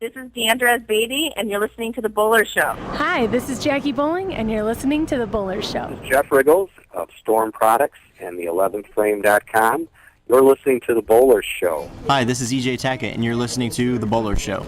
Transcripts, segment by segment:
This is Deandra Beatty, and you're listening to The Bowler Show. Hi, this is Jackie Bowling, and you're listening to The Bowler Show. This is Jeff Riggles of Storm Products and the 11thframe.com. You're listening to The Bowler Show. Hi, this is EJ Tackett, and you're listening to The Bowler Show.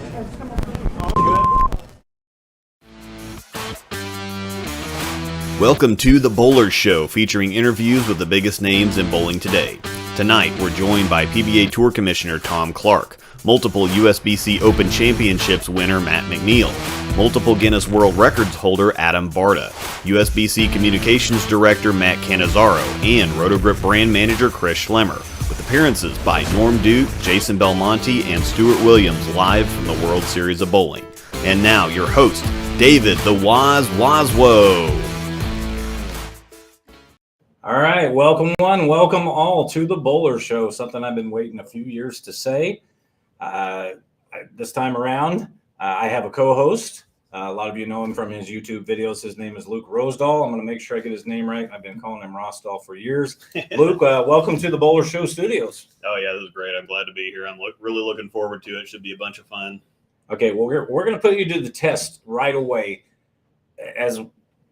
Welcome to The Bowler Show, featuring interviews with the biggest names in bowling today. Tonight, we're joined by PBA Tour Commissioner Tom Clark, multiple USBC Open Championships winner Matt McNiel, multiple Guinness World Records holder Adam Barta, USBC Communications Director Matt Cannizzaro, and Roto brand manager Chris Schlemer, with appearances by Norm Duke, Jason Belmonte, and Stu Williams live from the World Series of Bowling. And now, your host, David the Waswo. All right, welcome one, welcome all to the Bowler Show, something I've been waiting a few years to say. This time around, I have a co-host. A lot of you know him from his YouTube videos. His name is Luke Rosedal. I'm going to make sure I get his name right. I've been calling him Rosdahl for years. Luke, welcome to the Bowler Show studios. Oh, yeah, this is great. I'm glad to be here. I'm really looking forward to it. It should be a bunch of fun. Okay, well, we're going to put you to the test right away. As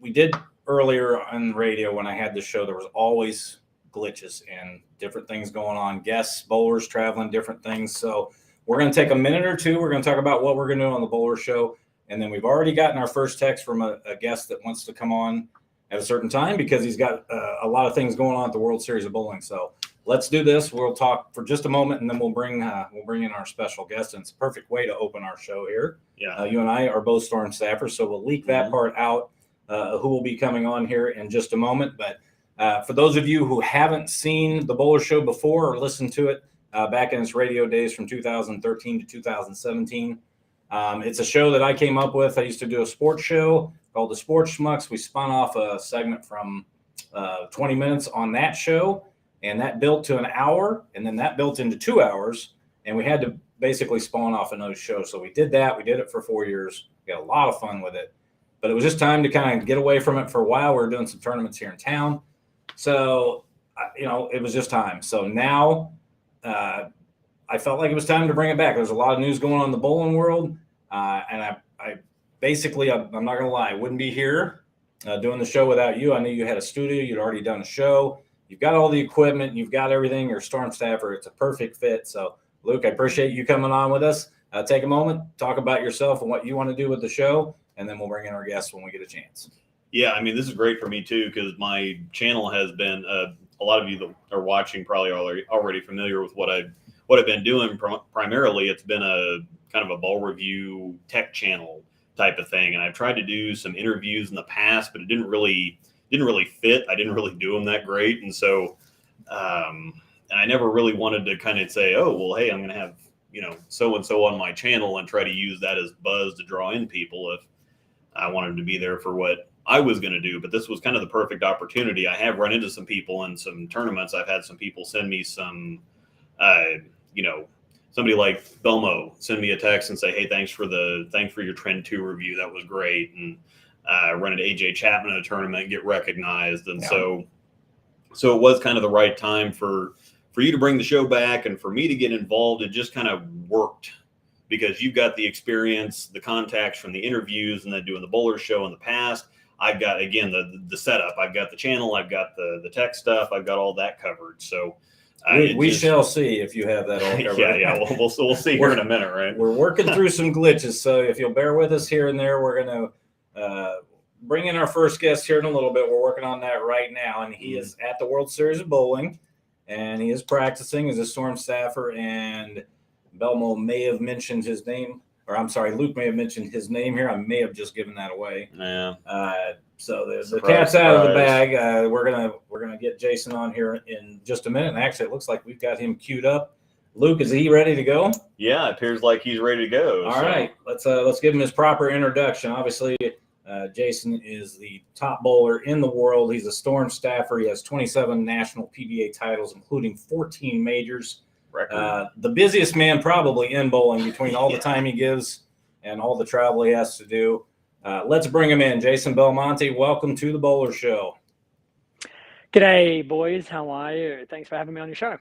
we did earlier on the radio when I had the show, there was always glitches and different things going on. Guests, bowlers traveling, different things. So we're going to take a minute or two. We're going to talk about what we're going to do on the Bowler Show. And then we've already gotten our first text from a guest that wants to come on at a certain time because he's got a lot of things going on at the World Series of Bowling. So let's do this. We'll talk for just a moment, and then we'll bring in our special guest. And it's a perfect way to open our show here. Yeah. You and I are both Storm staffers, so we'll leak that part out. Who will be coming on here in just a moment. But for those of you who haven't seen the Bowler Show before or listened to it back in its radio days from 2013 to 2017, it's a show that I came up with. I used to do a sports show called The Sports Schmucks. We spun off a segment from 20 minutes on that show, and that built to an hour, and then that built into 2 hours, and we had to basically spawn off another show. So we did that. We did it for 4 years. We had a lot of fun with it. But it was just time to kind of get away from it for a while. We were doing some tournaments here in town. So, it was just time. So now I felt like it was time to bring it back. There's a lot of news going on in the bowling world. And I basically, I'm not going to lie, I wouldn't be here doing the show without you. I knew you had a studio. You'd already done a show. You've got all the equipment. You've got everything. You're a Storm staffer. It's a perfect fit. So, Luke, I appreciate you coming on with us. Take a moment, talk about yourself and what you want to do with the show. And then we'll bring in our guests when we get a chance. Yeah, I mean, this is great for me, too, because my channel has been a lot of you that are watching probably already familiar with what I've been doing. Primarily, it's been a kind of a bowl review tech channel type of thing. And I've tried to do some interviews in the past, but it didn't really fit. I didn't really do them that great. And so and I never really wanted to kind of say, oh, well, hey, I'm going to have, so-and-so on my channel and try to use that as buzz to draw in people if I wanted to be there for what I was going to do. But this was kind of the perfect opportunity. I have run into some people in some tournaments. I've had some people send me some, somebody like Belmo send me a text and say, hey, thanks for your Trend 2 review. That was great. And run into AJ Chapman in a tournament, get recognized. And so it was kind of the right time for you to bring the show back and for me to get involved. It just kind of worked because you've got the experience, the contacts from the interviews and then doing the Bowler Show in the past. I've got, again, the setup. I've got the channel. I've got the tech stuff. I've got all that covered. So we shall see if you have that all covered. Yeah. We'll see here in a minute, right? We're working through some glitches. So if you'll bear with us here and there, we're going to bring in our first guest here in a little bit. We're working on that right now. And he is at the World Series of Bowling. And he is practicing as a Storm staffer. And Belmo may have mentioned his name. Or I'm sorry, Luke may have mentioned his name here. I may have just given that away. Yeah. So the cat's out of the bag. We're gonna get Jason on here in just a minute. And actually, it looks like we've got him queued up. Luke, is he ready to go? Yeah, it appears like he's ready to go. All right, let's give him his proper introduction. Obviously, Jason is the top bowler in the world. He's a Storm staffer. He has 27 national PBA titles, including 14 majors. The busiest man probably in bowling between all the time he gives and all the travel he has to do. Let's bring him in. Jason Belmonte, welcome to the Bowler Show. G'day, boys. How are you? Thanks for having me on your show.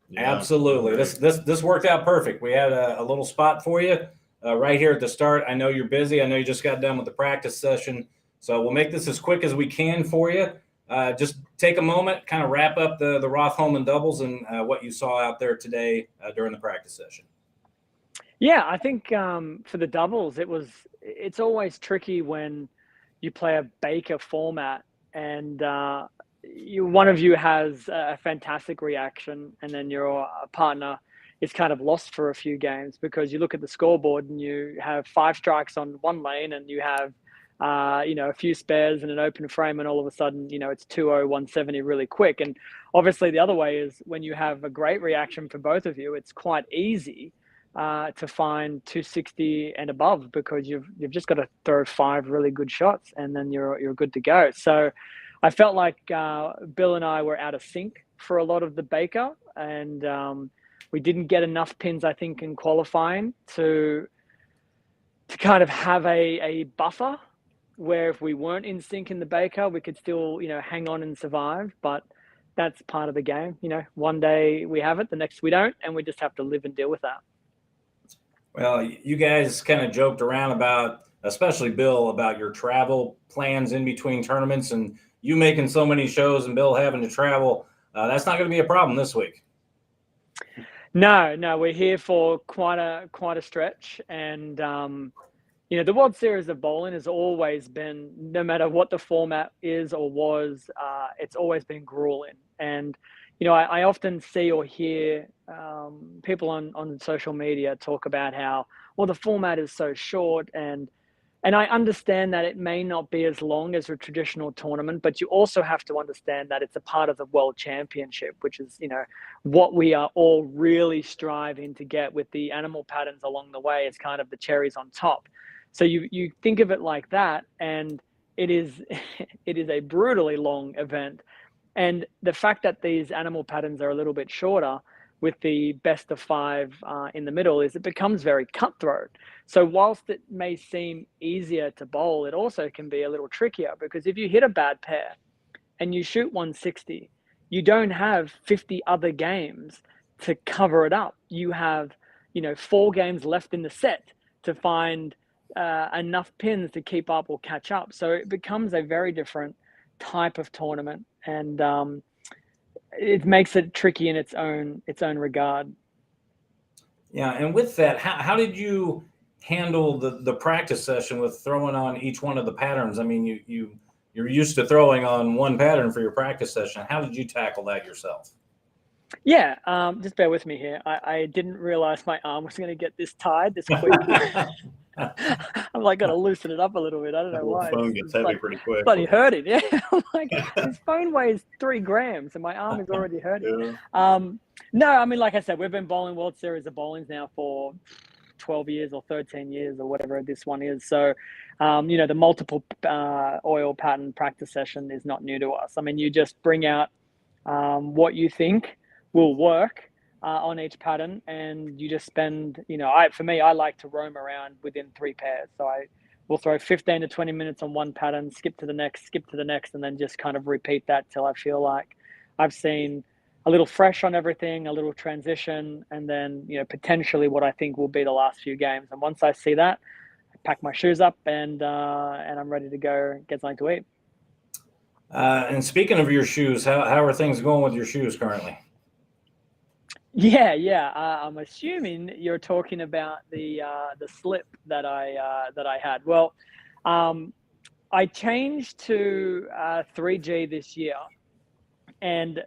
Yeah, absolutely. This worked out perfect. We had a little spot for you. right here at the start. I know you're busy. I know you just got done with the practice session. So we'll make this as quick as we can for you. Just take a moment, kind of wrap up the Rothholm doubles and what you saw out there today during the practice session. Yeah, I think for the doubles, it's always tricky when you play a Baker format and one of you has a fantastic reaction and then your partner is kind of lost for a few games because you look at the scoreboard and you have 5 strikes on one lane and you have a few spares and an open frame, and all of a sudden, it's 2-0, 170 really quick. And obviously the other way is when you have a great reaction for both of you, it's quite easy to find 260 and above because you've just got to throw 5 really good shots and then you're good to go. So I felt like Bill and I were out of sync for a lot of the Baker, and we didn't get enough pins, I think, in qualifying to kind of have a buffer where if we weren't in sync in the Baker, we could still, hang on and survive. But that's part of the game. One day we have it, the next we don't, and we just have to live and deal with that. Well, you guys kind of joked around about, especially Bill, about your travel plans in between tournaments and you making so many shows and Bill having to travel. That's not going to be a problem this week. No, we're here for quite a stretch, and the World Series of Bowling has always been, no matter what the format is or was, it's always been grueling. And I often see or hear people on social media talk about how, well, the format is so short, and I understand that it may not be as long as a traditional tournament, but you also have to understand that it's a part of the World Championship, which is, what we are all really striving to get with the animal patterns along the way as kind of the cherries on top. So you think of it like that, and it is a brutally long event. And the fact that these animal patterns are a little bit shorter with the best of 5 in the middle is it becomes very cutthroat. So whilst it may seem easier to bowl, it also can be a little trickier because if you hit a bad pair and you shoot 160, you don't have 50 other games to cover it up. You have, 4 games left in the set to find enough pins to keep up or catch up. So it becomes a very different type of tournament, and it makes it tricky in its own regard. Yeah, and with that, how did you handle the practice session with throwing on each one of the patterns? I mean, you're used to throwing on one pattern for your practice session. How did you tackle that yourself? Yeah, just bear with me here. I didn't realize my arm was going to get this tied this quick. I'm like, got to loosen it up a little bit. I don't know why. The phone gets heavy pretty quick. Bloody hurting. Yeah, I'm like, this phone weighs 3 grams and my arm is already hurting. Yeah. No, I mean, like I said, we've been bowling World Series of Bowlings now for 12 years or 13 years or whatever this one is. So, the multiple oil pattern practice session is not new to us. I mean, you just bring out what you think will work on each pattern, and you just spend, for me, I like to roam around within 3 pairs. So I will throw 15 to 20 minutes on one pattern, skip to the next, and then just kind of repeat that till I feel like I've seen a little fresh on everything, a little transition, and then, potentially what I think will be the last few games. And once I see that, I pack my shoes up and I'm ready to go get something to eat. And speaking of your shoes, how are things going with your shoes currently? Yeah. I'm assuming you're talking about the slip that I had. Well, I changed to 3G this year, and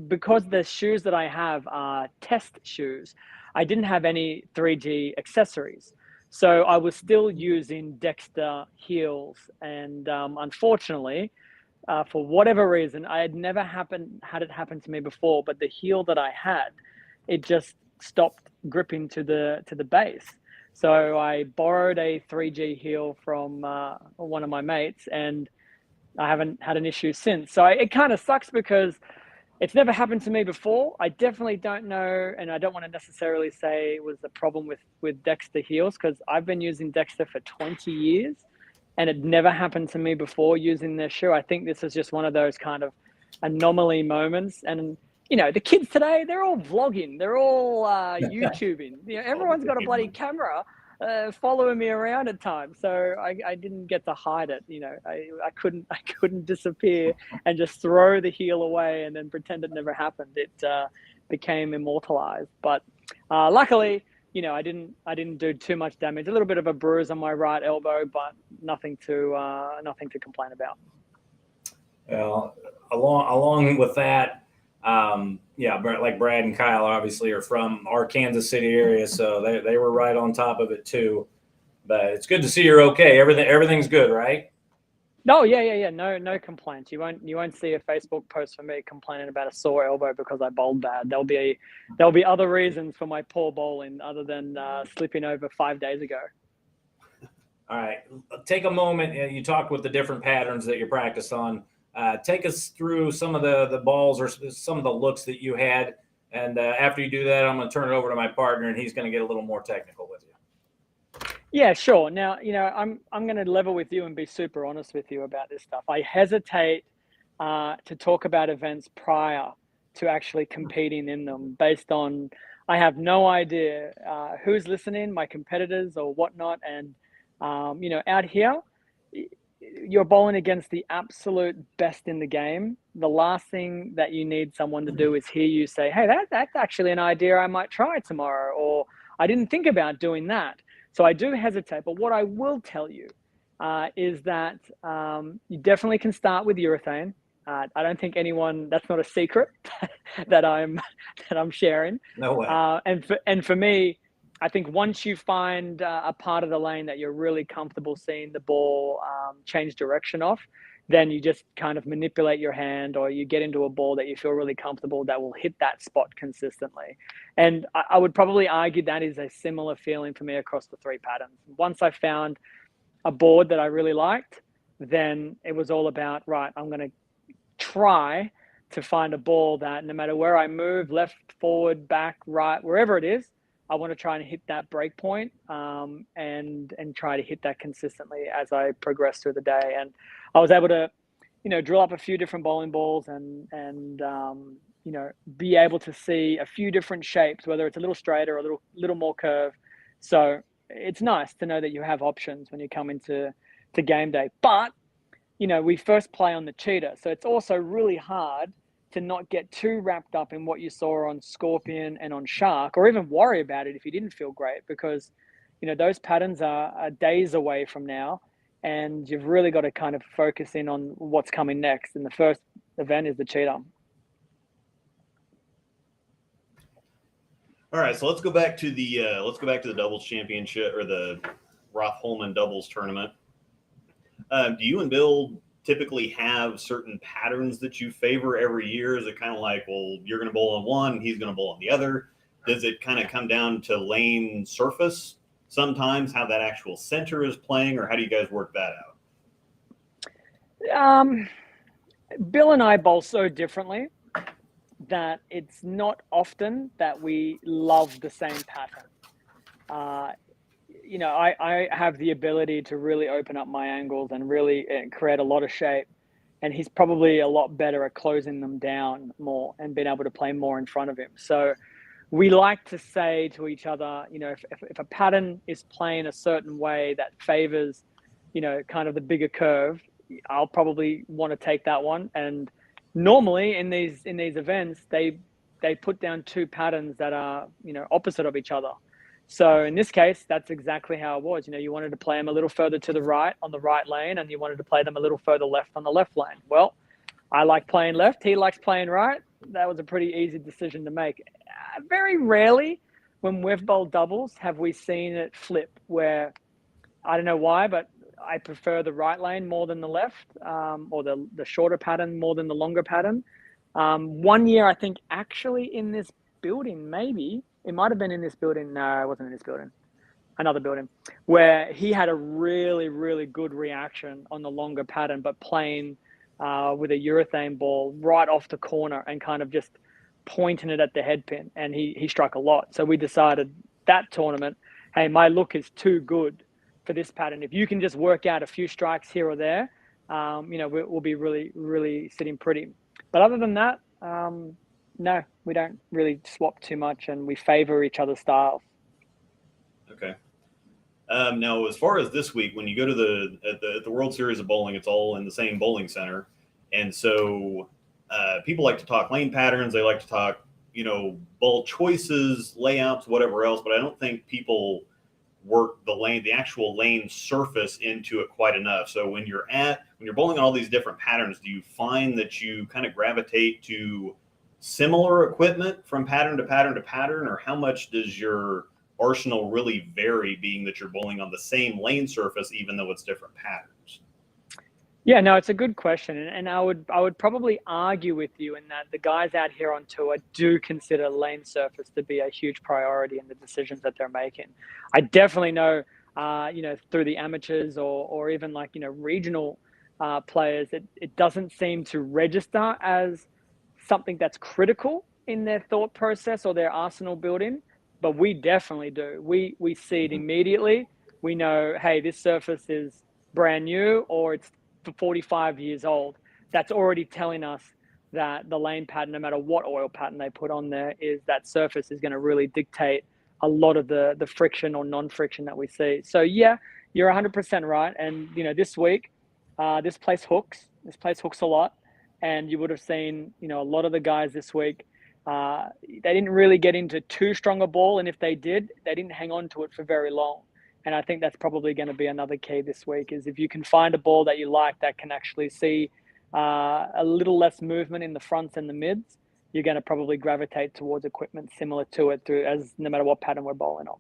because the shoes that I have are test shoes, I didn't have any 3G accessories. So I was still using Dexter heels, and unfortunately, for whatever reason, I had never had it happen to me before, but the heel that I had, it just stopped gripping to the base. So I borrowed a 3G heel from one of my mates, and I haven't had an issue since. So it kind of sucks because it's never happened to me before. I definitely don't know, and I don't want to necessarily say it was the problem with Dexter heels, because I've been using Dexter for 20 years, and it never happened to me before using their shoe. I think this is just one of those kind of anomaly moments. And the kids today, they're all vlogging, they're all YouTubing. Everyone's got a bloody camera. following me around at times. So I didn't get to hide it. I couldn't disappear and just throw the heel away and then pretend it never happened. It became immortalized. But luckily, I didn't do too much damage. A little bit of a bruise on my right elbow, but nothing to complain about. Well, along with that, like Brad and Kyle obviously are from our Kansas City area, so they were right on top of it too. But it's good to see you're okay. Everything's good, right? No, yeah. No complaints. You won't see a Facebook post for me complaining about a sore elbow because I bowled bad. There'll be other reasons for my poor bowling other than slipping over 5 days ago. All right, take a moment. You talked with the different patterns that you practiced on. Take us through some of the balls or some of the looks that you had. And after you do that, I'm going to turn it over to my partner, and he's going to get a little more technical with you. Yeah, sure. Now, I'm going to level with you and be super honest with you about this stuff. I hesitate to talk about events prior to actually competing in them based on I have no idea who's listening, my competitors or whatnot. And, out here, you're bowling against the absolute best in the game. The last thing that you need someone to do is hear you say, hey, that's actually an idea I might try tomorrow, or I didn't think about doing that. So I do hesitate, but what I will tell you is that you definitely can start with urethane. I don't think that's not a secret that I'm sharing. No way. And for me, I think once you find a part of the lane that you're really comfortable seeing the ball change direction off, then you just kind of manipulate your hand, or you get into a ball that you feel really comfortable that will hit that spot consistently. And I would probably argue that is a similar feeling for me across the three patterns. Once I found a board that I really liked, then it was all about, right, I'm going to try to find a ball that no matter where I move, left, forward, back, right, wherever it is, I want to try and hit that break point and try to hit that consistently as I progress through the day. And I was able to, drill up a few different bowling balls and be able to see a few different shapes, whether it's a little straighter or a little more curve. So it's nice to know that you have options when you come into game day. But, we first play on the cheetah. So it's also really hard to not get too wrapped up in what you saw on Scorpion and on Shark, or even worry about it if you didn't feel great, because, those patterns are days away from now, and you've really got to kind of focus in on what's coming next. And the first event is the cheetah. All right, so let's go back to the doubles championship, or the Roth-Holman doubles tournament. Do you and Bill typically have certain patterns that you favor every year? Is it kind of like, well, you're going to bowl on one, he's going to bowl on the other? Does it kind of come down to lane surface sometimes, how that actual center is playing, or how do you guys work that out? Bill and I bowl so differently that it's not often that we love the same pattern. I have the ability to really open up my angles and really create a lot of shape. And he's probably a lot better at closing them down more and being able to play more in front of him. So we like to say to each other, if a pattern is playing a certain way that favors, kind of the bigger curve, I'll probably want to take that one. And normally in these events, they put down two patterns that are, opposite of each other. So in this case, that's exactly how it was. You wanted to play them a little further to the right on the right lane, and you wanted to play them a little further left on the left lane. Well, I like playing left. He likes playing right. That was a pretty easy decision to make. Very rarely when we've bowled doubles have we seen it flip, where I don't know why, but I prefer the right lane more than the left, or the shorter pattern more than the longer pattern. One year, I think actually in this building, maybe, it might have been in this building. No, it wasn't in this building. Another building, where he had a really, really good reaction on the longer pattern, but playing with a urethane ball right off the corner and kind of just pointing it at the head pin. And he struck a lot. So we decided that tournament, hey, my look is too good for this pattern. If you can just work out a few strikes here or there, we'll be really, really sitting pretty. But other than that, no, we don't really swap too much, and we favor each other's styles. Okay. Now, as far as this week, when you go to the World Series of Bowling, it's all in the same bowling center, and so people like to talk lane patterns. They like to talk, ball choices, layouts, whatever else. But I don't think people work the actual lane surface into it quite enough. So when you're bowling on all these different patterns, do you find that you kind of gravitate to similar equipment from pattern to pattern to pattern, or how much does your arsenal really vary, being that you're bowling on the same lane surface even though it's different patterns? Yeah, no, it's a good question, and I would probably argue with you in that the guys out here on tour do consider lane surface to be a huge priority in the decisions that they're making. I definitely know, through the amateurs or even regional players, it doesn't seem to register as something that's critical in their thought process or their arsenal building, but we definitely do. We see it immediately. We know, hey, this surface is brand new or it's for 45 years old. That's already telling us that the lane pattern, no matter what oil pattern they put on there, is that surface is going to really dictate a lot of the friction or non-friction that we see. So yeah, you're 100% right. And this week, this place hooks. This place hooks a lot. And you would have seen, a lot of the guys this week, they didn't really get into too strong a ball. And if they did, they didn't hang on to it for very long. And I think that's probably going to be another key this week, is if you can find a ball that you like that can actually see a little less movement in the fronts and the mids, you're going to probably gravitate towards equipment similar to it no matter what pattern we're bowling on.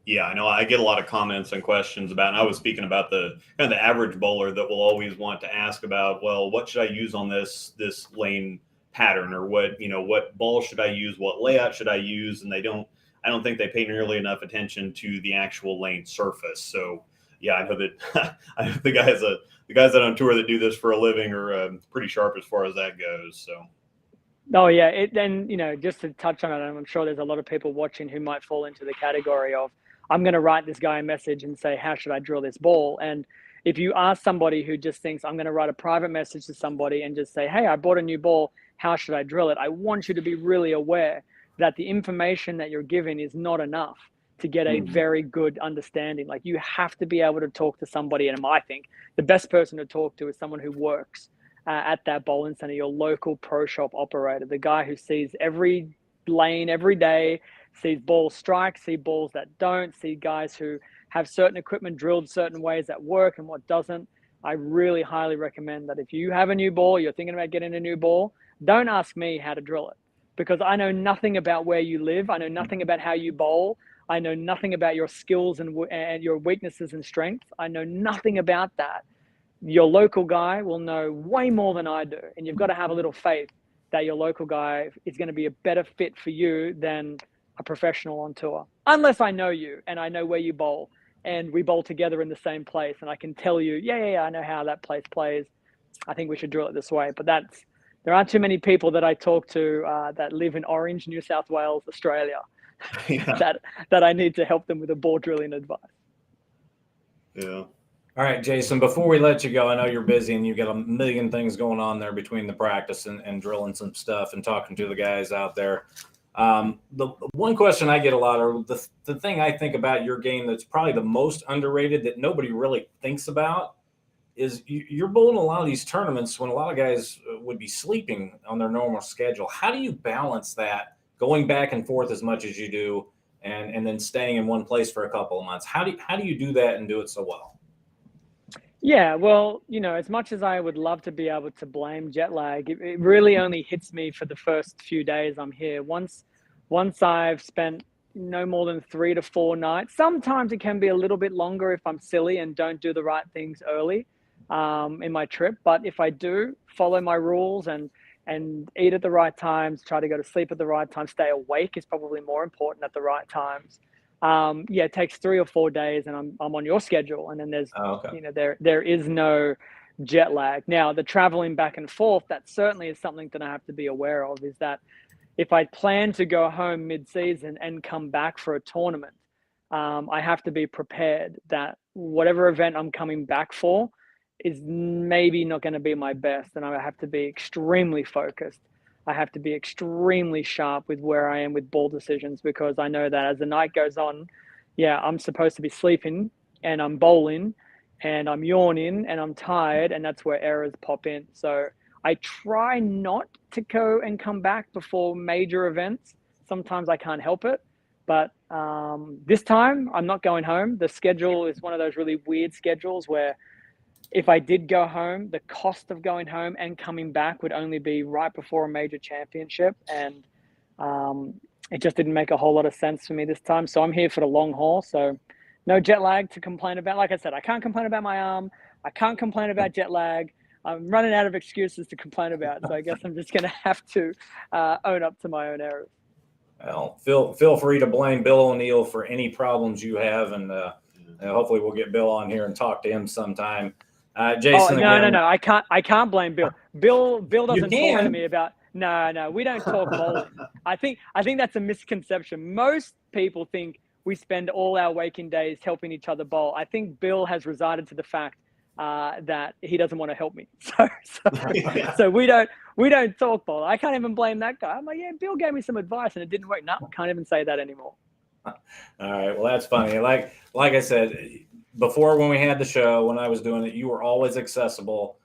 Yeah, I know. I get a lot of comments and questions about, and I was speaking about the average bowler that will always want to ask about, well, what should I use on this lane pattern, or what ball should I use? What layout should I use? And I don't think they pay nearly enough attention to the actual lane surface. So yeah, I know that the guys that on tour that do this for a living are pretty sharp as far as that goes. So. Oh yeah, just to touch on it, I'm sure there's a lot of people watching who might fall into the category of, I'm going to write this guy a message and say, how should I drill this ball? And if you ask somebody who just thinks, I'm going to write a private message to somebody and just say, hey, I bought a new ball, how should I drill it? I want you to be really aware that the information that you're giving is not enough to get a very good understanding. Like, you have to be able to talk to somebody, and I think the best person to talk to is someone who works at that bowling center, your local pro shop operator, the guy who sees every lane every day, sees balls strike, see balls that don't, see guys who have certain equipment drilled certain ways that work and what doesn't. I really highly recommend that if you have a new ball, you're thinking about getting a new ball, don't ask me how to drill it, because I know nothing about where you live. I know nothing about how you bowl. I know nothing about your skills and your weaknesses and strengths. I know nothing about that. Your local guy will know way more than I do. And you've got to have a little faith that your local guy is going to be a better fit for you than a professional on tour. Unless I know you and I know where you bowl and we bowl together in the same place and I can tell you, yeah, I know how that place plays. I think we should drill it this way. But there aren't too many people that I talk to that live in Orange, New South Wales, Australia, that I need to help them with a ball drilling advice. Yeah. All right, Jason, before we let you go, I know you're busy and you've got a million things going on there between the practice and drilling some stuff and talking to the guys out there. The one question I get a lot, or the thing I think about your game that's probably the most underrated that nobody really thinks about, is you're bowling a lot of these tournaments when a lot of guys would be sleeping on their normal schedule. How do you balance that, going back and forth as much as you do, and then staying in one place for a couple of months? How do you do that and do it so well? Yeah, well, as much as I would love to be able to blame jet lag, it really only hits me for the first few days I'm here. Once I've spent no more than 3 to 4 nights, sometimes it can be a little bit longer if I'm silly and don't do the right things early in my trip. But if I do follow my rules and eat at the right times, try to go to sleep at the right time, stay awake is probably more important at the right times. It takes 3 or 4 days and I'm on your schedule. And then there's, there is no jet lag. Now, the traveling back and forth, that certainly is something that I have to be aware of, is that if I plan to go home mid-season and come back for a tournament, I have to be prepared that whatever event I'm coming back for is maybe not going to be my best. And I have to be extremely focused. I have to be extremely sharp with where I am with ball decisions, because I know that as the night goes on, yeah, I'm supposed to be sleeping and I'm bowling and I'm yawning and I'm tired, and that's where errors pop in. So I try not to go and come back before major events. Sometimes I can't help it, but this time I'm not going home. The schedule is one of those really weird schedules where if I did go home, the cost of going home and coming back would only be right before a major championship. And it just didn't make a whole lot of sense for me this time. So I'm here for the long haul. So no jet lag to complain about. Like I said, I can't complain about my arm. I can't complain about jet lag. I'm running out of excuses to complain about. So I guess I'm just going to have to own up to my own errors. Well, feel free to blame Bill O'Neill for any problems you have. And hopefully we'll get Bill on here and talk to him sometime. Jason, no. I can't blame Bill. Bill doesn't talk to me about. No, we don't talk bowling. I think that's a misconception. Most people think we spend all our waking days helping each other bowl. I think Bill has resided to the fact that he doesn't want to help me. So we don't talk bowl. I can't even blame that guy. I'm like, yeah, Bill gave me some advice and it didn't work. No, can't even say that anymore. All right, well, that's funny. Like I said before, when we had the show, when I was doing it, you were always accessible.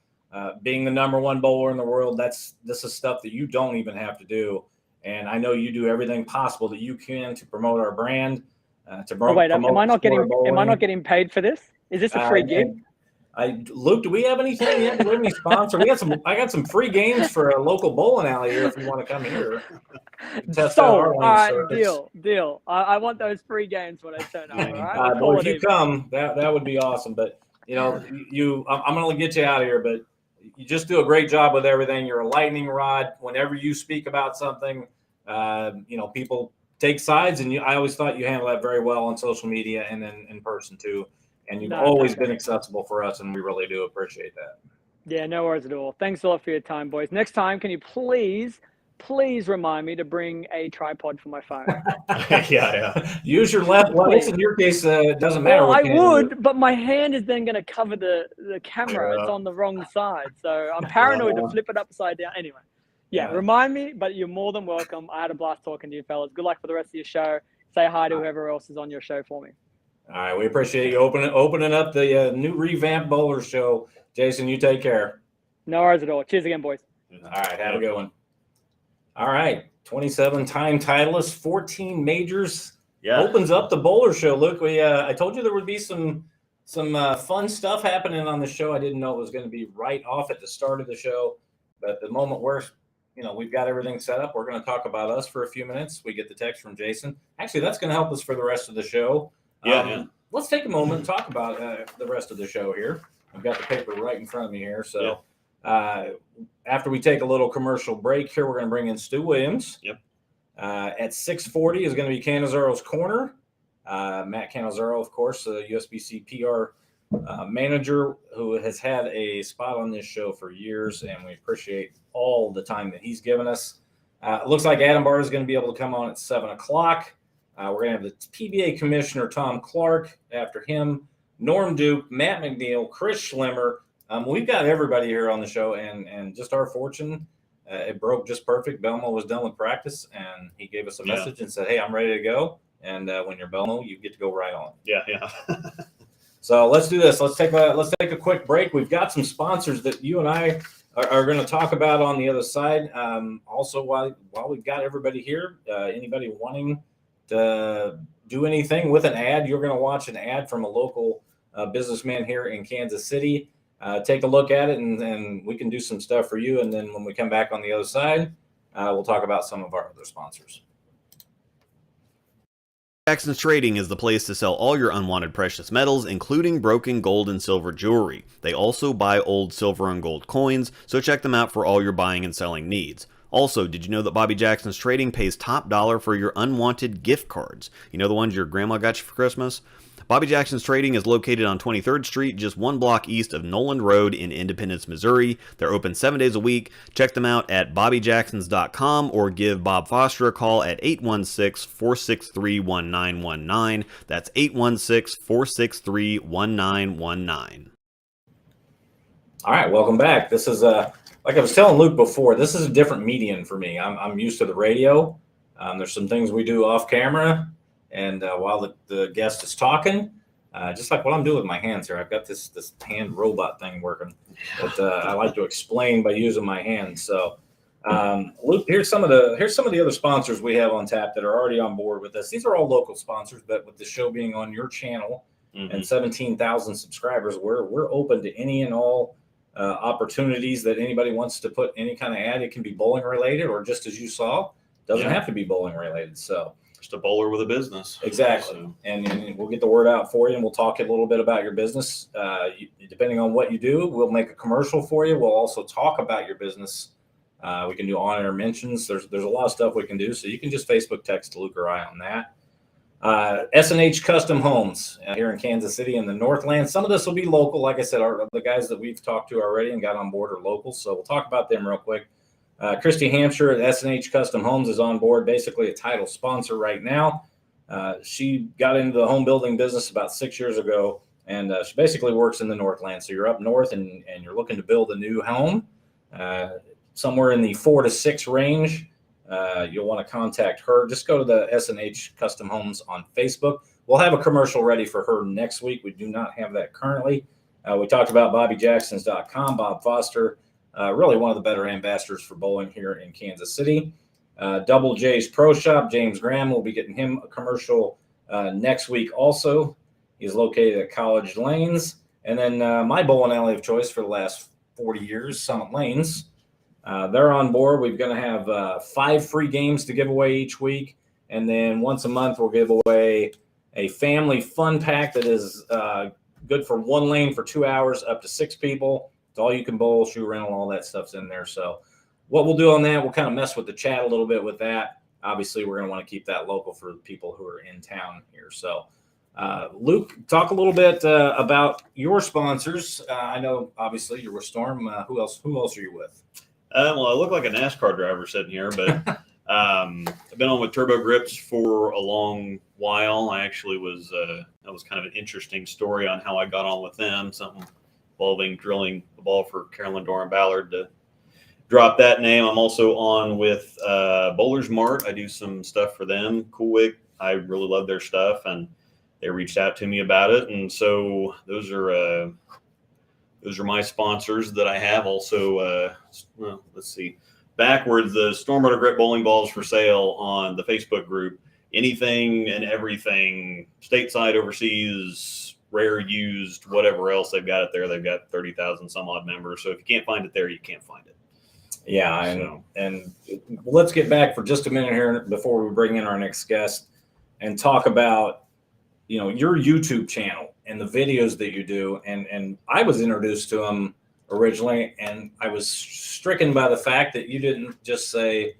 Being the number one bowler in the world, this is stuff that you don't even have to do. And I know you do everything possible that you can to promote our brand. Am I not getting paid for this? Is this a free gig? Luke, do we have anything yet? Do we have any sponsor? I got some free games for a local bowling alley here if you want to come here. All right, deal. I want those free games when I turn up. All right? Well, if you come, that would be awesome. But I'm going to get you out of here. But you just do a great job with everything. You're a lightning rod. Whenever you speak about something, people take sides, and I always thought you handle that very well on social media and then in person too. And you've always been accessible for us, and we really do appreciate that. Yeah, no worries at all. Thanks a lot for your time, boys. Next time, can you please remind me to bring a tripod for my phone? Yeah. Use your left. Well, in your case, it doesn't matter. Well, I would, but my hand is then going to cover the camera. It's on the wrong side. So I'm paranoid to flip it upside down. Anyway, remind me, but you're more than welcome. I had a blast talking to you, fellas. Good luck for the rest of your show. Say hi to whoever else is on your show for me. All right, we appreciate you opening up the new revamped bowler show. Jason, you take care. No worries at all. Cheers again, boys. All right, have a good one. All right, 27-time titleist, 14 majors. Yeah, opens up the bowler show. Look, I told you there would be some fun stuff happening on the show. I didn't know it was going to be right off at the start of the show, but the moment we've got everything set up, we're going to talk about us for a few minutes. We get the text from Jason. Actually, that's going to help us for the rest of the show. Let's take a moment and talk about the rest of the show here. I've got the paper right in front of me here. So after we take a little commercial break here, we're going to bring in Stu Williams. Yep. At 6:40 is going to be Cannizzaro's Corner. Matt Cannizzaro, of course, the USBC PR manager who has had a spot on this show for years, and we appreciate all the time that he's given us. It looks like Adam Barta is going to be able to come on at 7 o'clock. We're going to have the PBA commissioner, Tom Clark, after him, Norm Duke, Matt McNiel, Chris Schlemer. We've got everybody here on the show, and just our fortune, it broke just perfect. Belmo was done with practice, and he gave us a message and said, hey, I'm ready to go. And when you're Belmo, you get to go right on. Yeah. So let's do this. Let's take a quick break. We've got some sponsors that you and I are going to talk about on the other side. Also, while we've got everybody here, anybody wanting to do anything with an ad, you're going to watch an ad from a local businessman here in Kansas City. Take a look at it, and we can do some stuff for you. And then when we come back on the other side, we'll talk about some of our other sponsors. Jackson's Trading is the place to sell all your unwanted precious metals, including broken gold and silver jewelry. They also buy old silver and gold coins, so check them out for all your buying and selling needs. Also, did you know that Bobby Jackson's Trading pays top dollar for your unwanted gift cards? You know, the ones your grandma got you for Christmas? Bobby Jackson's Trading is located on 23rd Street, just one block east of Noland Road in Independence, Missouri. They're open 7 days a week. Check them out at bobbyjacksons.com or give Bob Foster a call at 816-463-1919. That's 816-463-1919. All right, welcome back. This is like I was telling Luke before, this is a different medium for me. I'm used to the radio. There's some things we do off camera, And while the guest is talking, just like what I'm doing with my hands here, I've got this hand robot thing working that I like to explain by using my hands. So, Luke, here's some of the other sponsors we have on tap that are already on board with us. These are all local sponsors, but with the show being on your channel and 17,000 subscribers, we're open to any and all opportunities that anybody wants to put any kind of ad. It can be bowling related, or just as you saw, doesn't have to be bowling related. So just a bowler with a business. Exactly. So. And we'll get the word out for you, and we'll talk a little bit about your business. Depending on what you do, we'll make a commercial for you. We'll also talk about your business. We can do on-air mentions. There's a lot of stuff we can do. So you can just Facebook text Luke or I on that. S&H Custom Homes here in Kansas City in the Northland. Some of this will be local. Like I said, the guys that we've talked to already and got on board are local. So we'll talk about them real quick. Christie, Hampshire at S&H Custom Homes is on board, basically a title sponsor right now. She got into the home building business about 6 years ago, and she basically works in the Northland. So you're up north and you're looking to build a new home, somewhere in the 4 to 6 range. You'll want to contact her. Just go to the S&H Custom Homes on Facebook. We'll have a commercial ready for her next week. We do not have that currently. We talked about BobbyJacksons.com, Bob Foster, really one of the better ambassadors for bowling here in Kansas City. Double J's Pro Shop, James Graham, will be getting him a commercial next week also. He's located at College Lanes. And then my bowling alley of choice for the last 40 years, Summit Lanes. They're on board. We're going to have 5 free games to give away each week. And then once a month, we'll give away a family fun pack that is good for 1 lane for 2 hours, up to 6 people. It's all you can bowl, shoe rental, all that stuff's in there. So what we'll do on that, we'll kind of mess with the chat a little bit with that. Obviously, we're going to want to keep that local for the people who are in town here. So, Luke, talk a little bit about your sponsors. I know, obviously, you're with Storm. Who else are you with? Well, I look like a NASCAR driver sitting here, but I've been on with Turbo Grips for a long while. I actually was that was kind of an interesting story on how I got on with them. Something involving drilling the ball for Carolyn Doran Ballard to drop that name. I'm also on with Bowlers Mart. I do some stuff for them. Coolwick. I really love their stuff, and they reached out to me about it, and so those are my sponsors that I have. Also, well, let's see. Backwards, the Storm Roto Grip bowling balls for sale on the Facebook group. Anything and everything, stateside, overseas, rare, used, whatever else they've got it there. They've got 30,000 some odd members. So if you can't find it there, you can't find it. Yeah, I know. And let's get back for just a minute here before we bring in our next guest and talk about, your YouTube channel and the videos that you do. And I was introduced to them originally, and I was stricken by the fact that you didn't just say,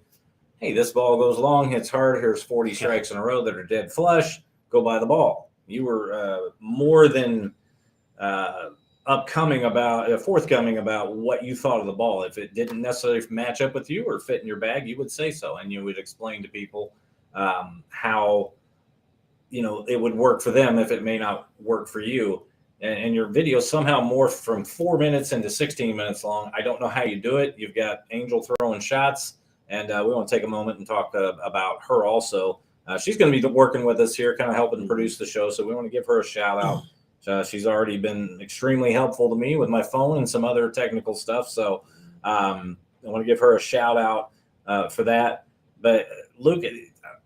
hey, this ball goes long, hits hard, here's 40 strikes in a row that are dead flush, go buy the ball. You were more than forthcoming about what you thought of the ball. If it didn't necessarily match up with you or fit in your bag, you would say so, and you would explain to people how it would work for them if it may not work for you. And your video somehow morphed from 4 minutes into 16 minutes long. I don't know how you do it. You've got Angel throwing shots, and we want to take a moment and talk about her also. She's going to be working with us here, kind of helping produce the show, so we want to give her a shout out. She's already been extremely helpful to me with my phone and some other technical stuff, so I want to give her a shout out for that. But Luke,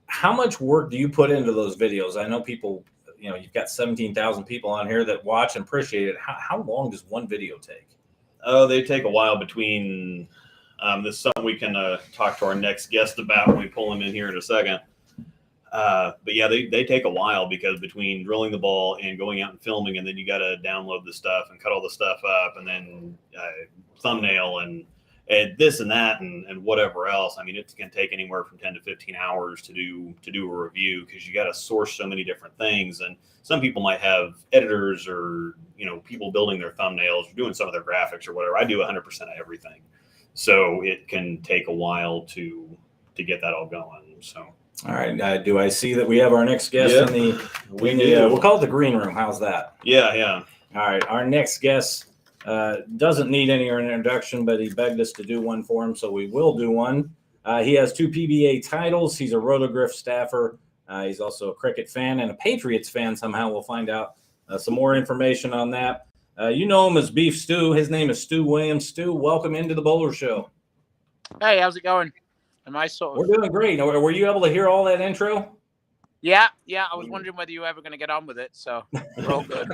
how much work do you put into those videos? I know people, you've got 17,000 people on here that watch and appreciate it. How long does one video take? Oh, they take a while between. This is something we can talk to our next guest about when we pull him in here in a second. But yeah, they take a while, because between drilling the ball and going out and filming, and then you got to download the stuff and cut all the stuff up, and then thumbnail and this and that and whatever else. I mean, it can take anywhere from 10 to 15 hours to do a review, because you got to source so many different things. And some people might have editors or people building their thumbnails or doing some of their graphics or whatever. I do 100% of everything, so it can take a while to get that all going. So. All right. Do I see that we have our next guest in the? We'll call it the green room. How's that? Yeah. All right. Our next guest doesn't need any introduction, but he begged us to do one for him, so we will do one. He has 2 PBA titles. He's a Rotogriff staffer He's also a cricket fan and a Patriots fan. Somehow we'll find out some more information on that. You know him as Beef Stu. His name is Stu Williams. Stu, welcome into the Bowler Show. Hey, how's it going? Am I We're doing great. Were you able to hear all that intro? Yeah. I was wondering whether you were ever going to get on with it, so we're all good.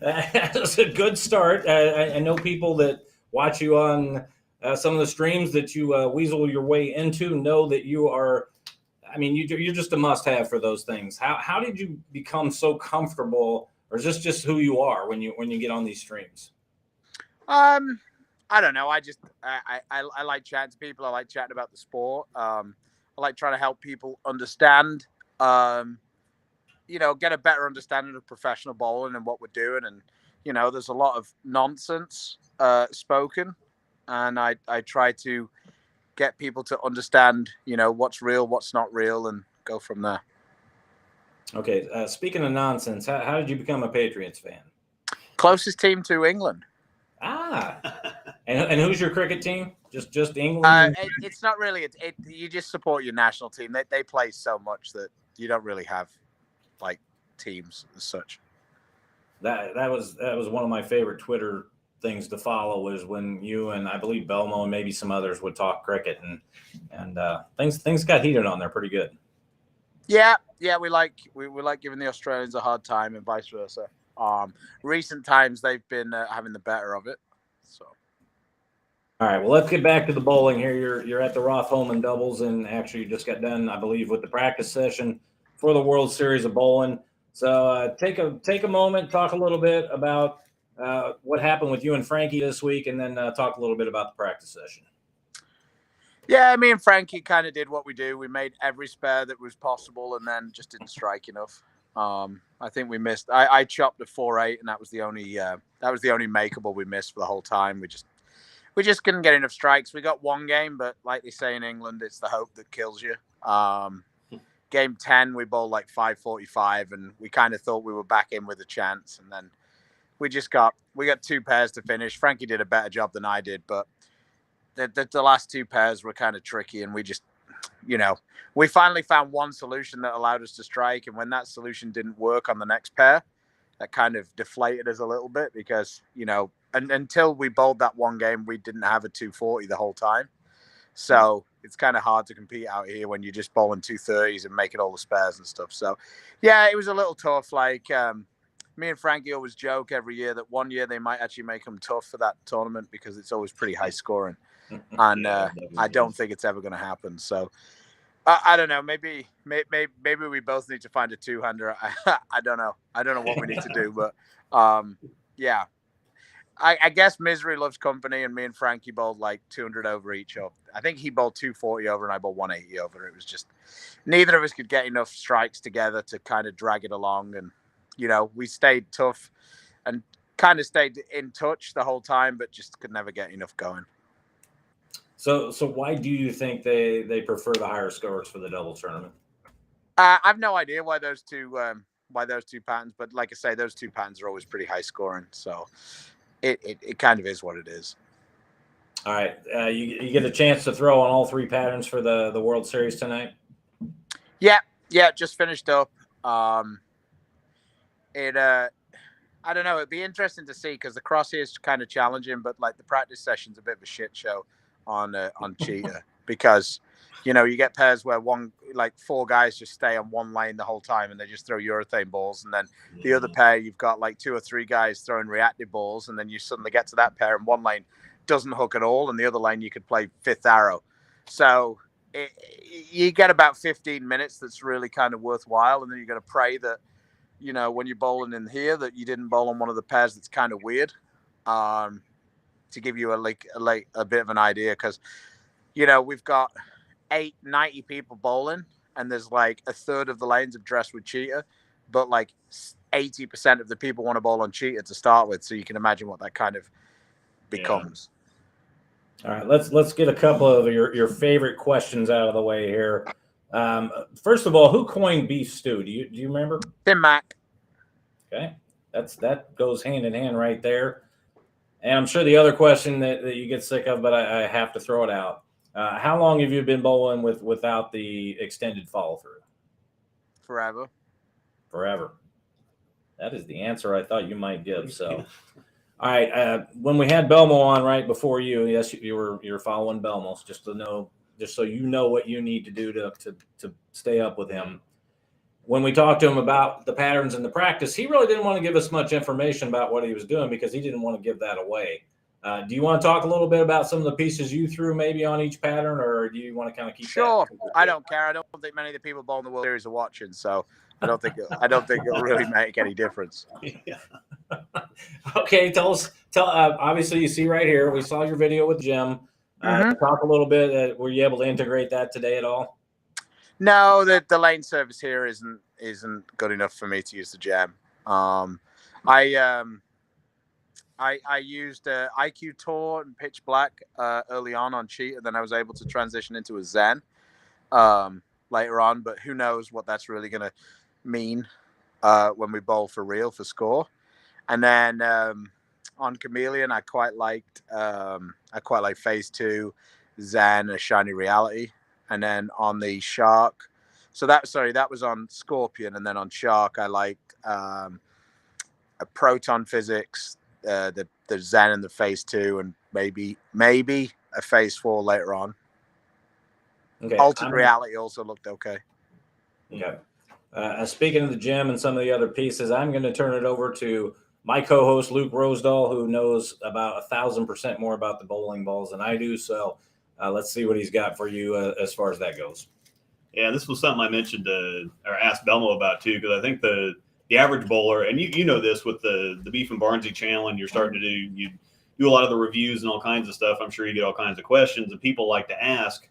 That's a good start. I know people that watch you on some of the streams that you weasel your way into know that you are. I mean, you're just a must-have for those things. How did you become so comfortable, or is this just who you are when you get on these streams? I don't know. I like chatting to people. I like chatting about the sport. I like trying to help people understand, get a better understanding of professional bowling and what we're doing. And, there's a lot of nonsense spoken. And I try to get people to understand, what's real, what's not real, and go from there. Okay. Speaking of nonsense, how did you become a Patriots fan? Closest team to England. And who's your cricket team? Just England? It's not really. You just support your national team. They play so much that you don't really have like teams as such. That was one of my favorite Twitter things to follow, was when you and I believe Belmonte and maybe some others would talk cricket, and things got heated on there pretty good. Yeah, we like giving the Australians a hard time and vice versa. Recent times they've been having the better of it. So, all right, well, let's get back to the bowling here. You're at the Roth-Holman doubles, and actually you just got done, I believe, with the practice session for the World Series of Bowling. So take a moment, talk a little bit about what happened with you and Frankie this week, and then talk a little bit about the practice session. Yeah, me and Frankie kind of did what we do. We made every spare that was possible, and then just didn't strike enough. I think we missed. I chopped a 4-8, and that was the only makeable we missed for the whole time. We just couldn't get enough strikes. We got one game, but like they say in England, it's the hope that kills you. Game 10, we bowled like 545, and we kind of thought we were back in with a chance, and then we got two pairs to finish. Frankie did a better job than I did, but the last two pairs were kind of tricky, and we just, we finally found one solution that allowed us to strike, and when that solution didn't work on the next pair, that kind of deflated us a little bit because, until we bowled that one game, we didn't have a 240 the whole time. So it's kind of hard to compete out here when you're just bowling 230s and making all the spares and stuff. So, yeah, it was a little tough. Like, me and Frankie always joke every year that one year they might actually make them tough for that tournament because it's always pretty high scoring. And I don't think it's ever going to happen. So, I don't know. Maybe we both need to find a 200. I don't know. I don't know what we need to do. But, yeah. I guess misery loves company, and me and Frankie bowled like 200 over each. I think he bowled 240 over, and I bowled 180 over. It was just neither of us could get enough strikes together to kind of drag it along. And, we stayed tough and kind of stayed in touch the whole time, but just could never get enough going. So why do you think they prefer the higher scores for the double tournament? I've no idea why those two patterns, but like I say, those two patterns are always pretty high scoring. So it kind of is what it is. All right, you get a chance to throw on all three patterns for the World Series tonight. Yeah, just finished up. I don't know. It'd be interesting to see because the cross here is kind of challenging, but like the practice session's a bit of a shit show on Cheetah because, you get pairs where four guys just stay on one lane the whole time and they just throw urethane balls. And then the other pair, you've got like two or three guys throwing reactive balls. And then you suddenly get to that pair and one lane doesn't hook at all. And the other lane, you could play fifth arrow. So you get about 15 minutes that's really kind of worthwhile. And then you're going to pray that, when you're bowling in here, that you didn't bowl on one of the pairs that's kind of weird, to give you a bit of an idea. Because, we've got 90 people bowling, and there's like a third of the lanes are dressed with cheetah, but like 80% of the people want to bowl on cheetah to start with. So you can imagine what that kind of becomes. Yeah. All right, let's get a couple of your favorite questions out of the way here. First of all, who coined beef stew? Do you remember? Tim Mack. Okay, that goes hand in hand right there. And I'm sure the other question that you get sick of, but I have to throw it out. How long have you been bowling without the extended follow through? forever. Forever. That is the answer I thought you might give. So, all right. When we had Belmo on right before you, yes, you're following Belmo, just so you know what you need to do to stay up with him. When we talked to him about the patterns in the practice, he really didn't want to give us much information about what he was doing because he didn't want to give that away. Do you want to talk a little bit about some of the pieces you threw maybe on each pattern, or do you want to kind of keep Sure. that? I don't care. I don't think many of the people bowling the World Series are watching, so I don't think it'll really make any difference. Yeah. Okay, tell us. Obviously, you see right here, we saw your video with Jim. Talk a little bit. Were you able to integrate that today at all? No, the lane service here isn't good enough for me to use the gem. I used IQ Tour and Pitch Black early on Cheat, and then I was able to transition into a Zen later on. But who knows what that's really going to mean when we bowl for real for score. And then on Chameleon, I quite liked Phase 2, Zen, a Shiny Reality. And then on the Shark, that was on Scorpion, and then on Shark, I liked a Proton Physics, the Zen and the Phase 2, and maybe a Phase 4 later on. Okay. Altered Reality also looked okay. Okay. Speaking of the gym and some of the other pieces, I'm going to turn it over to my co-host Luke Rosedal, who knows about 1,000% more about the bowling balls than I do. So let's see what he's got for you as far as that goes. Yeah, this was something I mentioned or asked Belmo about too, because I think the average bowler, and you know this with the Beef and Barnsey channel, and you're starting to do a lot of the reviews and all kinds of stuff. I'm sure you get all kinds of questions, and people like to ask,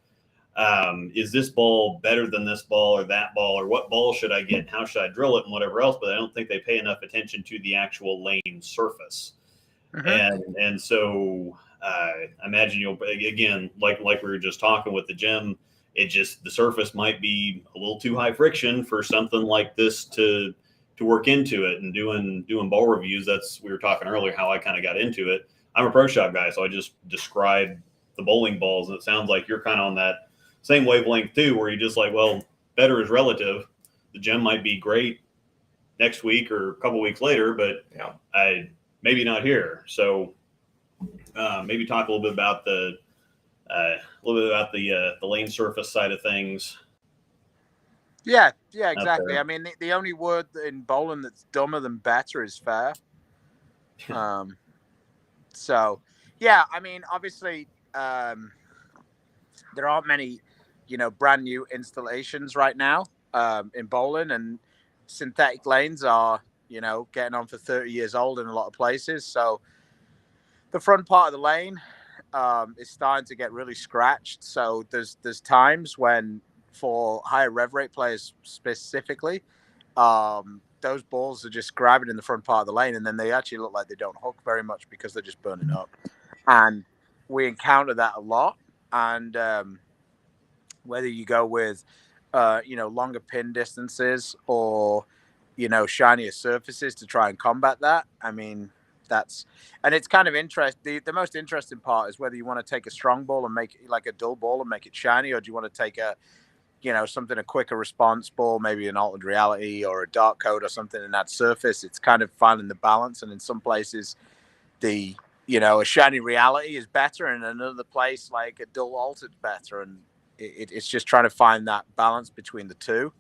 is this ball better than this ball or that ball, or what ball should I get? How should I drill it and whatever else? But I don't think they pay enough attention to the actual lane surface. And so I imagine you'll, again, like we were just talking with the gym, the surface might be a little too high friction for something like this to work into it. And doing ball reviews, we were talking earlier how I kind of got into it. I'm a pro shop guy, so I just describe the bowling balls, and it sounds like you're kind of on that same wavelength too, where you're just like, well, better is relative. The gem might be great next week or a couple weeks later, but maybe not here. So maybe talk a little bit about the lane surface side of things. Yeah, exactly. I mean, the only word in bowling that's dumber than better is fair. So, yeah, I mean, obviously, there aren't many, brand new installations right now in bowling, and synthetic lanes are, getting on for 30 years old in a lot of places. So the front part of the lane is starting to get really scratched. So there's times when, for higher rev rate players specifically, those balls are just grabbing in the front part of the lane, and then they actually look like they don't hook very much because they're just burning up. And we encounter that a lot. And whether you go with, longer pin distances or, shinier surfaces to try and combat that, I mean, and it's kind of interesting. The most interesting part is whether you want to take a strong ball and make it like a dull ball and make it shiny, or do you want to take a quicker response ball, maybe an altered reality or a dark code or something in that surface. It's kind of finding the balance. And in some places, a shiny reality is better, and in another place, like a dull altered better. And it's just trying to find that balance between the two.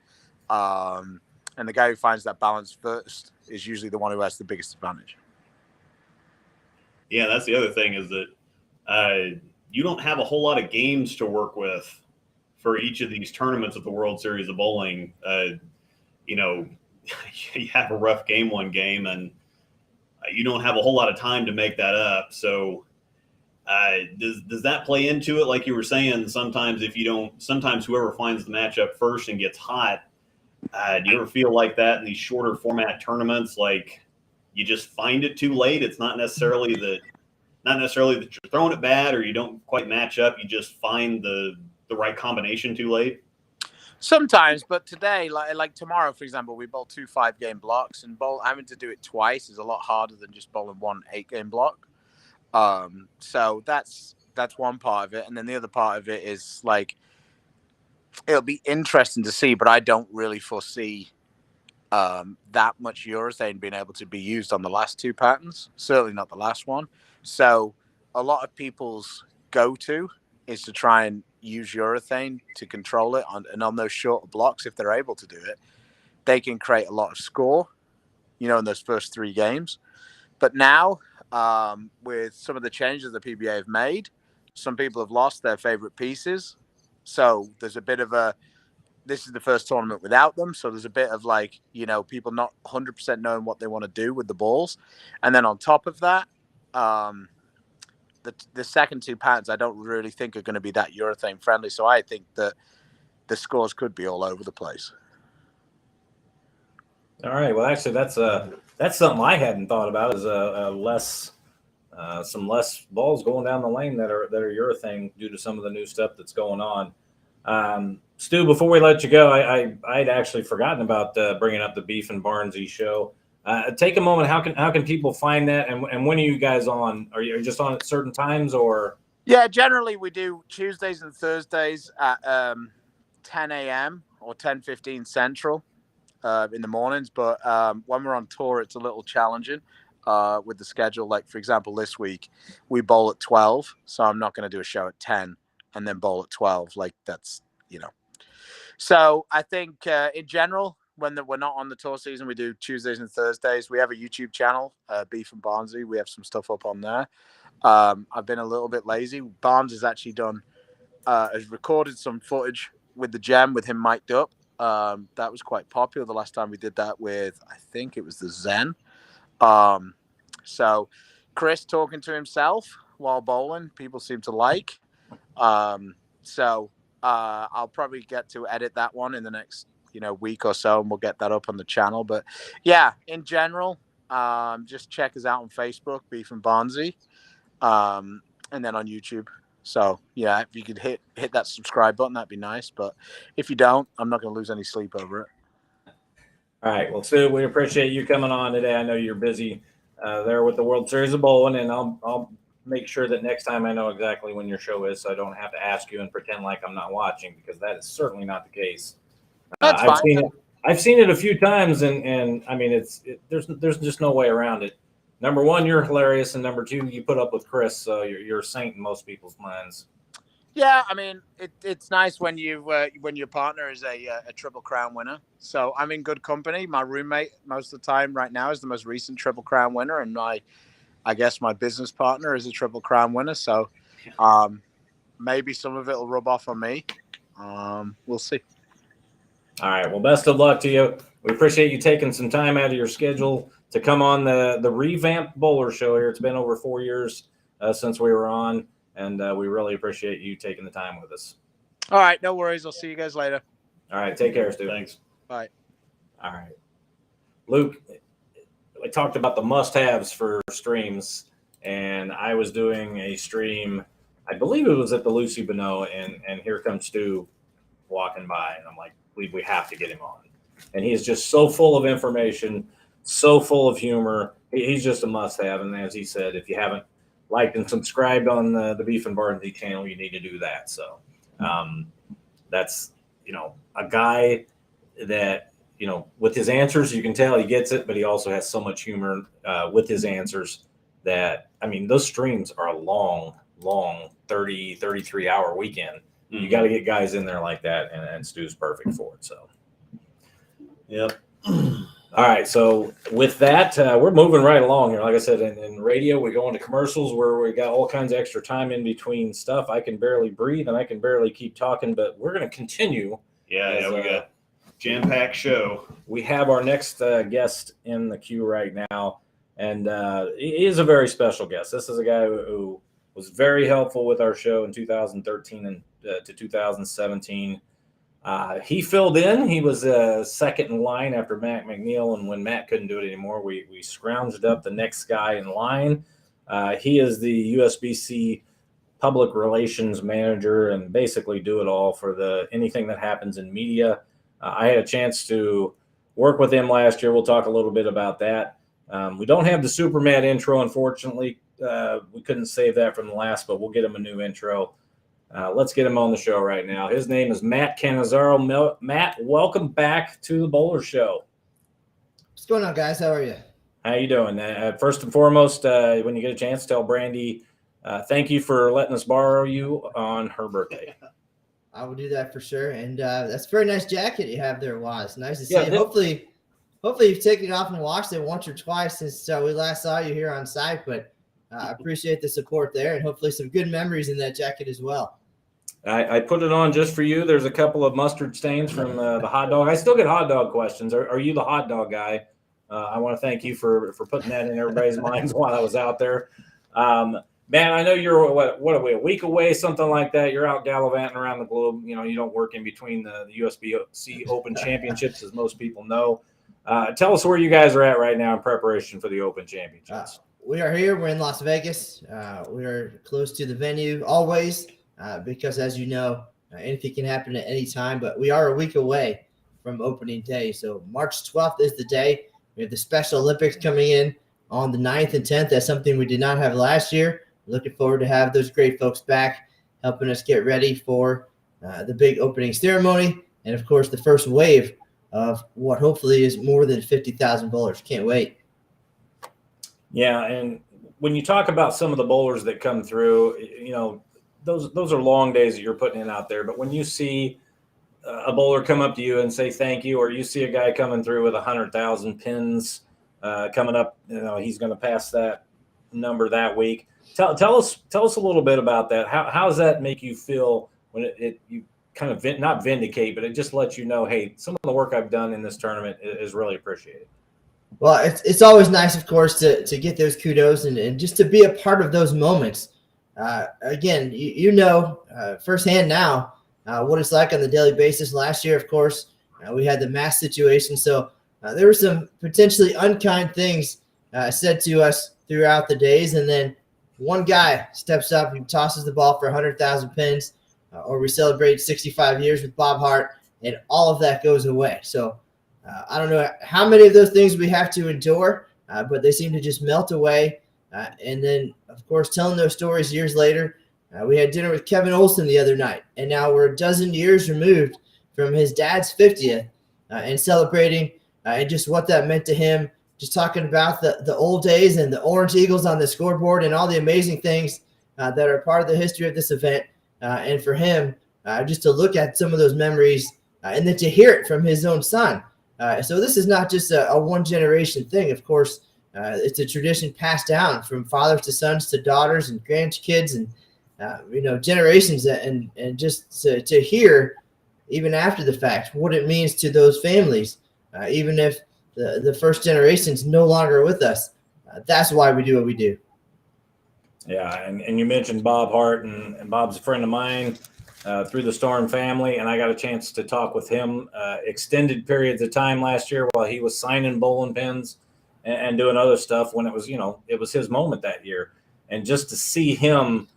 And the guy who finds that balance first is usually the one who has the biggest advantage. Yeah, that's the other thing, is that you don't have a whole lot of games to work with for each of these tournaments at the World Series of Bowling. You have a rough game one game, and you don't have a whole lot of time to make that up. So does that play into it? Like you were saying, sometimes whoever finds the matchup first and gets hot, do you ever feel like that in these shorter format tournaments? Like you just find it too late. It's not necessarily that you're throwing it bad or you don't quite match up. You just find the right combination too late. Sometimes, but today, like tomorrow, for example, we bowl 2 5-game blocks, and having to do it twice is a lot harder than just bowling 1 8-game block. So that's one part of it, and then the other part of it is like it'll be interesting to see, but I don't really foresee that much urethane being able to be used on the last two patterns. Certainly not the last one. So a lot of people's go-to is to try and use urethane to control it and on those shorter blocks, if they're able to do it, they can create a lot of score, in those first 3 games. But now, with some of the changes the PBA have made, some people have lost their favorite pieces. So there's a bit of this is the first tournament without them. So there's a bit of people not 100% knowing what they want to do with the balls. And then on top of that, the second 2 patterns I don't really think are going to be that urethane friendly. So I think that the scores could be all over the place. All right. Well, actually, that's something I hadn't thought about, is some less balls going down the lane that are urethane due to some of the new stuff that's going on. Stu, before we let you go, I'd actually forgotten about bringing up the Beef and Barnsey show. Take a moment. How can people find that? And when are you guys on? Are you just on at certain times, or? Yeah, generally we do Tuesdays and Thursdays at 10 a.m. or 10:15 Central in the mornings. But when we're on tour, it's a little challenging with the schedule. Like, for example, this week we bowl at 12, so I'm not going to do a show at 10 and then bowl at 12. Like, that's, So I think in general, when we're not on the tour season, we do Tuesdays and Thursdays. We have a YouTube channel, Beef and Barnsey. We have some stuff up on there. I've been a little bit lazy. Barnes has actually has recorded some footage with the Gem with him mic'd up. That was quite popular the last time we did that with, I think it was the Zen. So Chris talking to himself while bowling, people seem to like. So I'll probably get to edit that one in the next week or so, and we'll get that up on the channel. But yeah, in general, just check us out on Facebook, Beef and Barnsey, and then on YouTube. So yeah, if you could hit that subscribe button, that'd be nice. But if you don't, I'm not going to lose any sleep over it. All right. Well, Stu, we appreciate you coming on today. I know you're busy there with the World Series of Bowling, and I'll make sure that next time I know exactly when your show is, so I don't have to ask you and pretend like I'm not watching, because that is certainly not the case. That's fine. I've seen it a few times, and I mean, there's just no way around it. Number one, you're hilarious, and number two, you put up with Chris, so you're a saint in most people's minds. Yeah, I mean, it's nice when when your partner is a Triple Crown winner. So I'm in good company. My roommate most of the time right now is the most recent Triple Crown winner, and I guess my business partner is a Triple Crown winner. So maybe some of it will rub off on me. We'll see. All right. Well, best of luck to you. We appreciate you taking some time out of your schedule to come on the revamped Bowler Show here. It's been over 4 years since we were on, and we really appreciate you taking the time with us. All right. No worries. I'll see you guys later. All right. Take care, Stu. Thanks. Bye. All right. Luke, I talked about the must-haves for streams, and I was doing a stream, I believe it was at the Lucy Bonneau, and here comes Stu walking by, and I'm like, we have to get him on. And he is just so full of information, so full of humor. He's just a must-have. And as he said, if you haven't liked and subscribed on the Beef and Barnsey channel, you need to do that. So that's, a guy that, with his answers, you can tell he gets it, but he also has so much humor with his answers that, I mean, those streams are a long 30, 33-hour weekend. You got to get guys in there like that, and Stu's perfect for it. So, yep. All right. So with that, we're moving right along here. Like I said, in radio, we go into commercials where we got all kinds of extra time in between stuff. I can barely breathe and I can barely keep talking, but we're going to continue. Yeah, we got jam-packed show. We have our next guest in the queue right now, and he is a very special guest. This is a guy who was very helpful with our show in 2013 and to 2017. He filled in. He was second in line after Matt McNiel, and when Matt couldn't do it anymore, we scrounged up the next guy in line. He is the USBC public relations manager and basically do it all for anything that happens in media. I had a chance to work with him last year. We'll talk a little bit about that. We don't have the Superman intro, unfortunately. We couldn't save that from the last, but we'll get him a new intro. Let's get him on the show right now. His name is Matt Cannizzaro. Matt, welcome back to the Bowler Show. What's going on, guys? How are you? How you doing? First and foremost, when you get a chance, tell Brandy thank you for letting us borrow you on her birthday. I will do that for sure. And that's a very nice jacket you have there, Waz. Nice to see you. Hopefully you've taken it off and washed it once or twice since we last saw you here on site. But I appreciate the support there, and hopefully some good memories in that jacket as well. I put it on just for you. There's a couple of mustard stains from the hot dog. I still get hot dog questions. Are you the hot dog guy? I want to thank you for putting that in everybody's minds while I was out there. Man, I know you're what are we, a week away, something like that. You're out gallivanting around the globe. You know, you don't work in between the USBC Open Championships, as most people know. Tell us where you guys are at right now in preparation for the Open Championships. We are here. We're in Las Vegas. We are close to the venue always because, as you know, anything can happen at any time. But we are a week away from opening day. So March 12th is the day. We have the Special Olympics coming in on the 9th and 10th. That's something we did not have last year. Looking forward to have those great folks back helping us get ready for the big opening ceremony and, of course, the first wave of what hopefully is more than 50,000 bowlers. Can't wait. Yeah, and when you talk about some of the bowlers that come through, you know, those are long days that you're putting in out there. But when you see a bowler come up to you and say thank you, or you see a guy coming through with 100,000 pins coming up, you know, he's going to pass that number that week. Tell us a little bit about that. How does that make you feel when you kind of not vindicate, but it just lets you know, hey, some of the work I've done in this tournament is really appreciated. Well, it's always nice, of course, to get those kudos and just to be a part of those moments. Again, you know firsthand now what it's like on the daily basis. Last year, of course, we had the mask situation, so there were some potentially unkind things said to us throughout the days, and then one guy steps up and tosses the ball for 100,000 pins, or we celebrate 65 years with Bob Hart, and all of that goes away. So I don't know how many of those things we have to endure, but they seem to just melt away. And then, of course, telling those stories years later, we had dinner with Kevin Olson the other night, and now we're a dozen years removed from his dad's 50th and celebrating and just what that meant to him. Just talking about the old days and the Orange Eagles on the scoreboard and all the amazing things that are part of the history of this event. And for him, just to look at some of those memories and then to hear it from his own son. So this is not just a one-generation thing. Of course, it's a tradition passed down from fathers to sons to daughters and grandkids and, generations. And just to hear, even after the fact, what it means to those families, even if the first generation's no longer with us. That's why we do what we do. Yeah, and you mentioned Bob Hart, and Bob's a friend of mine through the Storm family, and I got a chance to talk with him extended periods of time last year while he was signing bowling pins and doing other stuff when it was his moment that year. And just to see him,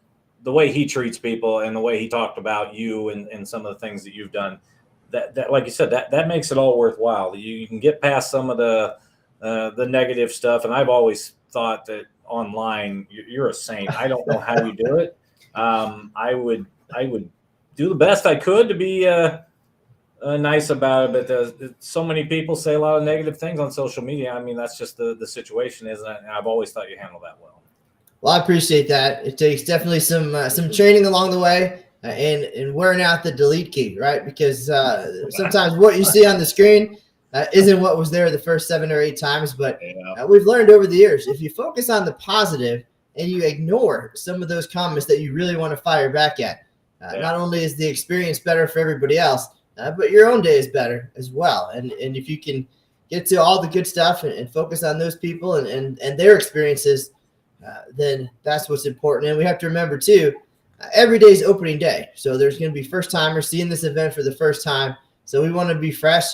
the way he treats people and the way he talked about you and some of the things that you've done, that like you said, that makes it all worthwhile. You can get past some of the negative stuff. And I've always thought that online, you're a saint. I don't know how you do it. I would do the best I could to be nice about it, but so many people say a lot of negative things on social media. I mean, that's just the situation, isn't it? And I've always thought you handle that well. Well, I appreciate that. It takes definitely some training along the way. And wearing out the delete key, right? Because sometimes what you see on the screen isn't what was there the first 7 or 8 times. But we've learned over the years, if you focus on the positive and you ignore some of those comments that you really want to fire back at, not only is the experience better for everybody else, but your own day is better as well. And if you can get to all the good stuff and focus on those people and their experiences, then that's what's important. And we have to remember, too, every day is opening day. So there's going to be first-timers seeing this event for the first time. So we want to be fresh,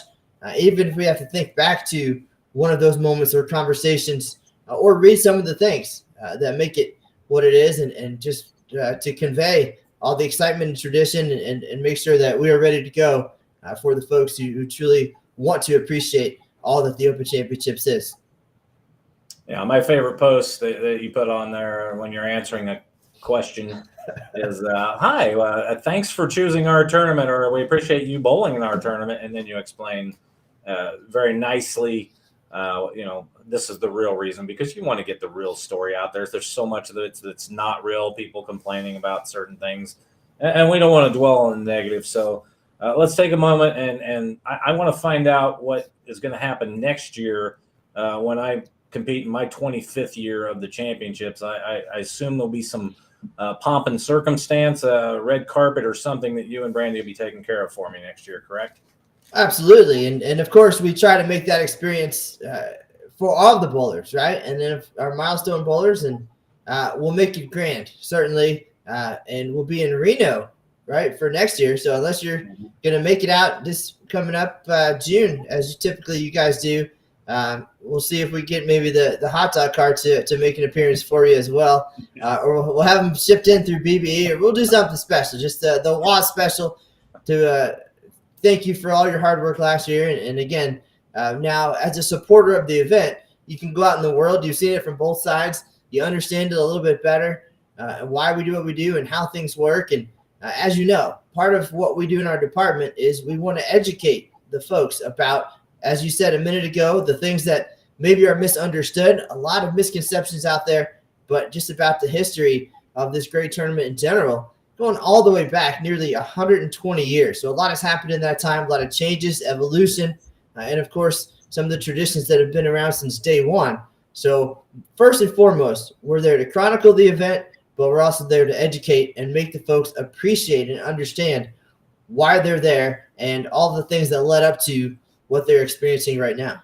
even if we have to think back to one of those moments or conversations or read some of the things that make it what it is and just to convey all the excitement and tradition and make sure that we are ready to go for the folks who truly want to appreciate all that the Open Championships is. Yeah, my favorite post that you put on there when you're answering a question is hi, thanks for choosing our tournament, or we appreciate you bowling in our tournament. And then you explain very nicely, this is the real reason, because you want to get the real story out there. There's so much of it that's not real, people complaining about certain things, and we don't want to dwell on the negative. So let's take a moment, and I want to find out what is going to happen next year when I compete in my 25th year of the championships. I assume there'll be some pomp and circumstance, red carpet or something that you and Brandy will be taking care of for me next year, correct? Absolutely. And of course, we try to make that experience for all the bowlers, right? And then our milestone bowlers, and we'll make it grand, certainly. And we'll be in Reno, right, for next year. So unless you're going to make it out this coming up June, as typically you guys do, we'll see if we get maybe the hot dog cart to make an appearance for you as well. Or we'll have them shipped in through BBA, or we'll do something special, just the WA special to thank you for all your hard work last year. And again, now as a supporter of the event, you can go out in the world. You've seen it from both sides. You understand it a little bit better, and why we do what we do and how things work. And as you know, part of what we do in our department is we want to educate the folks about, as you said a minute ago, the things that maybe are misunderstood, a lot of misconceptions out there, but just about the history of this great tournament in general, going all the way back nearly 120 years. So a lot has happened in that time, a lot of changes, evolution, and of course, some of the traditions that have been around since day one. So first and foremost, we're there to chronicle the event, but we're also there to educate and make the folks appreciate and understand why they're there and all the things that led up to what they're experiencing right now.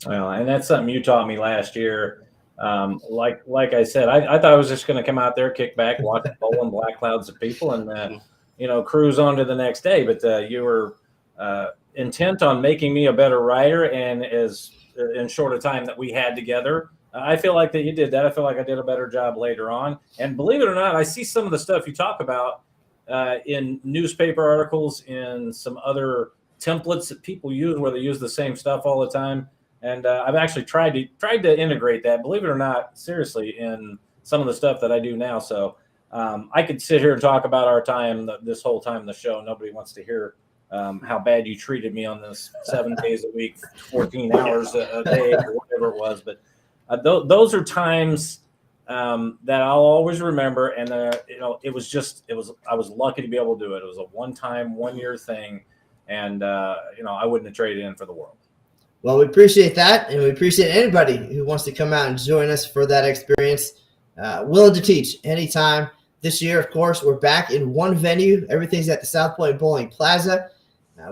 Well, and that's something you taught me last year. Like I said, I thought I was just going to come out there, kick back, watch bowling black clouds of people, and cruise on to the next day. But you were intent on making me a better writer, and as in short a time that we had together, I feel like that you did that. I feel like I did a better job later on. And believe it or not, I see some of the stuff you talk about in newspaper articles, in some other templates that people use where they use the same stuff all the time. And I've actually tried to integrate that, believe it or not, seriously, in some of the stuff that I do now. So I could sit here and talk about our time this whole time in the show. Nobody wants to hear how bad you treated me on this 7 days a week, 14 hours a day, or whatever it was. But those are times that I'll always remember. And I was lucky to be able to do it. It was a one-time, one-year thing, and I wouldn't have traded in for the world. Well, we appreciate that, and we appreciate anybody who wants to come out and join us for that experience. Willing to teach anytime. This year, of course, we're back in one venue. Everything's at the South Point Bowling Plaza.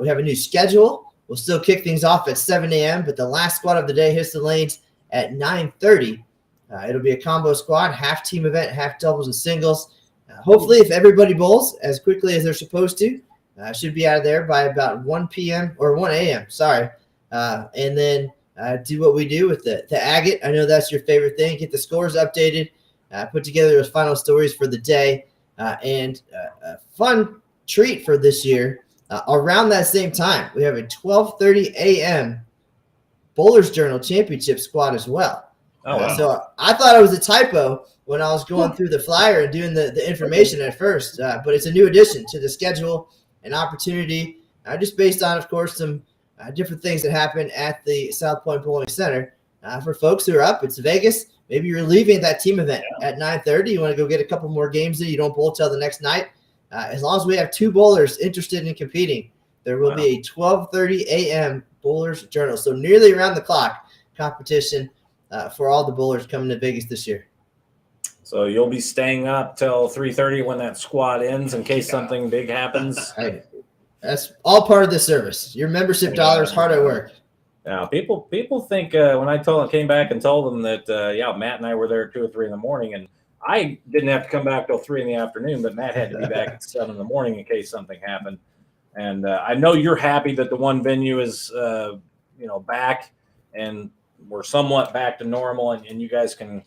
We have a new schedule. We'll still kick things off at 7 a.m., but the last squad of the day hits the lanes at 9:30. It'll be a combo squad, half team event, half doubles and singles. Hopefully, if everybody bowls as quickly as they're supposed to, should be out of there by about 1 p.m. or 1 a.m., sorry. And then do what we do with the agate. I know that's your favorite thing. Get the scores updated, put together those final stories for the day, and a fun treat for this year. Around that same time, we have a 12:30 a.m. Bowlers Journal Championship squad as well. Oh, wow. So I thought it was a typo when I was going through the flyer and doing the information at first, but it's a new addition to the schedule, an opportunity, just based on, of course, some different things that happen at the South Point Bowling Center. For folks who are up, it's Vegas. Maybe you're leaving that team event at 9:30. You want to go get a couple more games in. You don't bowl till the next night. As long as we have two bowlers interested in competing, there will be a 12:30 a.m. Bowlers Journal. So nearly around the clock competition for all the bowlers coming to Vegas this year. So you'll be staying up till 3:30 when that squad ends in case something big happens. Hey, that's all part of the service. Your membership dollars hard at work. Now, people think when I came back and told them that, Matt and I were there at 2 or 3 in the morning, and I didn't have to come back till 3 in the afternoon, but Matt had to be back at 7 in the morning in case something happened. And I know you're happy that the one venue is, back, and we're somewhat back to normal, and you guys can,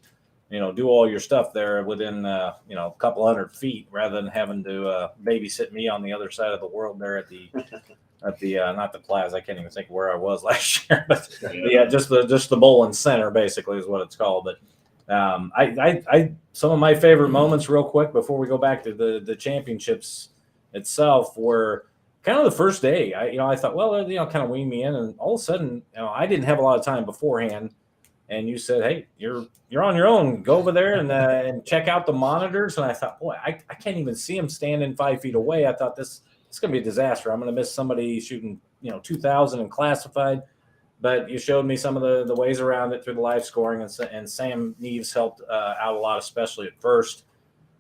do all your stuff there within, a couple hundred feet rather than having to babysit me on the other side of the world there at the not the plaza. I can't even think where I was last year, but just the bowling center basically is what it's called. But I some of my favorite moments, real quick, before we go back to the championships itself, were kind of the first day. I thought, well, kind of wean me in, and all of a sudden, I didn't have a lot of time beforehand, and you said, hey, you're on your own. Go over there and check out the monitors. And I thought, boy, I can't even see him standing 5 feet away. I thought this is going to be a disaster. I'm going to miss somebody shooting 2,000 in classified. But you showed me some of the ways around it through the live scoring, and Sam Neves helped out a lot, especially at first.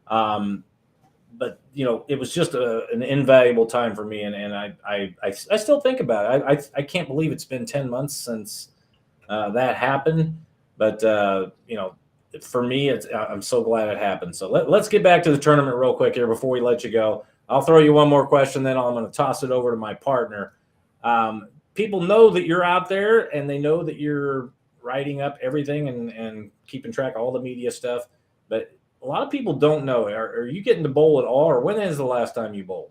But it was just an invaluable time for me, and I still think about it. I can't believe it's been 10 months since that happened. But for me, I'm so glad it happened. So let's get back to the tournament real quick here before we let you go. I'll throw you one more question, then I'm going to toss it over to my partner. People know that you're out there, and they know that you're writing up everything and keeping track of all the media stuff. But a lot of people don't know. Are you getting to bowl at all, or when is the last time you bowled?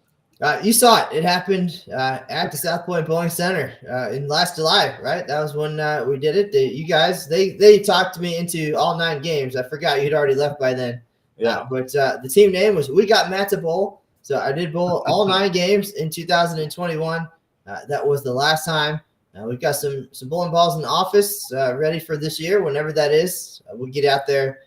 You saw it. It happened at the South Point Bowling Center in last July, right? That was when we did it. You guys, they talked to me into all 9 games. I forgot you'd already left by then. Yeah. But the team name was We Got Matt to Bowl. So I did bowl all 9 games in 2021. That was the last time. We've got some bowling balls in the office ready for this year, whenever that is. We'll get out there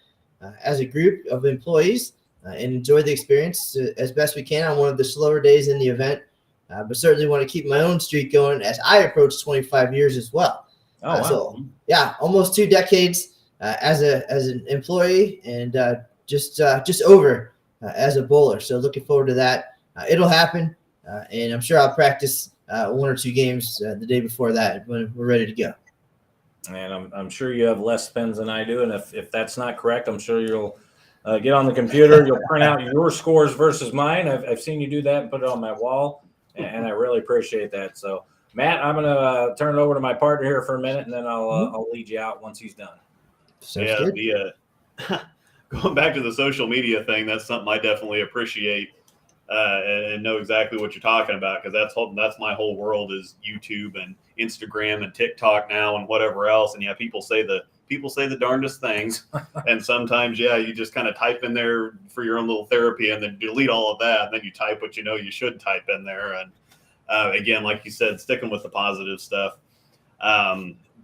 as a group of employees and enjoy the experience as best we can on one of the slower days in the event. But certainly want to keep my own streak going as I approach 25 years as well. Oh, wow. So, yeah, almost 2 decades as an employee, and just over as a bowler. So looking forward to that. It'll happen, and I'm sure I'll practice 1 or 2 games the day before that when we're ready to go. And I'm sure you have less spins than I do. And if that's not correct, I'm sure you'll get on the computer. You'll print out your scores versus mine. I've seen you do that and put it on my wall, and I really appreciate that. So, Matt, I'm going to turn it over to my partner here for a minute, and then I'll lead you out once he's done. Sounds good. Going back to the social media thing, that's something I definitely appreciate. And know exactly what you're talking about, because that's my whole world is YouTube and Instagram and TikTok now and whatever else. And people say the darndest things, and sometimes you just kind of type in there for your own little therapy and then delete all of that, and then you type what you should type in there. And again, like you said, sticking with the positive stuff.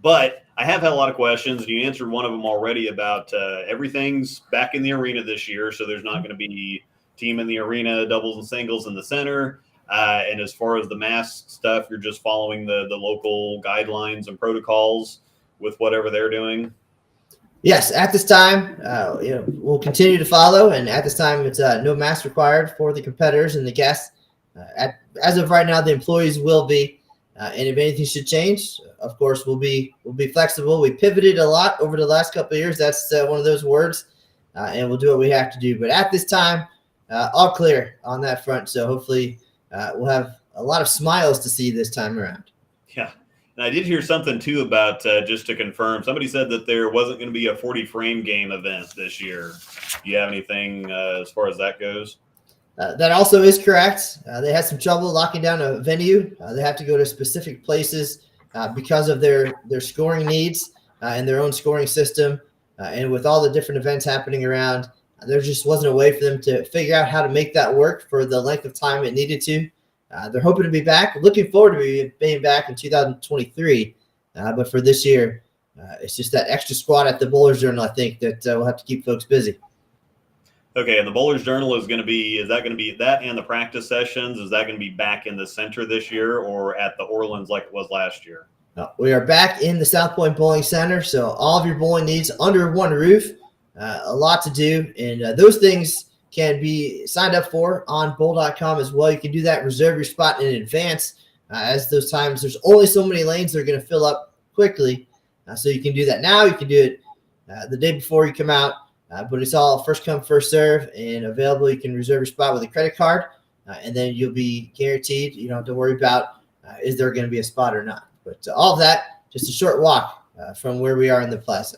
But I have had a lot of questions, and you answered one of them already about everything's back in the arena this year, so there's not going to be team in the arena, doubles and singles in the center. And as far as the mask stuff, you're just following the local guidelines and protocols with whatever they're doing. Yes, at this time, we'll continue to follow. And at this time, it's no mask required for the competitors and the guests. As of right now, the employees will be. And if anything should change, of course, we'll be flexible. We pivoted a lot over the last couple of years. That's one of those words. And we'll do what we have to do. But at this time, all clear on that front. So hopefully we'll have a lot of smiles to see this time around. Yeah. And I did hear something too about, just to confirm, somebody said that there wasn't going to be a 40 frame game event this year. Do you have anything as far as that goes? That also is correct. They had some trouble locking down a venue. They have to go to specific places because of their scoring needs and their own scoring system. And with all the different events happening around, there just wasn't a way for them to figure out how to make that work for the length of time it needed to. They're hoping to be back, looking forward to being back in 2023. But for this year, it's just that extra squad at the Bowler's Journal, I think, that will have to keep folks busy. Okay, and the Bowler's Journal is going to be that and the practice sessions? Is that going to be back in the center this year or at the Orleans like it was last year? We are back in the South Point Bowling Center, so all of your bowling needs under one roof. A lot to do, and those things can be signed up for on bowl.com as well. You can do that, reserve your spot in advance, as those times there's only so many lanes that are going to fill up quickly. So you can do that now. You can do it the day before you come out, but it's all first come, first serve, and available. You can reserve your spot with a credit card, and then you'll be guaranteed. You don't have to worry about is there going to be a spot or not. But all of that, just a short walk from where we are in the plaza.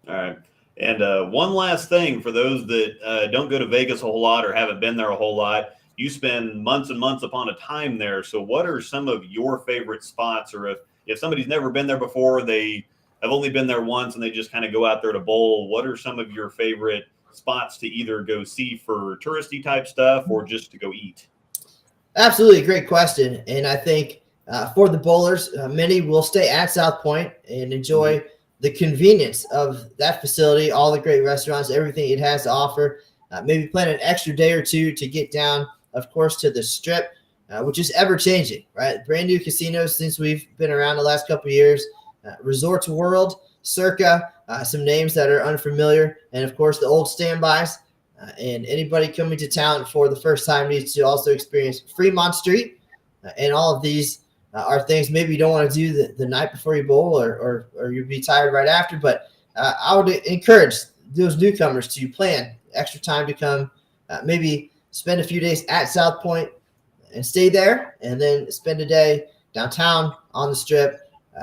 All right. And one last thing for those that don't go to Vegas a whole lot or haven't been there a whole lot, you spend months and months upon a time there. So what are some of your favorite spots, or if somebody's never been there before, they I've only been there once, and they just kind of go out there to bowl. What are some of your favorite spots to either go see for touristy type stuff or just to go eat? Absolutely, great question. And I think for the bowlers, many will stay at South Point and enjoy the convenience of that facility, all the great restaurants, everything it has to offer. Maybe plan an extra day or two to get down, of course, to the Strip, which is ever changing, right? Brand new casinos since we've been around the last couple of years. Resorts World, Circa, some names that are unfamiliar, and of course the old standbys. And anybody coming to town for the first time needs to also experience Fremont Street. And all of these are things maybe you don't want to do the night before you bowl or you'll be tired right after. But I would encourage those newcomers to plan extra time to come, maybe spend a few days at South Point and stay there, and then spend a day downtown on the Strip,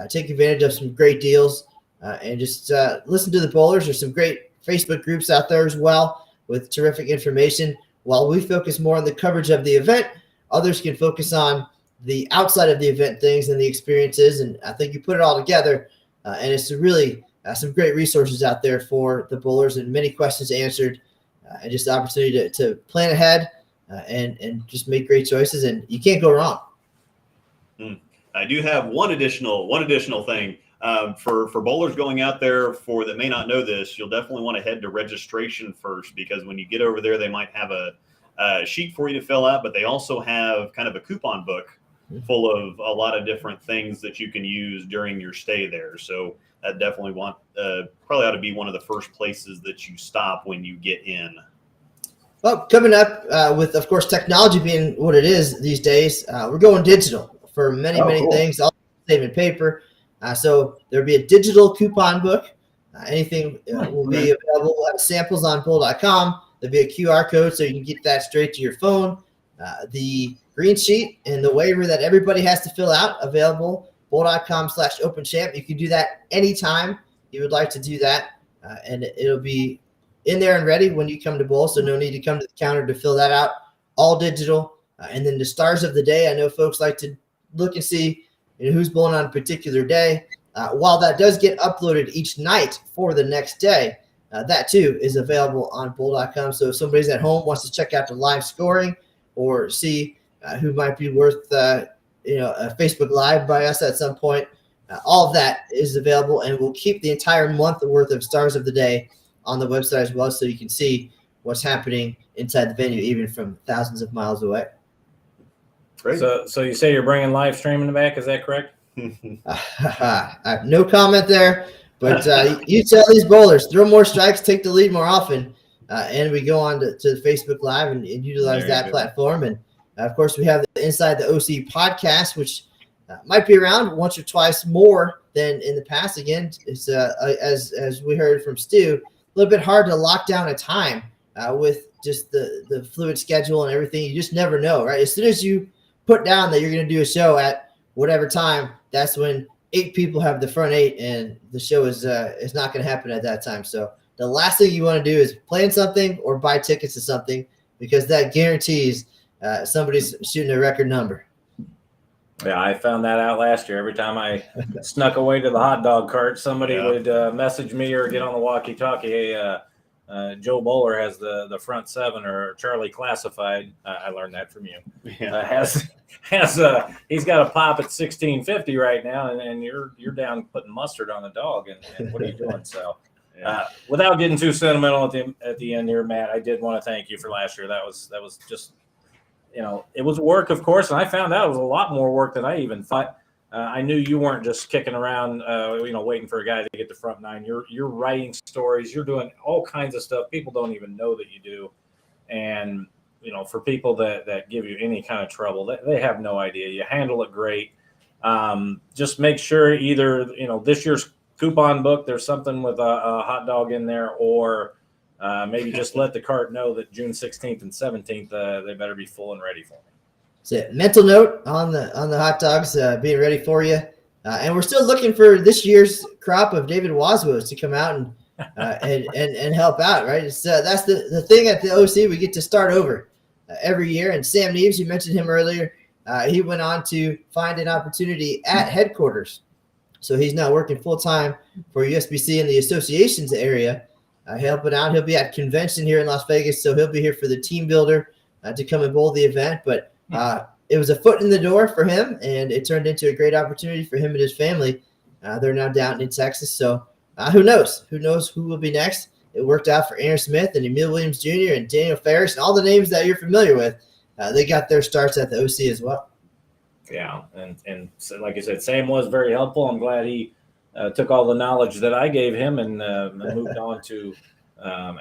take advantage of some great deals, and just listen to the bowlers. There's some great Facebook groups out there as well with terrific information. While we focus more on the coverage of the event, others can focus on the outside of the event things and the experiences. And I think you put it all together, and it's really some great resources out there for the bowlers and many questions answered, and just the opportunity to plan ahead and just make great choices. And you can't go wrong. I do have one additional thing. For bowlers going out there that may not know this, you'll definitely want to head to registration first, because when you get over there, they might have a sheet for you to fill out, but they also have kind of a coupon book full of a lot of different things that you can use during your stay there. So that definitely probably ought to be one of the first places that you stop when you get in. Well, coming up with, of course, technology being what it is these days, we're going digital for many things, all saving paper. So there'll be a digital coupon book. Anything will be available. We'll have samples on bowl.com. There'll be a QR code so you can get that straight to your phone. The green sheet and the waiver that everybody has to fill out available, bowl.com/openchamp. You can do that anytime you would like to do that. And it'll be in there and ready when you come to bowl. So no need to come to the counter to fill that out. All digital. And then the stars of the day. I know folks like to look and see who's bowling on a particular day. While that does get uploaded each night for the next day, that too is available on bowl.com. So if somebody's at home, wants to check out the live scoring or see who might be worth a Facebook Live by us at some point, all of that is available, and we'll keep the entire month worth of stars of the day on the website as well, so you can see what's happening inside the venue, even from thousands of miles away. Great. So you say you're bringing live streaming back? Is that correct? I have no comment there, but you tell these bowlers, throw more strikes, take the lead more often, and we go on to Facebook Live and utilize that platform. And of course, we have the Inside the OC podcast, which might be around once or twice more than in the past. Again, it's as we heard from Stu, a little bit hard to lock down a time with just the fluid schedule and everything. You just never know, right? As soon as you put down that you're going to do a show at whatever time, that's when 8 people have the front 8, and the show is not going to happen at that time. So the last thing you want to do is plan something or buy tickets to something, because that guarantees somebody's shooting a record number. Yeah, I found that out last year. Every time I snuck away to the hot dog cart, somebody would message me or get on the walkie-talkie, hey, Joe Bowler has the front 7, or Charlie Classified. I learned that from you. Yeah. He's got a pop at 1650 right now, and you're down putting mustard on the dog, and what are you doing? So, without getting too sentimental at the end here, Matt, I did want to thank you for last year. That was just, it was work, of course, and I found out it was a lot more work than I even thought. I knew you weren't just kicking around, waiting for a guy to get the front 9. You're writing stories. You're doing all kinds of stuff people don't even know that you do. And, for people that give you any kind of trouble, they have no idea. You handle it great. Just make sure either, this year's coupon book, there's something with a hot dog in there, or maybe just let the cart know that June 16th and 17th, they better be full and ready for me. So mental note on the hot dogs being ready for you, and we're still looking for this year's crop of David Waswos to come out and help out. Right, that's the thing at the OC. We get to start over every year. And Sam Neves, you mentioned him earlier. He went on to find an opportunity at headquarters So he's now working full-time for USBC in the associations area, helping out. He'll be at convention here in Las Vegas, so he'll be here for the team builder to come and bowl the event. But it was a foot in the door for him, and it turned into a great opportunity for him and his family. They're now down in Texas, so who knows? Who knows who will be next? It worked out for Aaron Smith and Emil Williams Jr. and Daniel Ferris and all the names that you're familiar with. They got their starts at the OC as well. Yeah, and so, like I said, Sam was very helpful. I'm glad he took all the knowledge that I gave him and moved on to,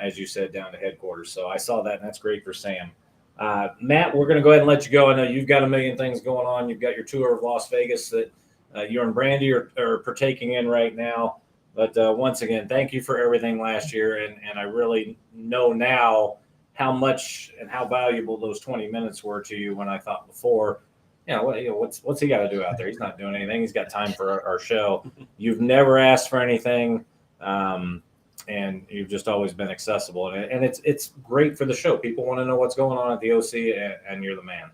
as you said, down to headquarters. So I saw that, and that's great for Sam. Matt, we're going to go ahead and let you go. I know you've got a million things going on. You've got your tour of Las Vegas that you and Brandy are partaking in right now. But once again, thank you for everything last year, and I really know now how much and how valuable those 20 minutes were to you when I thought before, what's he got to do out there? He's not doing anything. He's got time for our show. You've never asked for anything, and you've just always been accessible. And it's great for the show. People want to know what's going on at the OC, and you're the man.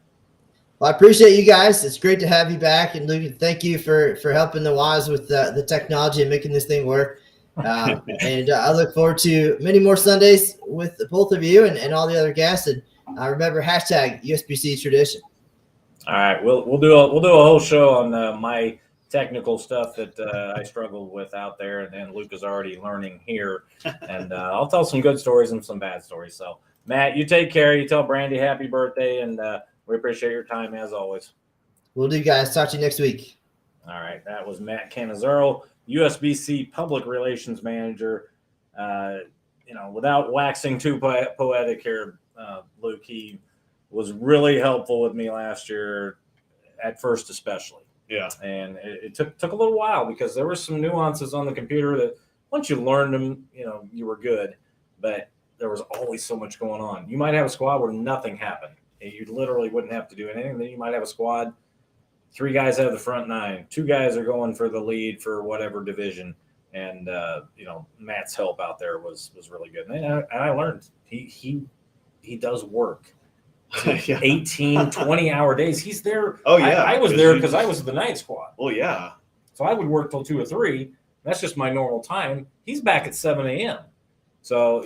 Well, I appreciate you guys. It's great to have you back. And Luke, thank you for helping the Waz with the technology and making this thing work. And I look forward to many more Sundays with both of you and all the other guests. And remember, hashtag USBC tradition. All right, we'll do a whole show on my technical stuff that I struggled with out there, and Luke is already learning here. And I'll tell some good stories and some bad stories. So, Matt, you take care. You tell Brandy happy birthday, and we appreciate your time as always. Will do, guys. Talk to you next week. All right, that was Matt Cannizzaro, USBC Public Relations Manager. Without waxing too poetic here, Luke, he was really helpful with me last year, at first especially. Yeah. And it took a little while because there were some nuances on the computer that once you learned them, you were good. But there was always so much going on. You might have a squad where nothing happened. You literally wouldn't have to do anything. Then you might have a squad, 3 guys out of the front 9, 2 guys are going for the lead for whatever division. And, Matt's help out there was really good. And I learned he does work. 18, 20-hour days. He's there. Oh, yeah. I was there because I was the night squad. Oh, yeah. So I would work till 2 or 3. That's just my normal time. He's back at 7 a.m. So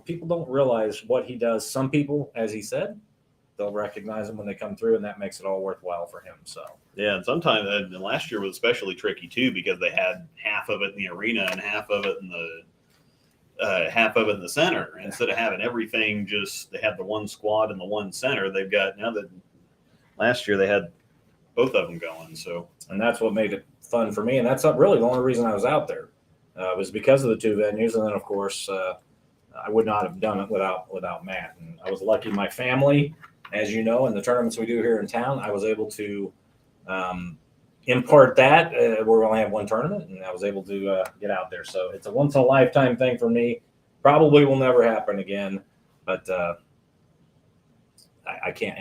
people don't realize what he does. Some people, as he said, they'll recognize him when they come through, and that makes it all worthwhile for him. So yeah, and sometimes and last year was especially tricky too because they had half of it in the arena and half of it in the center. Instead of having everything, they had the one squad and the one center. They've got now that last year they had both of them going. So and that's what made it fun for me, and that's not really the only reason I was out there. Was because of the 2 venues, and then of course I would not have done it without Matt. And I was lucky. My family, as you know, in the tournaments we do here in town, I was able to impart that. We only have one tournament, and I was able to get out there. So it's a once-in-a-lifetime thing for me. Probably will never happen again, but I can't,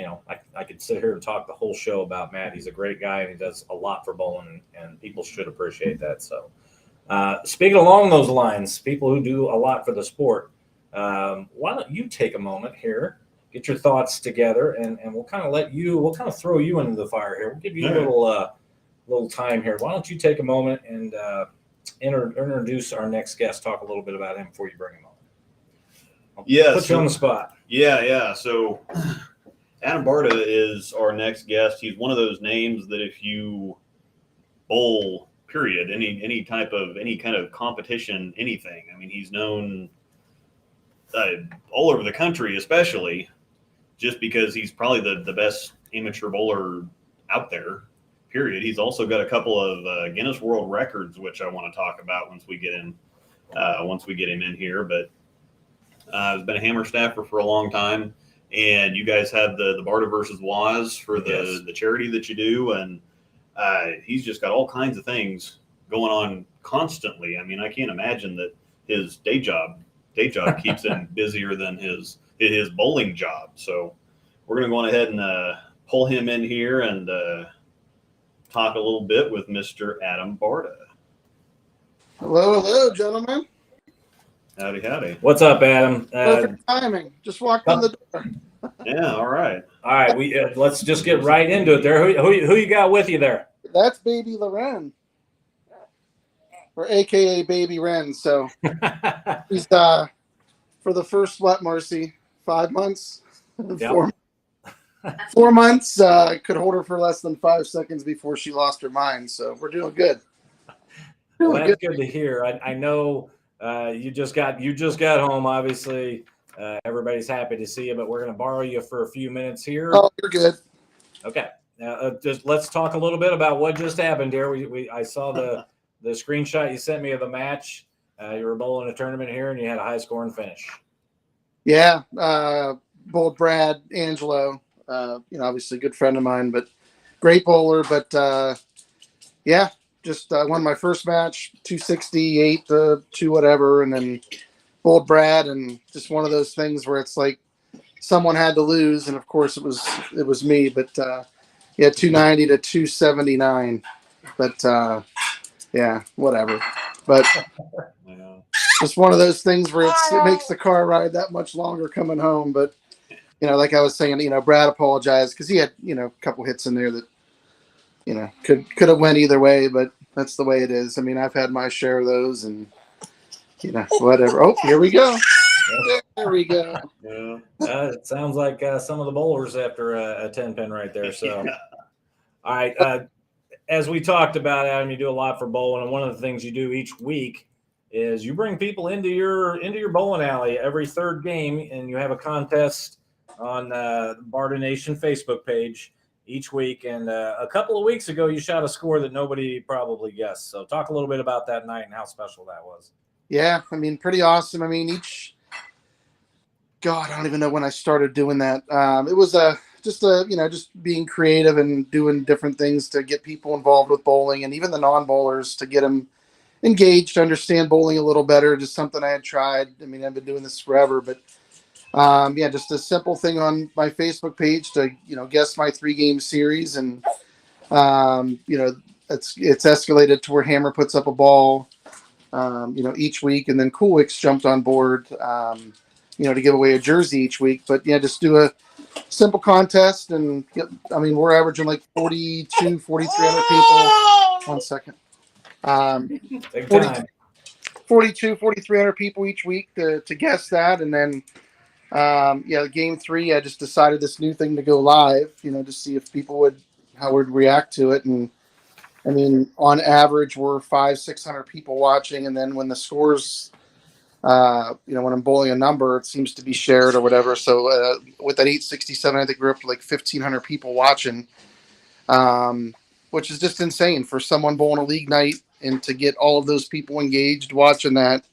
I could sit here and talk the whole show about Matt. He's a great guy, and he does a lot for bowling, and people should appreciate that. So speaking along those lines, people who do a lot for the sport, why don't you take a moment here, get your thoughts together, and we'll kind of throw you into the fire here. We'll give you a little time here. Why don't you take a moment and introduce our next guest, talk a little bit about him before you bring him on. Put you on the spot. Yeah. So Adam Barta is our next guest. He's one of those names that if you bowl, period, any kind of competition, anything. I mean, he's known all over the country, especially just because he's probably the best amateur bowler out there, period. He's also got a couple of Guinness World Records, which I want to talk about once we get him in here. But he's been a hammer staffer for a long time, and you guys have the Barta versus Waz for the charity that you do, and he's just got all kinds of things going on constantly. I mean, I can't imagine that his day job keeps him busier than his bowling job. So we're going to go on ahead and pull him in here and talk a little bit with Mr. Adam Barta. Hello, gentlemen. Howdy. What's up, Adam? Perfect timing. Just walked in the door. Yeah, all right. All right, we let's just get right into it there. Who you got with you there? That's baby Loren. or AKA Baby Ren. So he's for the first Marcy, 5 months, Yep. 4 months. Could hold her for less than 5 seconds before she lost her mind. So we're doing good. Well, that's good to hear. I know you just got home. Obviously, everybody's happy to see you, but we're going to borrow you for a few minutes here. Oh, you're good. Okay. Now, just let's talk a little bit about what just happened here. I saw the screenshot you sent me of the match. You were bowling a tournament here, and you had a high-scoring finish. Yeah, bowled Brad Angelo. Obviously a good friend of mine, but great bowler. But yeah, just won my first match, 268 to 2 whatever, and then bowled Brad, and just one of those things where it's like someone had to lose, and of course it was me. But yeah, 290 to 279. But yeah, whatever. But just one of ththose things where it makes the car ride that much longer coming home. But like I was saying, Brad apologized because he had a couple hits in there that could have went either way. But that's the way it is. I mean, I've had my share of those, and whatever. Oh, here we go. There we go. Yeah. It sounds like some of the bowlers after a 10-pin right there. So, all right. As we talked about, Adam, you do a lot for bowling, and one of the things you do each week is you bring people into your bowling alley every third game, and you have a contest on the Barta Nation Facebook page each week. And a couple of weeks ago, you shot a score that nobody probably guessed. So, talk a little bit about that night and how special that was. Yeah, I mean, pretty awesome. I mean, I don't even know when I started doing that. It was just being creative and doing different things to get people involved with bowling, and even the non-bowlers to get them engaged, to understand bowling a little better. Just something I had tried. I mean, I've been doing this forever, but yeah, just a simple thing on my Facebook page to guess my 3-game series, and it's escalated to where Hammer puts up a ball each week, and then Coolwick's jumped on board to give away a jersey each week. But yeah, just do a simple contest, and we're averaging like 4,300 people. 1 second. 4,300 people each week to guess that. And then game 3, I just decided this new thing to go live, to see if people how would react to it. And I mean, on average, we're 500-600 people watching, and then when the scores, when I'm bowling a number, it seems to be shared or whatever. So with that 867, I think we're up to like 1,500 people watching, which is just insane for someone bowling a league night, and to get all of those people engaged watching that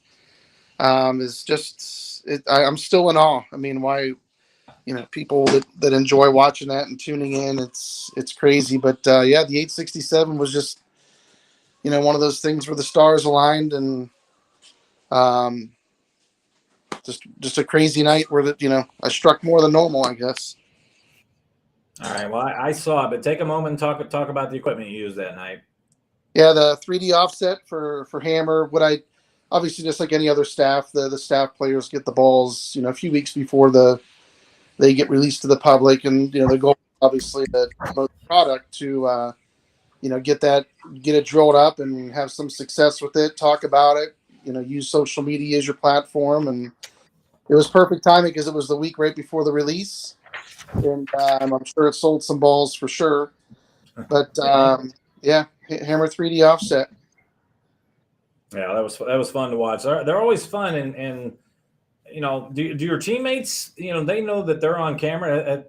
is just. I'm still in awe. I mean, why? People that enjoy watching that and tuning in, it's crazy. But yeah, the 867 was just, one of those things where the stars aligned, and just a crazy night where I struck more than normal, I guess. All right. Well, I saw it, but take a moment and talk about the equipment you used that night. Yeah, the 3D offset for Hammer. Obviously, just like any other staff, the staff players get the balls, a few weeks before they get released to the public, and the goal obviously to promote the product to get it drilled up and have some success with it, talk about it, use social media as your platform. And it was perfect timing because it was the week right before the release, and I'm sure it sold some balls for sure. But yeah, Hammer 3D offset. Yeah, that was fun to watch. They're always fun, and do your teammates, they know that they're on camera?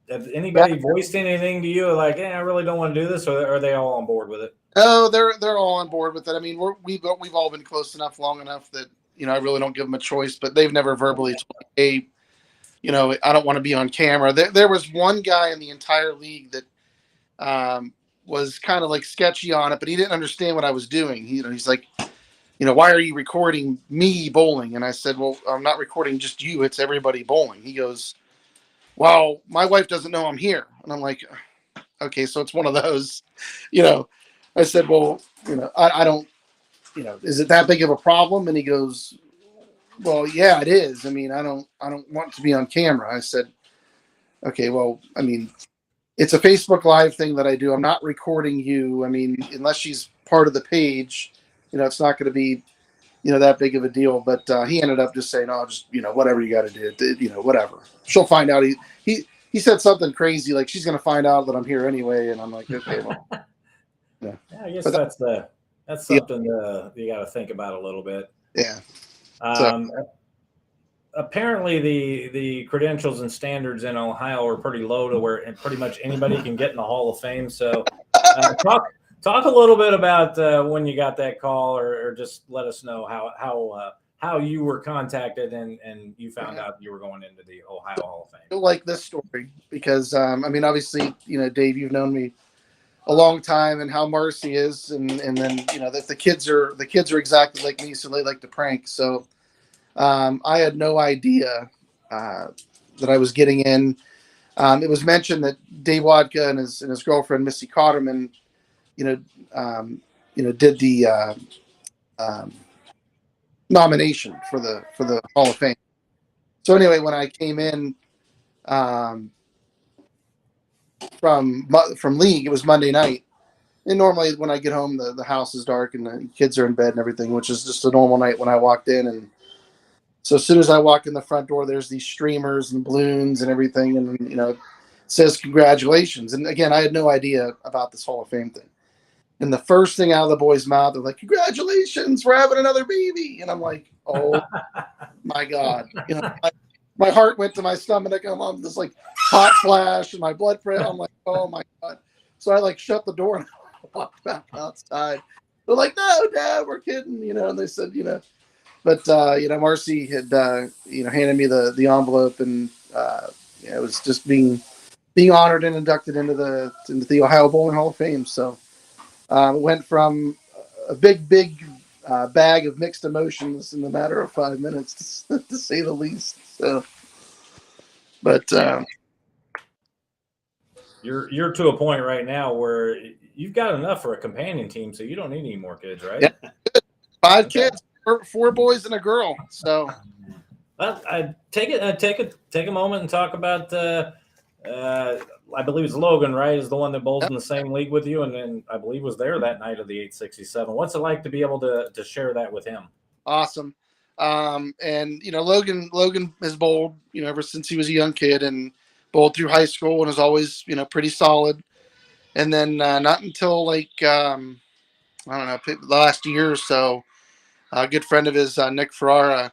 Have anybody voiced anything to you like, I really don't want to do this, or are they all on board with it? Oh, they're all on board with it. I mean, we've all been close enough, long enough that I really don't give them a choice. But they've never verbally told me, hey, I don't want to be on camera. There was one guy in the entire league that was kind of like sketchy on it, but he didn't understand what I was doing. He's like, why are you recording me bowling? And I said, well, I'm not recording just you. It's everybody bowling. He goes, well, my wife doesn't know I'm here. And I'm like, okay, so it's one of those, I said, well, I don't, is it that big of a problem? And he goes, well, yeah, it is. I mean, I don't want to be on camera. I said, okay, well, I mean, it's a Facebook Live thing that I do. I'm not recording you. I mean, unless she's part of the page, it's not going to be, that big of a deal. But he ended up just saying, "Oh, just whatever you got to do, whatever. She'll find out." He said something crazy like she's going to find out that I'm here anyway, and I'm like, okay, well, Yeah, I guess But that's something you got to think about a little bit. yeah. Apparently, the credentials and standards in Ohio are pretty low to where pretty much anybody can get in the Hall of Fame. So, talk a little bit about when you got that call, or just let us know how you were contacted and you found out you were going into the Ohio Hall of Fame. You'll like this story because obviously, Dave, you've known me a long time, and how Marcy is, and then that the kids are exactly like me, so they like to prank. So I had no idea that I was getting in. It was mentioned that Dave Wadka and his girlfriend Missy Cotterman, did the nomination for the Hall of Fame. So anyway, when I came in from league, it was Monday night, and normally when I get home, the house is dark and the kids are in bed and everything, which is just a normal night when I walked in. And so as soon as I walk in the front door, there's these streamers and balloons and everything, and it says congratulations. And again, I had no idea about this Hall of Fame thing. And the first thing out of the boys' mouth, they're like, "Congratulations, we're having another baby." And I'm like, "Oh my God!" My heart went to my stomach. I'm on this like hot flash, and my blood pressure. I'm like, "Oh my God!" So I shut the door and walked back outside. They're like, "No, Dad, we're kidding," And they said, But Marcy had handed me the envelope, and it was just being honored and inducted into the Ohio Bowling Hall of Fame. So it went from a big bag of mixed emotions in a matter of 5 minutes, to say the least. So, but you're to a point right now where you've got enough for a companion team, so you don't need any more kids, right? Yeah. 5 kids. 4 boys and a girl. So, I take a moment and talk about. I believe it's Logan, right? Is the one that bowls in the same league with you, and then I believe was there that night of the 867. What's it like to be able to share that with him? Awesome. And Logan has bowled ever since he was a young kid, and bowled through high school, and is always pretty solid. And then not until I don't know, the last year or so. A good friend of his, Nick Ferrara,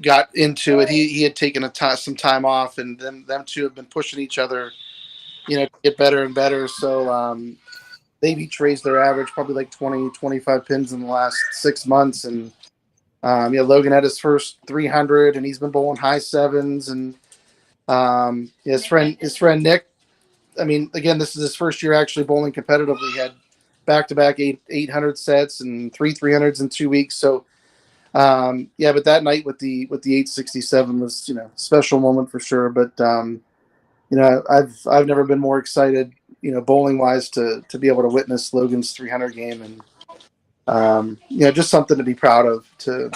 got into it. He had taken some time off, and them two have been pushing each other, to get better and better. So they've each raised their average probably like 20, 25 pins in the last 6 months. And Logan had his first 300, and he's been bowling high 7s. And his friend Nick, again, this is his first year actually bowling competitively. He had back-to-back 800 sets and 3 300s in 2 weeks. So, but that night with the 867 was, special moment for sure. But, I've never been more excited, bowling wise to be able to witness Logan's 300 game, and, just something to be proud of, to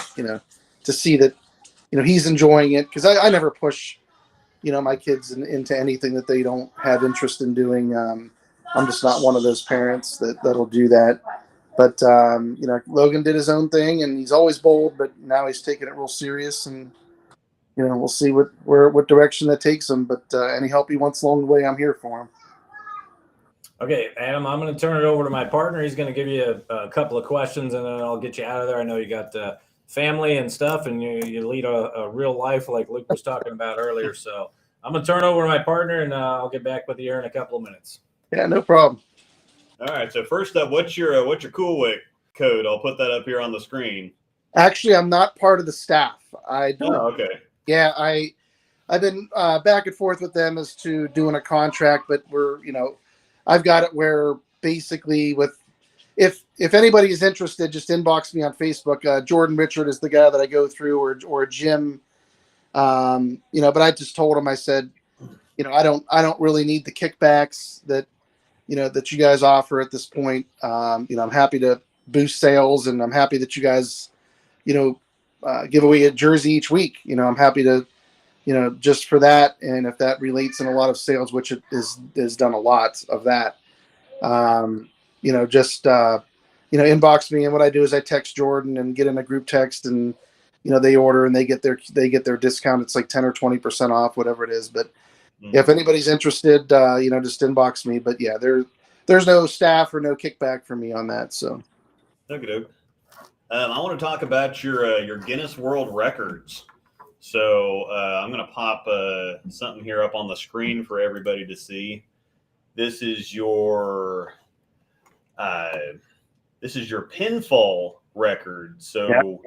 see that, he's enjoying it. Cause I never push, my kids into anything that they don't have interest in doing. I'm just not one of those parents that'll do that. But, Logan did his own thing, and he's always bowled, but now he's taking it real serious, and, we'll see what direction that takes him. But any help he wants along the way, I'm here for him. Okay, Adam, I'm going to turn it over to my partner. He's going to give you a couple of questions, and then I'll get you out of there. I know you got family and stuff, and you lead a real life like Luke was talking about earlier. So I'm going to turn it over to my partner, and I'll get back with you here in a couple of minutes. Yeah, no problem. All right. So first up, what's your Cool Wick code? I'll put that up here on the screen. Actually, I'm not part of the staff. I don't. Oh, okay. Yeah, I've been back and forth with them as to doing a contract, but I've got it where basically if anybody is interested, just inbox me on Facebook. Jordan Richard is the guy that I go through, or Jim. But I just told him, I said, I don't really need the kickbacks that you guys offer at this point. I'm happy to boost sales, and I'm happy that you guys, give away a jersey each week. I'm happy to, just for that. And if that relates in a lot of sales, which it is done a lot of that, inbox me, and what I do is I text Jordan and get in a group text, and they order and they get their discount. It's like 10 or 20% off, whatever it is. But if anybody's interested, just inbox me. But yeah, there's no staff or no kickback for me on that. So okay. I want to talk about your Guinness World Records. So I'm going to pop something here up on the screen for everybody to see. This is your pinfall record. So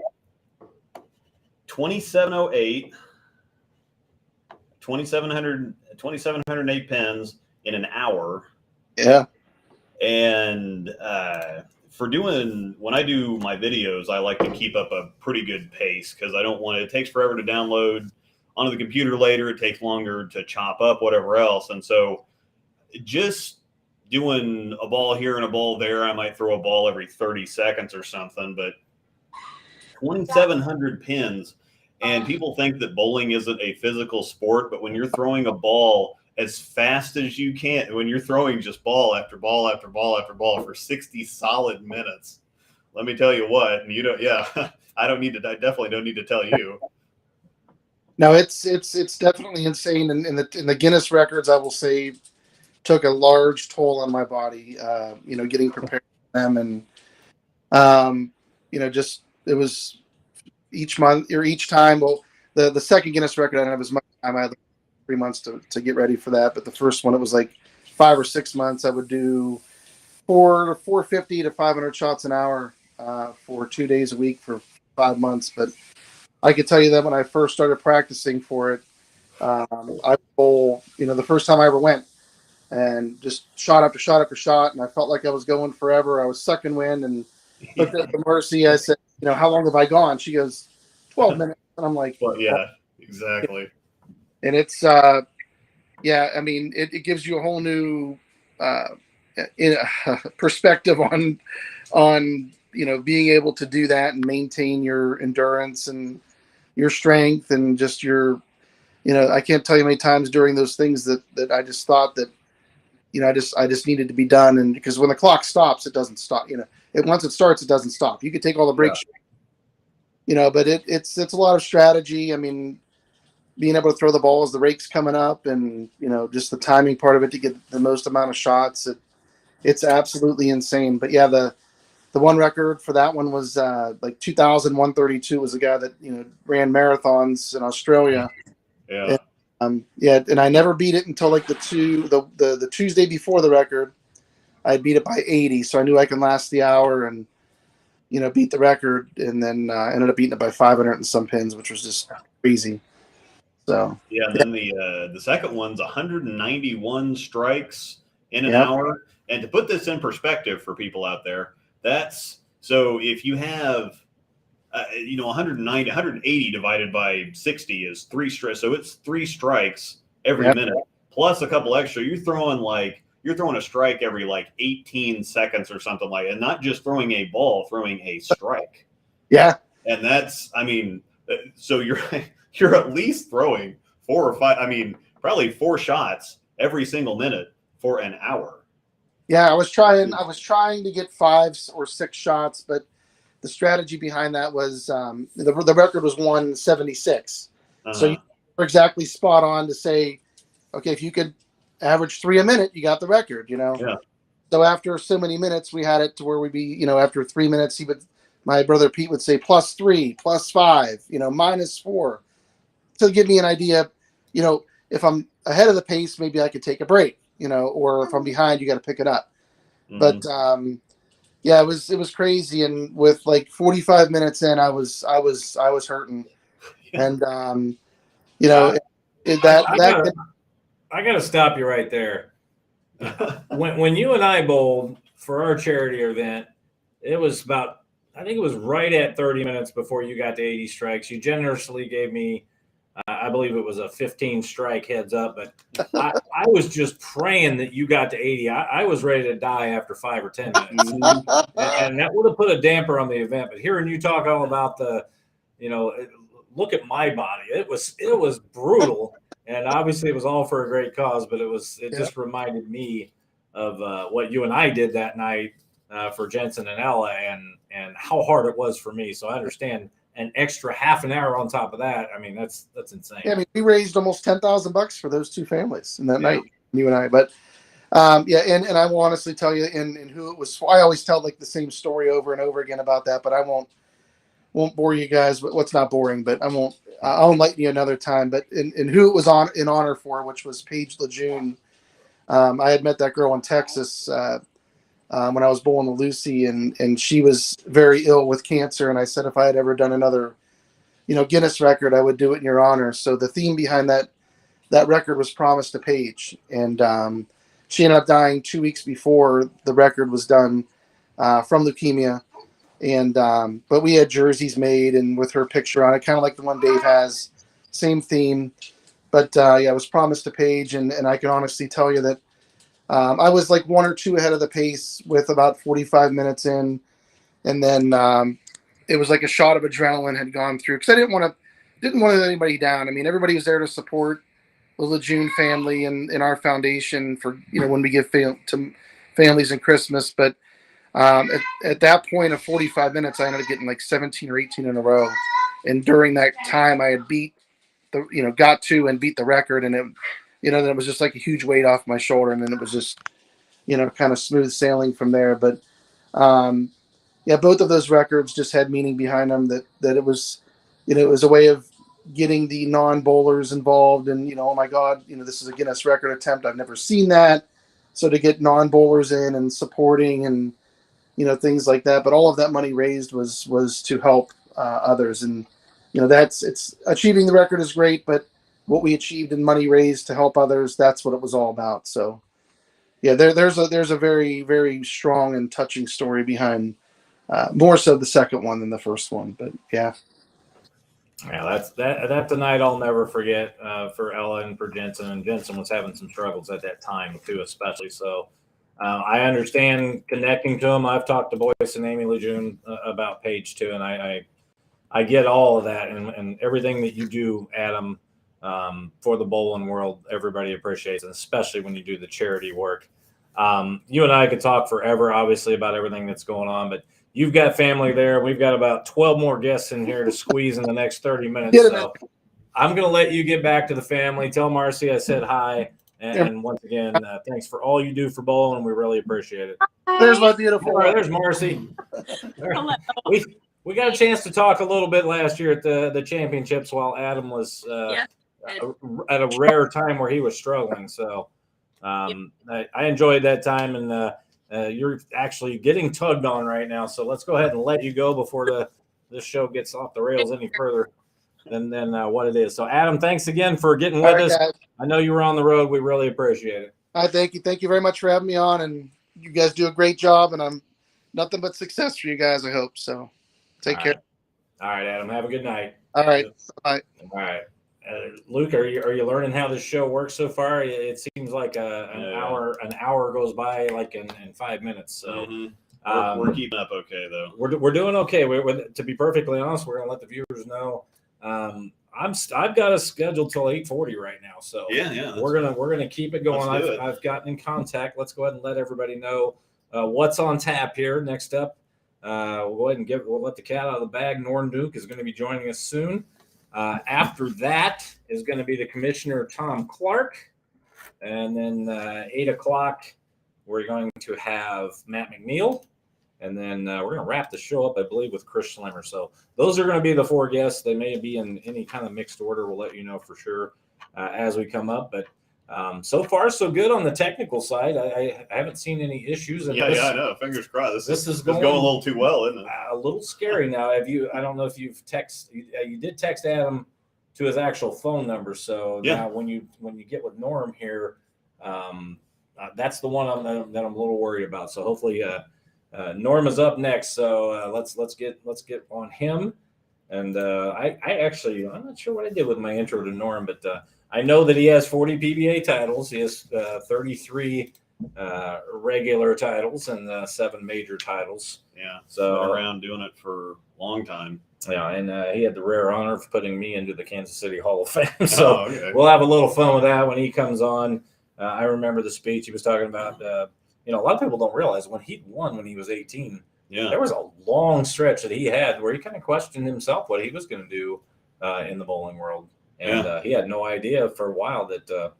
2708, 2708 pins in an hour. Yeah. And when I do my videos, I like to keep up a pretty good pace because I don't want it takes forever to download onto the computer later. It takes longer to chop up, whatever else. And so just doing a ball here and a ball there, I might throw a ball every 30 seconds or something, but 2,700 pins. And people think that bowling isn't a physical sport, but when you're throwing a ball as fast as you can, when you're throwing just ball after ball after ball after ball for 60 solid minutes, let me tell you what, and I definitely don't need to tell you. No, it's definitely insane. And in the Guinness records, I will say, took a large toll on my body, getting prepared for them. And, just, it was each month or each time. Well, the second Guinness record, I didn't have as much time. I had 3 months to get ready for that. But the first one, it was like 5 or 6 months. I would do 450 to 500 shots an hour for 2 days a week for 5 months. But I could tell you that when I first started practicing for it, I would bowl, the first time I ever went, and just shot after shot after shot, and I felt like I was going forever. I was sucking wind, and looked at the Mercy. I said, how long have I gone? She goes, 12 minutes. And I'm like, well, yeah, exactly. And it's, it gives you a whole new perspective on being able to do that and maintain your endurance and your strength and just your, I can't tell you how many times during those things that I just thought that, I just needed to be done. And because when the clock stops, it doesn't stop. Once it starts, it doesn't stop. You could take all the breaks, but it's a lot of strategy. I mean, being able to throw the ball as the rake's coming up, and just the timing part of it to get the most amount of shots. It's absolutely insane. But yeah, the one record for that one was like 2,132 was a guy that ran marathons in Australia. Yeah. And, and I never beat it until like the Tuesday before the record. I beat it by 80, so I knew I can last the hour and beat the record, and then ended up beating it by 500 and some pins, which was just crazy. So yeah, and then the second one's 191 strikes in an hour. And to put this in perspective for people out there, that's so if you have 180 divided by 60 is 3 strikes. So it's 3 strikes every minute plus a couple extra. You're throwing a strike every like 18 seconds or something like, and not just throwing a ball, throwing a strike. Yeah. And that's, so you're at least throwing 4 or 5, probably 4 shots every single minute for an hour. Yeah, I was trying to get 5 or 6 shots, but the strategy behind that was the record was 176. So you were exactly spot on to say, okay, if you could average 3 a minute, you got the record, Yeah. So after so many minutes, we had it to where we'd be, after 3 minutes, my brother Pete would say +3, +5, -4, to give me an idea, if I'm ahead of the pace, maybe I could take a break, or if I'm behind, you got to pick it up. Mm-hmm. But yeah, it was crazy, and with like 45 minutes in, I was hurting, and I got to stop you right there. when you and I bowled for our charity event, it was about, I think it was right at 30 minutes before you got to 80 strikes. You generously gave me, I believe it was a 15 strike heads up, but I was just praying that you got to 80. I was ready to die after 5 or 10 minutes. and that would have put a damper on the event. But hearing you talk all about look at my body. It was brutal. And obviously it was all for a great cause, but it just reminded me of what you and I did that night for Jensen and Ella, and how hard it was for me. So I understand an extra half an hour on top of that. I mean, that's insane. Yeah, I mean, we raised almost $10,000 for those two families in that night, you and I. But and I will honestly tell you, and who it was. I always tell like the same story over and over again about that, but I won't bore you guys. But what's not boring, but I won't. I'll enlighten you another time. But in who it was in honor for, which was Paige Lejeune. I had met that girl in Texas when I was bowling with Lucy, and she was very ill with cancer. And I said if I had ever done another, Guinness record, I would do it in your honor. So the theme behind that record was Promise to Paige, and she ended up dying 2 weeks before the record was done from leukemia. And but we had jerseys made and with her picture on it, kind of like the one Dave has, same theme. But it was Promise to Paige, and I can honestly tell you that I was like 1 or 2 ahead of the pace with about 45 minutes in, and then it was like a shot of adrenaline had gone through because I didn't want to let anybody down. I mean, everybody was there to support the Lejeune family and our foundation for when we give to families in Christmas. But at that point of 45 minutes, I ended up getting like 17 or 18 in a row, and during that time, I had beat got to and beat the record, and it, then it was just like a huge weight off my shoulder, and then it was just, kind of smooth sailing from there. But, both of those records just had meaning behind them that it was, it was a way of getting the non-bowlers involved, and, oh my God, this is a Guinness record attempt. I've never seen that. So to get non-bowlers in and supporting and, things like that. But all of that money raised was to help others. And, it's achieving the record is great, but what we achieved in money raised to help others, that's what it was all about. So there's a very, very strong and touching story behind more so the second one than the first one. But that's a night I'll never forget for Ella and for Jensen. And Jensen was having some struggles at that time too, especially. So I understand connecting to him. I've talked to Boyce and Amy Lejeune about Paige too, and I get all of that and everything that you do, Adam, for the bowling world. Everybody appreciates it, especially when you do the charity work. You and I could talk forever, obviously, about everything that's going on, but you've got family there. We've got about 12 more guests in here to squeeze in the next 30 minutes. So I'm going to let you get back to the family. Tell Marcy I said hi. And once again, thanks for all you do for bowling. We really appreciate it. There's my beautiful. All right, there's Marcy. We got a chance to talk a little bit last year at the championships while Adam was at a rare time where he was struggling. So I enjoyed that time, and you're actually getting tugged on right now. So let's go ahead and let you go before this show gets off the rails any further than what it is. So Adam, thanks again for getting with us. Guys. I know you were on the road. We really appreciate it. Thank you. Thank you very much for having me on, and you guys do a great job, and I'm nothing but success for you guys, I hope. So take care. All right, Adam. Have a good night. All right. Bye. All right. Luke, are you learning how this show works so far? It seems like an hour goes by like in 5 minutes. So we're keeping up okay though. We're doing okay. To be perfectly honest, we're gonna let the viewers know. I've got a schedule till 8:40 right now. So we're gonna keep it going. I've gotten in contact. Let's go ahead and let everybody know what's on tap here. Next up, we'll go ahead and we'll let the cat out of the bag. Norm Duke is going to be joining us soon. After that is going to be the Commissioner Tom Clark, and then 8 o'clock we're going to have Matt McNiel, and then we're going to wrap the show up, I believe, with Chris Schlemer. So those are going to be the 4 guests. They may be in any kind of mixed order. We'll let you know for sure as we come up. But so far, so good on the technical side. I haven't seen any issues. And I know. Fingers crossed. This is going a little too well, isn't it? A little scary now. I don't know if you've you did text Adam to his actual phone number. So now when you get with Norm here, that's the one that I'm a little worried about. So hopefully Norm is up next. So let's get on him. And I'm not sure what I did with my intro to Norm, but I know that he has 40 PBA titles. He has 33 regular titles and 7 major titles. Yeah, so been around doing it for a long time. Yeah, and he had the rare honor of putting me into the Kansas City Hall of Fame. So we'll have a little fun with that when he comes on. I remember the speech he was talking about. a lot of people don't realize when he won when he was 18, Yeah. there was a long stretch that he had where he kind of questioned himself what he was going to do in the bowling world. And he had no idea for a while that,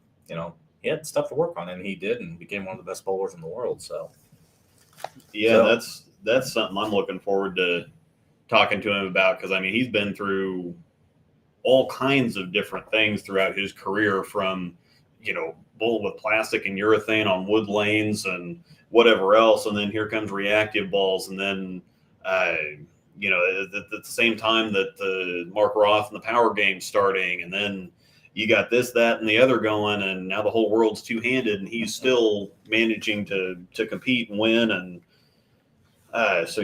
he had stuff to work on, and he did, and became one of the best bowlers in the world. So, that's something I'm looking forward to talking to him about, because I mean, he's been through all kinds of different things throughout his career, from bowl with plastic and urethane on wood lanes and whatever else, and then here comes reactive balls, and then at the same time that the Mark Roth and the Power Game starting, and then you got this, that, and the other going, and now the whole world's two-handed, and he's still managing to compete and win, and that's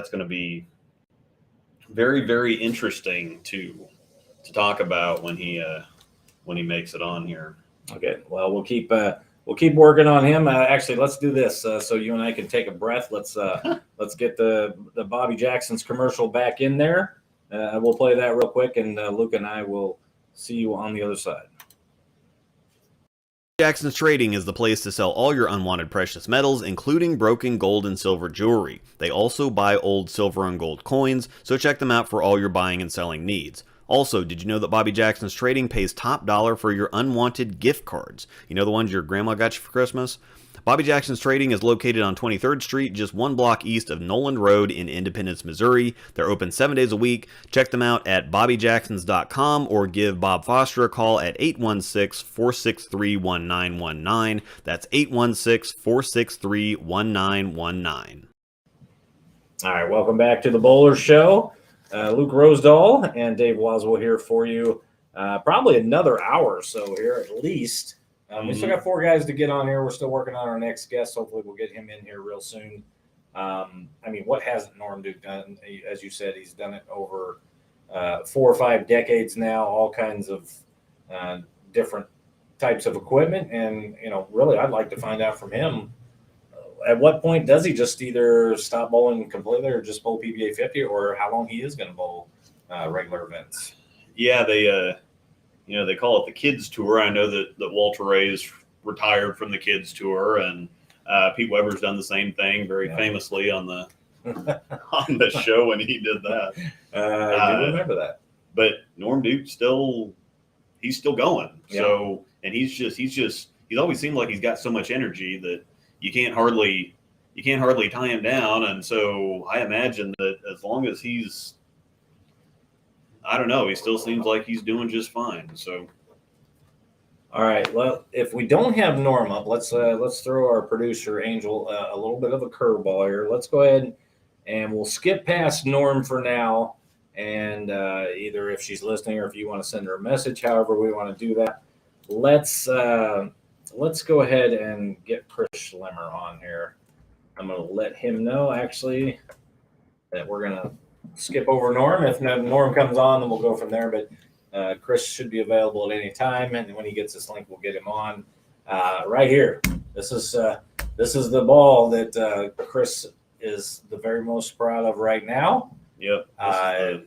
going to be very, very interesting to talk about when he makes it on here. Okay, well, we'll keep working on him. Actually, let's do this so you and I can take a breath. Let's get the Bobby Jackson's commercial back in there. We'll play that real quick, and Luke and I will see you on the other side. Jackson's Trading is the place to sell all your unwanted precious metals, including broken gold and silver jewelry. They also buy old silver and gold coins, so check them out for all your buying and selling needs. Also, did you know that Bobby Jackson's Trading pays top dollar for your unwanted gift cards? You know, the ones your grandma got you for Christmas? Bobby Jackson's Trading is located on 23rd Street, just one block east of Noland Road in Independence, Missouri. They're open 7 days a week. Check them out at bobbyjacksons.com or give Bob Foster a call at 816-463-1919. That's 816-463-1919. All right, welcome back to the Bowler Show. Luke Rosedahl and Dave Waswo here for you. Probably another hour or so here at least. We still got 4 guys to get on here. We're still working on our next guest. Hopefully we'll get him in here real soon. What hasn't Norm Duke done? As you said, he's done it over 4 or 5 decades now, all kinds of different types of equipment. And, really, I'd like to find out from him, at what point does he just either stop bowling completely or just bowl PBA 50, or how long he is going to bowl regular events? Yeah, they call it the Kids Tour. I know that Walter Ray's retired from the Kids Tour, and Pete Weber's done the same thing very famously on the show when he did that. I do remember that. But Norm Duke he's still going. Yeah. So, and he's always seemed like he's got so much energy that you can't hardly tie him down. And so I imagine that as long as he's, I don't know, he still seems like he's doing just fine. So, all right. Well, if we don't have Norm up, let's throw our producer Angel a little bit of a curveball here. Let's go ahead and we'll skip past Norm for now. And either if she's listening or if you want to send her a message, however we want to do that, let's go ahead and get Chris Schlemer on here. I'm going to let him know actually that we're going to skip over Norm. If Norm comes on, then we'll go from there. But Chris should be available at any time, and when he gets this link, we'll get him on right here. This is the ball that Chris is the very most proud of right now. Yep. And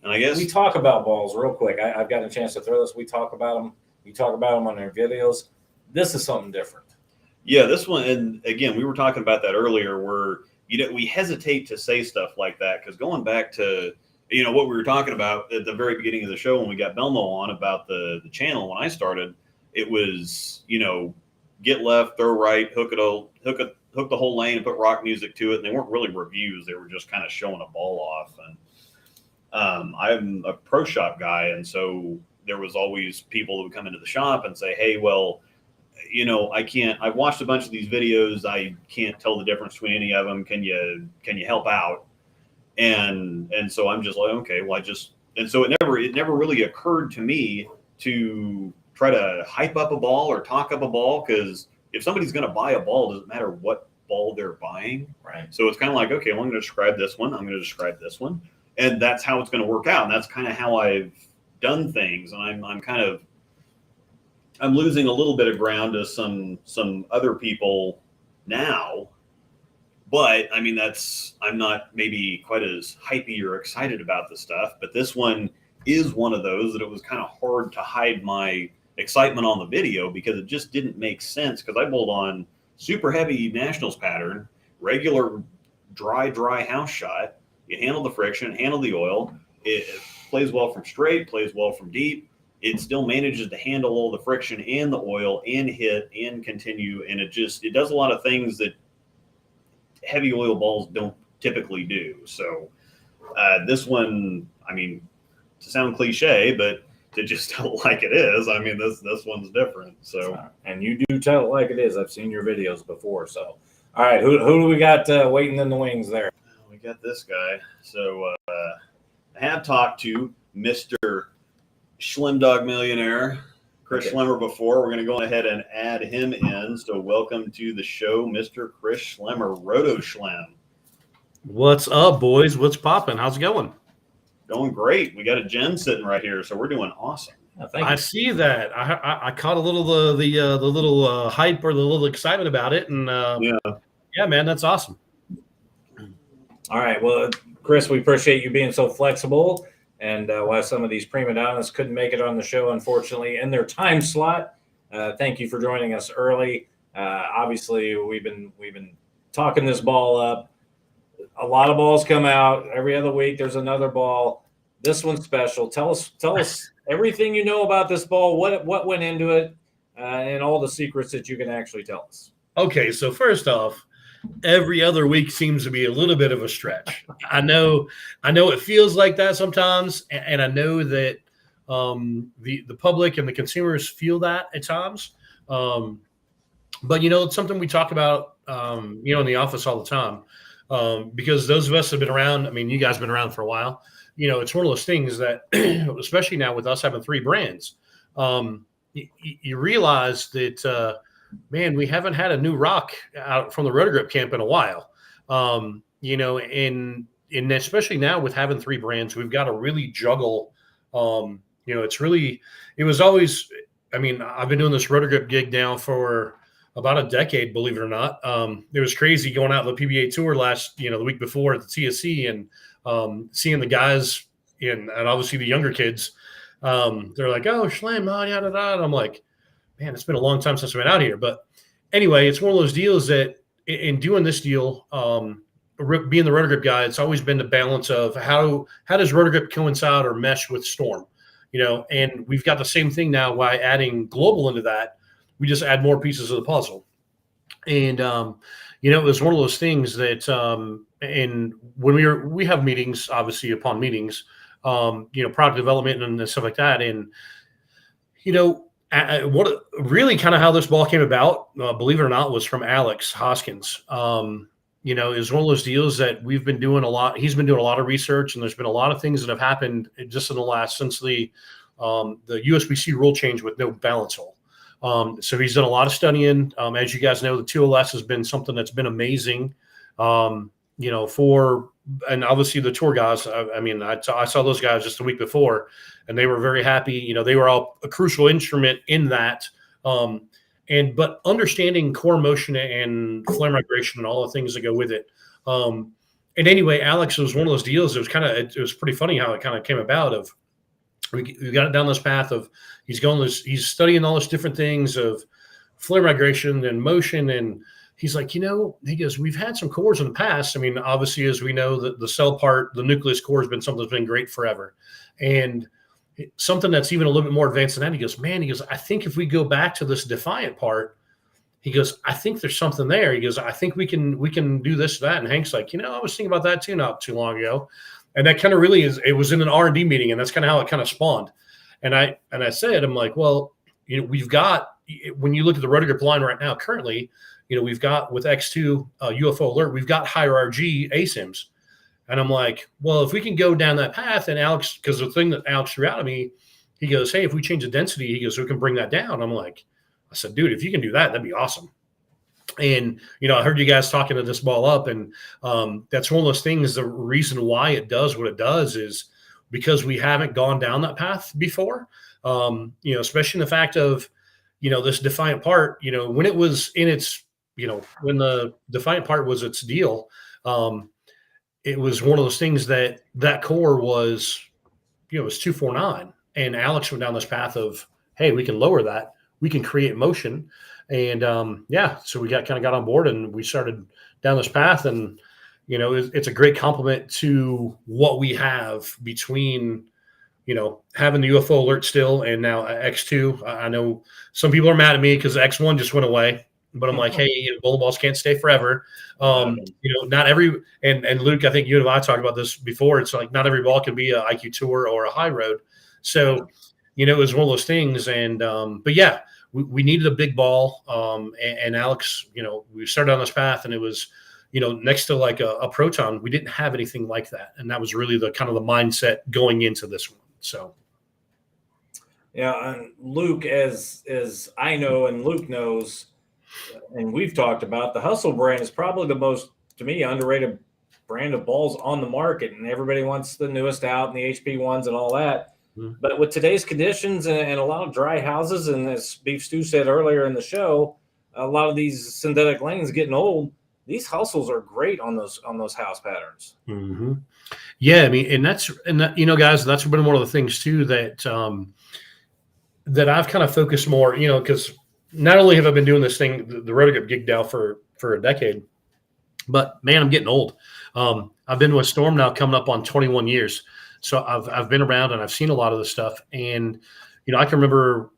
I guess we talk about balls real quick. I've got a chance to throw this. We talk about them. We talk about them on our videos. This is something different. Yeah, this one, and again, we were talking about that earlier, where we hesitate to say stuff like that, because going back to what we were talking about at the very beginning of the show when we got Belmo on about the channel when I started, it was get left, throw right, hook the whole lane, and put rock music to it. And they weren't really reviews; they were just kind of showing a ball off. And I'm a pro shop guy, and so there was always people that would come into the shop and say, "Hey, well, I watched a bunch of these videos. I can't tell the difference between any of them. Can you help out?" And so I'm just like, okay, well, and so it never really occurred to me to try to hype up a ball or talk up a ball, because if somebody's going to buy a ball, it doesn't matter what ball they're buying. Right. So it's kind of like, okay, well, I'm going to describe this one. I'm going to describe this one. And that's how it's going to work out. And that's kind of how I've done things. And I'm losing a little bit of ground to some other people now. But I mean, I'm not maybe quite as hypey or excited about the stuff, but this one is one of those that it was kind of hard to hide my excitement on the video because it just didn't make sense. Because I bowled on super heavy Nationals pattern, regular dry house shot. You handle the friction, handle the oil. It plays well from straight, plays well from deep. It still manages to handle all the friction and the oil and hit and continue. And it does a lot of things that heavy oil balls don't typically do. So this one, I mean, to sound cliche, but to just tell it like it is, I mean, this one's different. So, and you do tell it like it is. I've seen your videos before. So, all right, who do we got waiting in the wings there? We got this guy. So I have talked to Mr. Schlemdog Millionaire, Chris Schlemer, before. We're going to go ahead and add him in. So welcome to the show, Mr. Chris Schlemer, Roto Schlem. What's up, boys? What's popping? How's it going? Going great. We got a gem sitting right here, so we're doing awesome. I see that. I caught a little the little hype or the little excitement about it, and yeah, man, that's awesome. All right, well, Chris, we appreciate you being so flexible. And while some of these prima donnas couldn't make it on the show, unfortunately, in their time slot, thank you for joining us early. Obviously, we've been talking this ball up. A lot of balls come out every other week. There's another ball. This one's special. Tell us everything you know about this ball. What went into it, and all the secrets that you can actually tell us. Okay, so first off, every other week seems to be a little bit of a stretch. I know it feels like that sometimes, and I know that the public and the consumers feel that at times. But it's something we talk about in the office all the time. Because those of us have been around, I mean, you guys have been around for a while. It's one of those things that, especially now with us having 3 brands, you realize that, man, we haven't had a new rock out from the Roto Grip camp in a while. And especially now with having 3 brands, we've got to really juggle. It was always, I mean, I've been doing this Roto Grip gig now for about a decade, believe it or not. It was crazy going out the PBA tour the week before at the TSC and seeing the guys and obviously the younger kids. They're like, "Oh, Schlem, yada yada." And I'm like, man, it's been a long time since I've been out here. But anyway, it's one of those deals that in doing this deal, being the Roto Grip guy, it's always been the balance of how does Roto Grip coincide or mesh with Storm, and we've got the same thing now by adding Global into that. We just add more pieces of the puzzle. And, it was one of those things that, and when we have meetings, obviously upon meetings, product development and stuff like that. And, what really kind of how this ball came about, believe it or not, was from Alex Hoskins. Is one of those deals that we've been doing a lot. He's been doing a lot of research, and there's been a lot of things that have happened just in the last, since the USBC rule change with no balance hole. So he's done a lot of studying. As you guys know, the 2LS has been something that's been amazing, and obviously the tour guys, I saw those guys just the week before, and they were very happy. They were all a crucial instrument in that. But understanding core motion and flame migration and all the things that go with it. And anyway, Alex was one of those deals. It was pretty funny how it kind of came about. We got it down this path of he's studying all these different things of flare migration and motion. And he's like, he goes, we've had some cores in the past. I mean, obviously, as we know, the cell part, the nucleus core has been something that's been great forever. And something that's even a little bit more advanced than that. He goes, I think if we go back to this defiant part, he goes, I think there's something there. He goes, I think we can do this, that. And Hank's like, I was thinking about that too, not too long ago. And that kind of really it was in an R&D meeting, and that's kind of how it kind of spawned. And I said, I'm like, well, we've got, when you look at the Roto Grip line right now, currently, we've got with X2 UFO alert, we've got higher RG ASIMs. And I'm like, well, if we can go down that path, and Alex, because the thing that Alex threw out at me, he goes, hey, if we change the density, he goes, we can bring that down. I'm like, I said, dude, if you can do that, that'd be awesome. And, I heard you guys talking to this ball up, and that's one of those things. The reason why it does what it does is because we haven't gone down that path before, especially in the fact of, this defiant part, when it was in its, when the defiant part was its deal, it was one of those things that core was, it was 249. And Alex went down this path of hey, we can lower that. We can create motion. And so we got on board and we started down this path. And, it's a great compliment to what we have between, having the UFO alert still and now X2. I know some people are mad at me because X1 just went away. But I'm like, hey, bowling balls can't stay forever. Not every and Luke, I think you and I talked about this before. It's like not every ball can be a IQ Tour or a high road. So, it was one of those things. And but yeah, we needed a big ball. And Alex, we started on this path, and it was, next to like a proton, we didn't have anything like that, and that was really the kind of the mindset going into this one. So. Yeah, and Luke, as I know, and Luke knows. And we've talked about the Hustle brand is probably the most, to me, underrated brand of balls on the market. And everybody wants the newest out and the HP ones and all that. Mm-hmm. But with today's conditions and a lot of dry houses, and as Beef Stew said earlier in the show, a lot of these synthetic lanes getting old, these Hustles are great on those house patterns. Mm-hmm. Yeah, I mean, and that's guys, that's been one of the things too that that I've kind of focused more, because not only have I been doing this thing, the Roto Grip gig now for a decade, but man, I'm getting old. I've been with Storm now coming up on 21 years. So I've been around and I've seen a lot of this stuff. And, I can remember,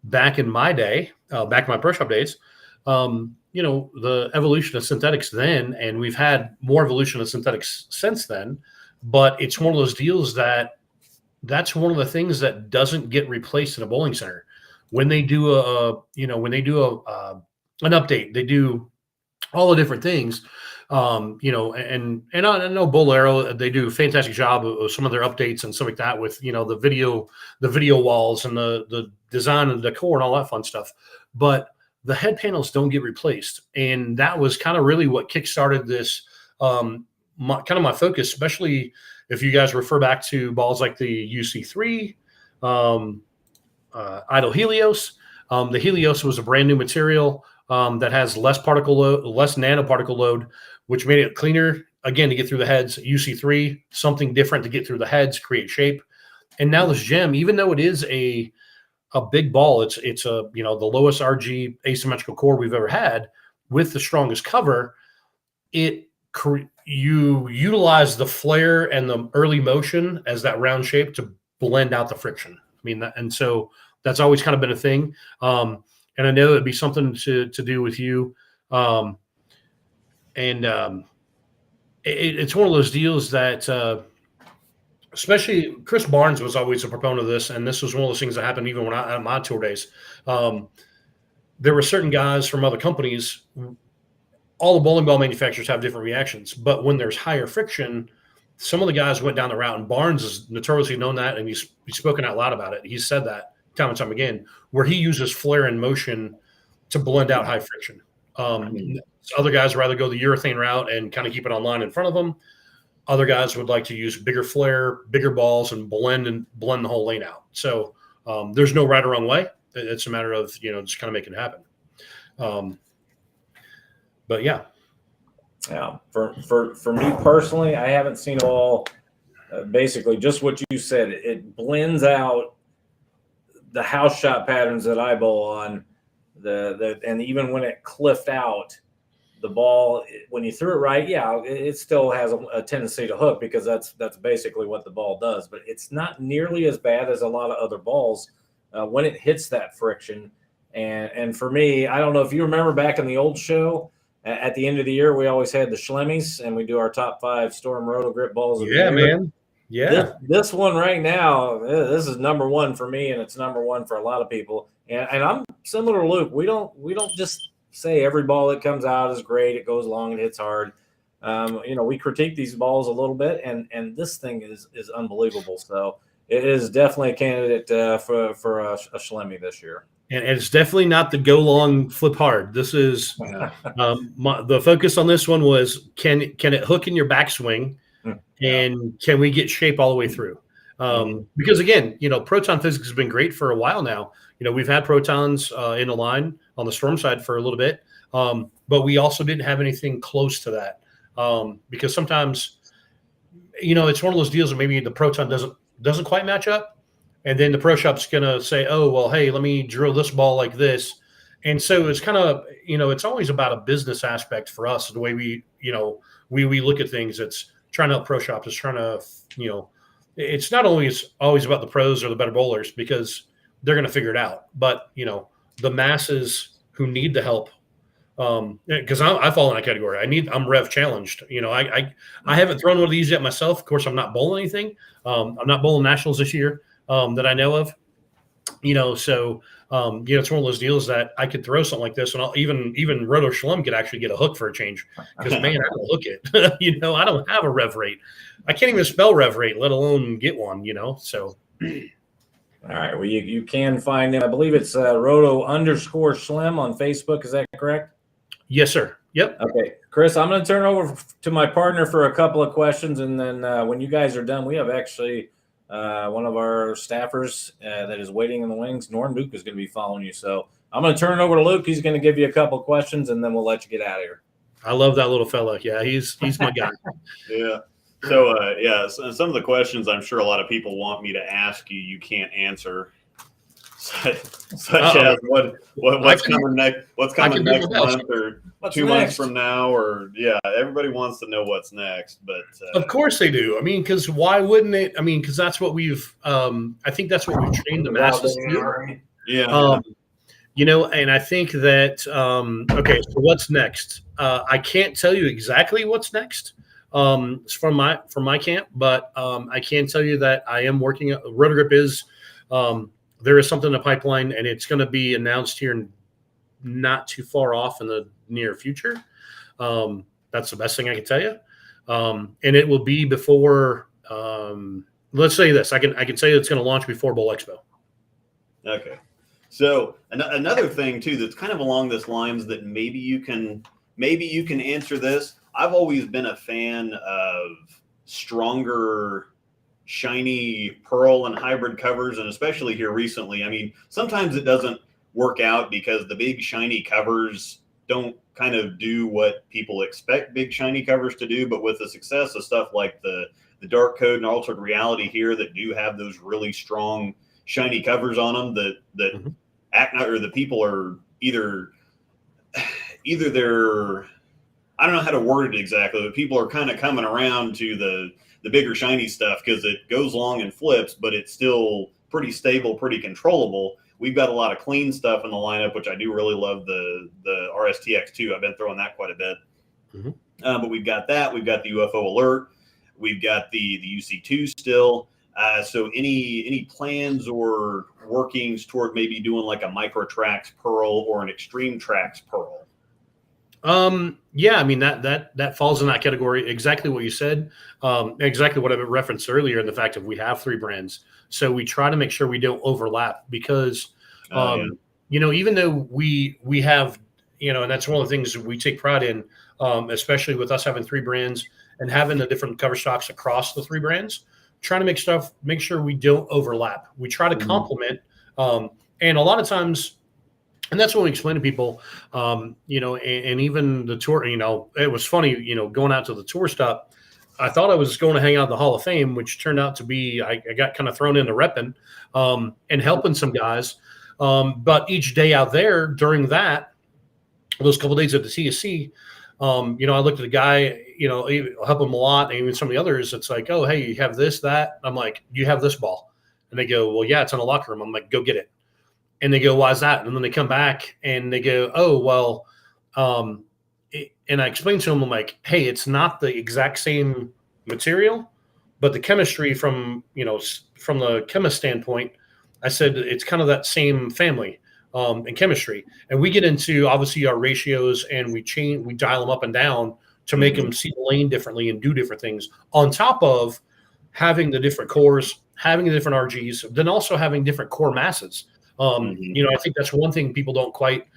back in my day, back in my pro shop days, the evolution of synthetics then, and we've had more evolution of synthetics since then, but it's one of those deals that's one of the things that doesn't get replaced in a bowling center. When they do an update, they do all the different things, and I know Bolero, they do a fantastic job of some of their updates and stuff like that with, the video walls and the design and the decor and all that fun stuff. But the head panels don't get replaced. And that was kind of really what kickstarted this, my focus, especially if you guys refer back to balls like the UC3, Idle Helios. The Helios was a brand new material that has less nanoparticle load, which made it cleaner, again, to get through the heads. UC3, something different to get through the heads, create shape. And now this gem, even though it is a big ball, it's the lowest RG asymmetrical core we've ever had with the strongest cover. You utilize the flare and the early motion as that round shape to blend out the friction. I mean, and so that's always kind of been a thing. And I know it'd be something to do with you. It's one of those deals that, especially Chris Barnes was always a proponent of this. And this was one of those things that happened even when I had my tour days. There were certain guys from other companies. All the bowling ball manufacturers have different reactions, but when there's higher friction, some of the guys went down the route, and Barnes is notoriously known that, and he's spoken out loud about it. He's said that time and time again, where he uses flare and motion to blend out high friction. Other guys rather go the urethane route and kind of keep it on line in front of them. Other guys would like to use bigger flare, bigger balls, and blend the whole lane out. So there's no right or wrong way. It's a matter of just kind of making it happen. But yeah. For me personally, I haven't seen all. Basically, just what you said. It blends out the house shot patterns that I bowl on. And even when it cliffed out, the ball, when you threw it right, it still has a tendency to hook because that's basically what the ball does. But it's not nearly as bad as a lot of other balls when it hits that friction. And for me, I don't know if you remember back in the old show. At the end of the year, we always had the Schlemies, and we do our top 5 Storm Roto Grip balls. Yeah, man. Yeah. This one right now, this is number 1 for me, and it's number 1 for a lot of people. And I'm similar to Luke. We don't just say every ball that comes out is great. It goes long, it hits hard. We critique these balls a little bit, and this thing is unbelievable. So it is definitely a candidate for a Schlemmy this year. And it's definitely not the go long flip hard. This is the focus on this one was can it hook in your backswing, and can we get shape all the way through? Because again, proton physics has been great for a while now. We've had protons in a line on the Storm side for a little bit, but we also didn't have anything close to that because sometimes, it's one of those deals where maybe the proton doesn't quite match up. and then the pro shop's going to say, oh, well, hey, let me drill this ball like this. And so it's kind of, it's always about a business aspect for us, the way we look at things. It's trying to help pro shops. It's trying to, it's not always about the pros or the better bowlers, because they're going to figure it out. But, the masses who need the help, because I fall in that category. I'm rev challenged. I haven't thrown one of these yet myself. Of course, I'm not bowling anything. I'm not bowling nationals this year that I know of. So it's one of those deals that I could throw something like this, and even Roto Schlemer could actually get a hook for a change, because man, I don't hook it. I don't have a rev rate. I can't even spell rev rate, let alone get one. So. All right. Well, you can find him. I believe it's Roto_Schlem on Facebook. Is that correct? Yes, sir. Yep. Okay, Chris, I'm going to turn over to my partner for a couple of questions, and then when you guys are done, we have actually one of our staffers that is waiting in the wings. Norm Duke is going to be following you. So I'm going to turn it over to Luke. He's going to give you a couple of questions, and then we'll let you get out of here. I love that little fella. Yeah, he's my guy. Yeah. So, so some of the questions I'm sure a lot of people want me to ask you, you can't answer, such as what's coming next, next month, or what's 2 next? months from now, or everybody wants to know what's next. But of course they do. Because why wouldn't it? Because that's what we've. I think that's what we've trained the masses to do. Yeah. And I think that okay. So what's next? I can't tell you exactly what's next. From my camp, but I can tell you that I am working. Rotogrip is there is something in the pipeline, and it's going to be announced here not too far off in the near future. That's the best thing I can tell you, and it will be before. Let's say this: I can say it's going to launch before Bowl Expo. Okay. So another thing too that's kind of along this lines that maybe you can answer this. I've always been a fan of stronger, shiny pearl and hybrid covers, and especially here recently. Sometimes it doesn't work out because the big shiny covers don't kind of do what people expect big shiny covers to do. But with the success of stuff like the Dark Code and Altered Reality here that do have those really strong shiny covers on them that act or the people are either they're, I don't know how to word it exactly, but people are kind of coming around to the bigger shiny stuff because it goes long and flips, but it's still pretty stable, pretty controllable. We've got a lot of clean stuff in the lineup, which I do really love the RSTX2. I've been throwing that quite a bit. But we've got that. We've got the UFO Alert. We've got the UC2 still. So any plans or workings toward maybe doing like a Micro Trax Pearl or an Extreme Trax Pearl? That falls in that category. Exactly what you said. Exactly what I referenced earlier in the fact that we have 3 brands. So we try to make sure we don't overlap because, even though we have, and that's one of the things that we take pride in, especially with us having 3 brands and having the different cover stocks across the 3 brands, trying to make sure we don't overlap. We try to complement, and a lot of times, and that's what we explain to people, and even the tour, it was funny, going out to the tour stop, I thought I was going to hang out at the Hall of Fame, which turned out to be, I got kind of thrown into repping and helping some guys. But each day out there during those couple of days at the CSC, I looked at the guy, help him a lot. And even some of the others, it's like, oh, hey, you have this, that. I'm like, you have this ball. And they go, well, yeah, it's in a locker room. I'm like, go get it. And they go, why is that? And then they come back and they go, oh, well, and I explained to them, I'm like, hey, it's not the exact same material, but the chemistry from the chemist standpoint, I said, it's kind of that same family in chemistry. And we get into obviously our ratios and we dial them up and down to make them see the lane differently and do different things on top of having the different cores, having the different RGs, then also having different core masses. I think that's one thing people don't quite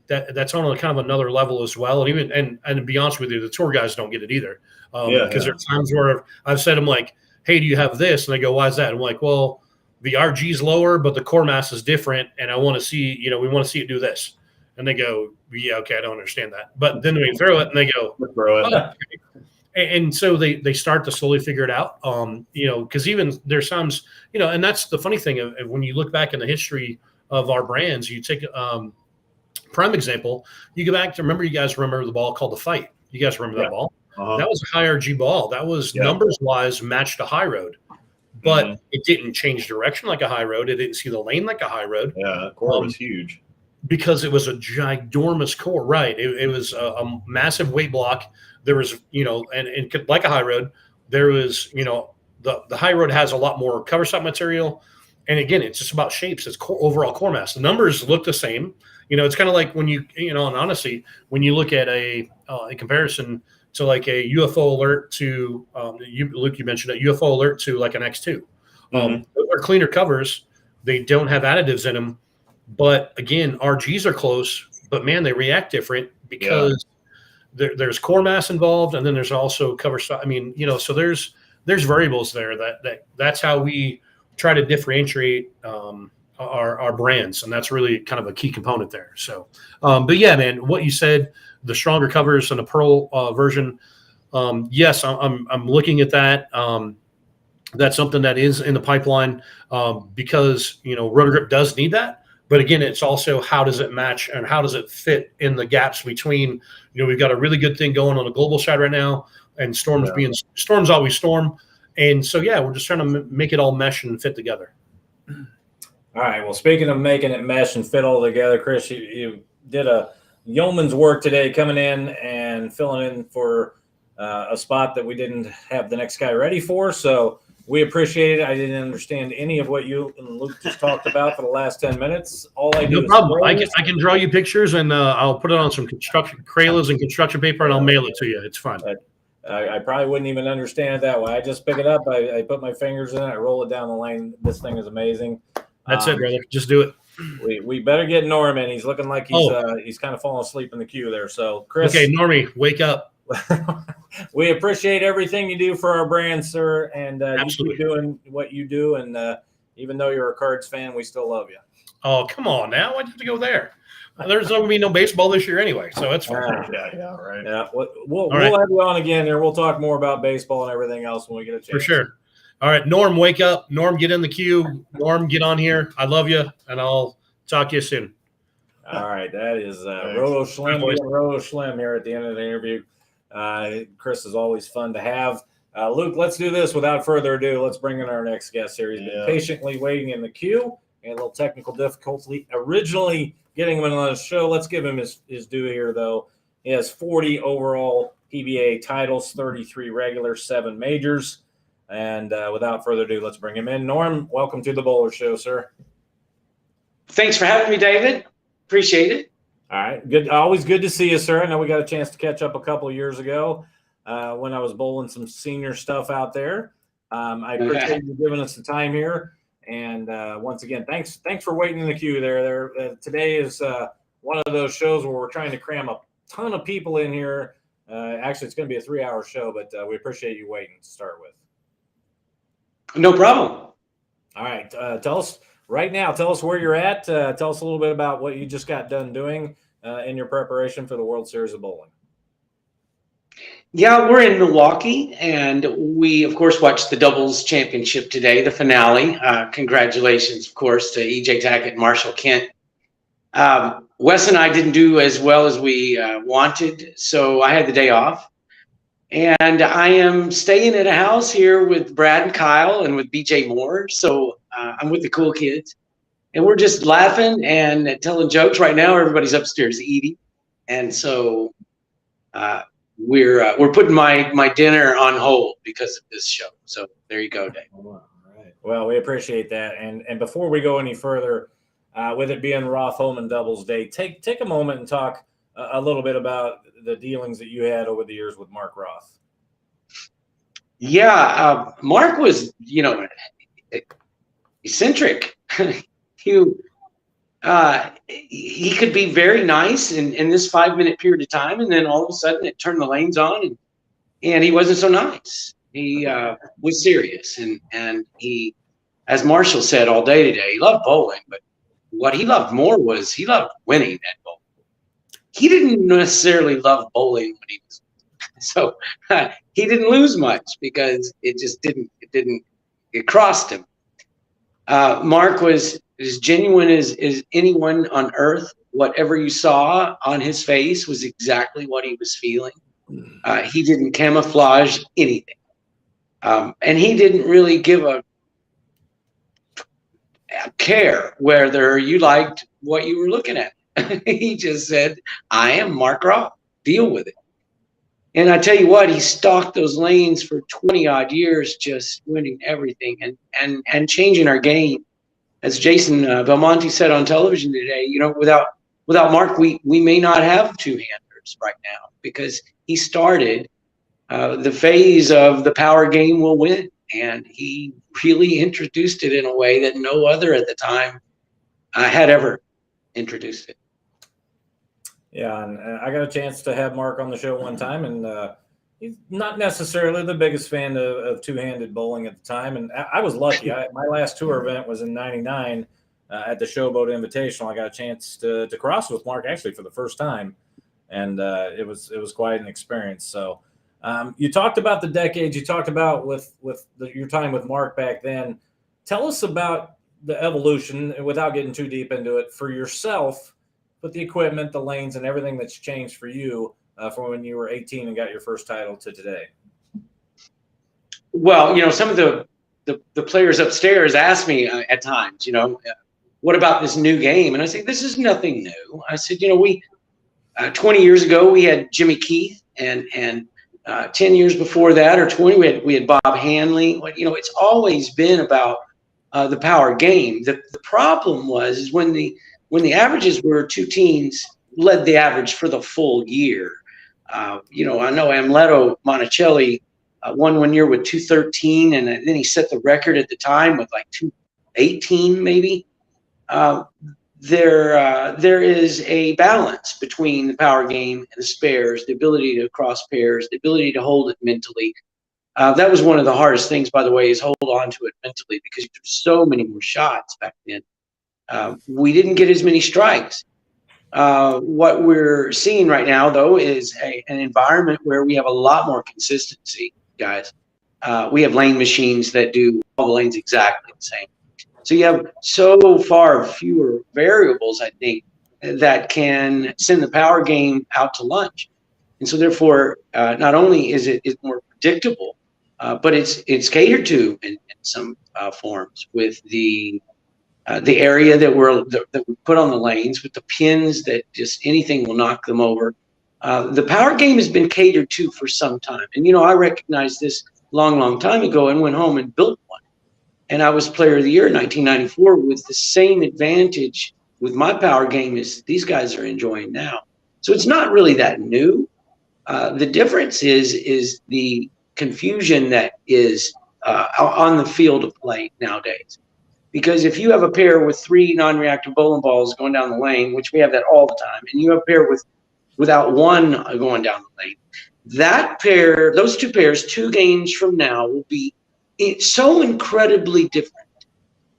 that's on a kind of another level as well. And even and to be honest with you, the tour guys don't get it either. Because there are times where I've said, I'm like, hey, do you have this? And they go, why is that? I'm like, well, the RG is lower, but the core mass is different. And I want to see, we want to see it do this. And they go, yeah, okay, I don't understand that. But then we throw it and they go, throw it. Oh, okay. and so they start to slowly figure it out. Because even there's times, and that's the funny thing of when you look back in the history of our brands, you take prime example, you go back to you guys remember the ball called the Fight. You guys remember that ball? Uh-huh. That was a high RG ball. That was numbers wise matched a high road, but it didn't change direction like a high road. It didn't see the lane like a high road. Yeah, the core was huge. Because it was a ginormous core, right? It was a massive weight block. There was, and like a high road, there was, the high road has a lot more cover stop material. And again, it's just about shapes. It's overall core mass. The numbers look the same. It's kind of like when you, and honestly, when you look at a comparison to like a UFO alert to, Luke, you mentioned a UFO alert to like an X2. Those are cleaner covers. They don't have additives in them. But again, RGs are close, but man, they react different because there's core mass involved, and then there's also cover stock. So there's variables there that's how we try to differentiate our brands, and that's really kind of a key component there. So, but yeah, man, what you said, the stronger covers and the pearl version, yes, I'm looking at that. That's something that is in the pipeline because Roto Grip does need that. But again, it's also how does it match and how does it fit in the gaps between, we've got a really good thing going on the global side right now, and storms always storm. And so, yeah, we're just trying to make it all mesh and fit together. All right. Well, speaking of making it mesh and fit all together, Chris, you did a yeoman's work today coming in and filling in for a spot that we didn't have the next guy ready for. So we appreciate it. I didn't understand any of what you and Luke just talked about for the last 10 minutes. All I do no problem. I can draw you pictures, and I'll put it on some Crayolas and construction paper, and I'll mail it to you. It's fun. I probably wouldn't even understand it that way. I just pick it up. I put my fingers in it. I roll it down the lane. This thing is amazing. That's it, brother. Just do it. We better get Norman. He's looking like he's kind of falling asleep in the queue there. So, Chris. Okay, Normie, wake up. We appreciate everything you do for our brand, sir, and you keep doing what you do. And even though you're a Cards fan, we still love you. Oh, come on now. Why'd you have to go there? There's not going to be no baseball this year anyway, so that's fine. Right. Yeah, we'll have you on again there. We'll talk more about baseball and everything else when we get a chance. For sure. All right, Norm, wake up. Norm, get in the queue. Norm, get on here. I love you, and I'll talk to you soon. All right, that is Roto Schlem here at the end of the interview. Chris is always fun to have. Luke, let's do this without further ado. Let's bring in our next guest here. He's been patiently waiting in the queue. A little technical difficulty originally getting him on the show. Let's give him his due here, though. He has 40 overall PBA titles, 33 regular, 7 majors. And without further ado, let's bring him in. Norm, welcome to the Bowler Show, sir. Thanks for having me, David. Appreciate it. All right. Good. Always good to see you, sir. I know we got a chance to catch up a couple of years ago when I was bowling some senior stuff out there. I appreciate you giving us the time here. And once again, thanks for waiting in the queue there. Today is one of those shows where we're trying to cram a ton of people in here. Actually, it's going to be a 3-hour show, but we appreciate you waiting to start with. No problem. All right. Tell us where you're at. Tell us a little bit about what you just got done doing in your preparation for the World Series of Bowling. Yeah, we're in Milwaukee, and we, of course, watched the doubles championship today, the finale. Congratulations, of course, to EJ Tackett and Marshall Kent. Wes and I didn't do as well as we wanted, so I had the day off. And I am staying at a house here with Brad and Kyle and with BJ Moore. So I'm with the cool kids. And we're just laughing and telling jokes right now. Everybody's upstairs eating. And so we're putting my dinner on hold because of this show. So there you go, Dave. All right. Well, we appreciate that. And before we go any further, with it being Roth Holman Doubles Day, take a moment and talk a little bit about the dealings that you had over the years with Mark Roth. Yeah, Mark was, eccentric. He could be very nice in this 5-minute period of time, and then all of a sudden it turned the lanes on, and he wasn't so nice. He was serious, and he, as Marshall said all day today, he loved bowling, but what he loved more was he loved winning at bowling. He didn't necessarily love bowling when he was So he didn't lose much because it crossed him. Mark was as genuine as anyone on earth. Whatever you saw on his face was exactly what he was feeling. He didn't camouflage anything. And he didn't really give a care whether you liked what you were looking at. He just said, I am Mark Rock, deal with it. And I tell you what, he stalked those lanes for 20 odd years, just winning everything and changing our game. As Jason Belmonte said on television today, you know, without Mark, we may not have two-handers right now, because he started the phase of the power game will win. And he really introduced it in a way that no other at the time had ever introduced it. Yeah, and I got a chance to have Mark on the show one time, and he's not necessarily the biggest fan of two-handed bowling at the time. And I was lucky. My last tour event was in '99 at the Showboat Invitational. I got a chance to cross with Mark actually for the first time, and it was quite an experience. So you talked about the decades. You talked about your time with Mark back then. Tell us about the evolution, without getting too deep into it, for yourself, with the equipment, the lanes, and everything that's changed for you from when you were 18 and got your first title to today. Well, you know, some of the players upstairs ask me at times, you know, what about this new game? And I say, this is nothing new. I said, you know, we 20 years ago we had Jimmy Keith, and 10 years before that, or 20, we had Bob Hanley. You know, it's always been about the power game. The problem was when the averages were two teens led the average for the full year. You know, I know Amleto Monticelli won one year with 213, and then he set the record at the time with like 218 maybe. There is a balance between the power game and the spares, the ability to cross pairs, the ability to hold it mentally. That was one of the hardest things, by the way, is hold on to it mentally, because there's so many more shots back then. We didn't get as many strikes. What we're seeing right now, though, is an environment where we have a lot more consistency, guys. We have lane machines that do all the lanes exactly the same. So you have so far fewer variables, I think, that can send the power game out to lunch. And so therefore, not only is it more predictable, but it's catered to in some forms, with the area that we put on the lanes, with the pins that just anything will knock them over. The power game has been catered to for some time. And, you know, I recognized this long time ago and went home and built one. And I was Player of the Year in 1994 with the same advantage with my power game as these guys are enjoying now. So it's not really that new. The difference is the confusion that is on the field of play nowadays. Because if you have a pair with 3 non-reactive bowling balls going down the lane, which we have that all the time, and you have a pair without one going down the lane, that pair, those two pairs, 2 games from now will be so incredibly different,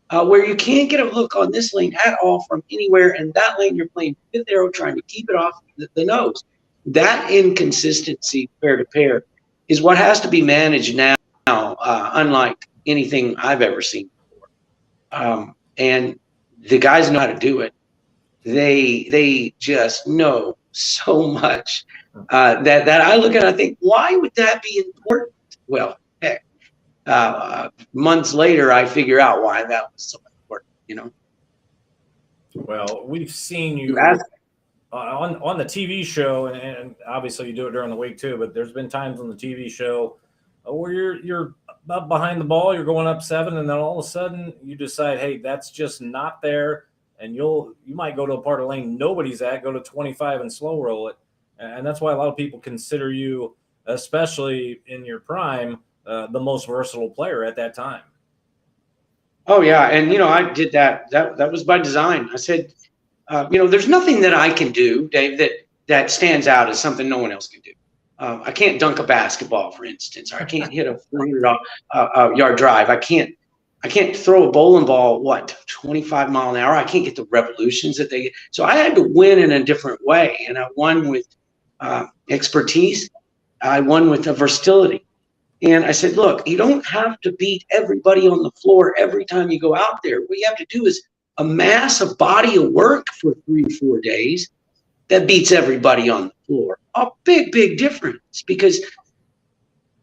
where you can't get a hook on this lane at all from anywhere, and that lane you're playing 5th arrow trying to keep it off the nose. That inconsistency pair to pair is what has to be managed now, unlike anything I've ever seen before. And the guys know how to do it. They just know so much that I look at it, I think, why would that be important? Well, heck, months later, I figure out why that was so important, you know? Well, we've seen you on the TV show, and obviously you do it during the week too, but there's been times on the TV show where you're up behind the ball, you're going up 7, and then all of a sudden you decide, hey, that's just not there, and you might go to a part of the lane nobody's at, go to 25 and slow roll it. And that's why a lot of people consider you, especially in your prime, the most versatile player at that time. Oh yeah, and you know, I did that. That was by design. I said, you know, there's nothing that I can do, Dave, that stands out as something no one else can do. I can't dunk a basketball, for instance, or I can't hit a 400-yard drive. I can't throw a bowling ball 25 mile an hour. I can't get the revolutions that they get. So I had to win in a different way, and I won with expertise. I won with a versatility. And I said, look, you don't have to beat everybody on the floor every time you go out there. What you have to do is amass a body of work for 3 or 4 days that beats everybody on the floor. A big, big difference, because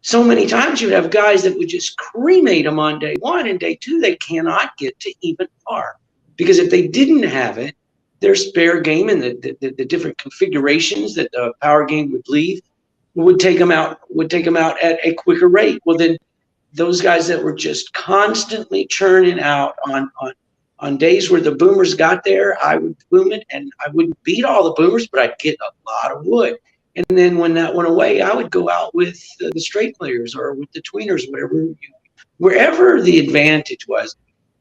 so many times you have guys that would just cremate them on day 1, and day 2 they cannot get to even par, because if they didn't have it, their spare game and the different configurations that the power game would leave would take them out at a quicker rate. Well, then those guys that were just constantly churning out on days where the boomers got there, I would boom it, and I wouldn't beat all the boomers, but I'd get a lot of wood. And then when that went away, I would go out with the straight players or with the tweeners, wherever the advantage was.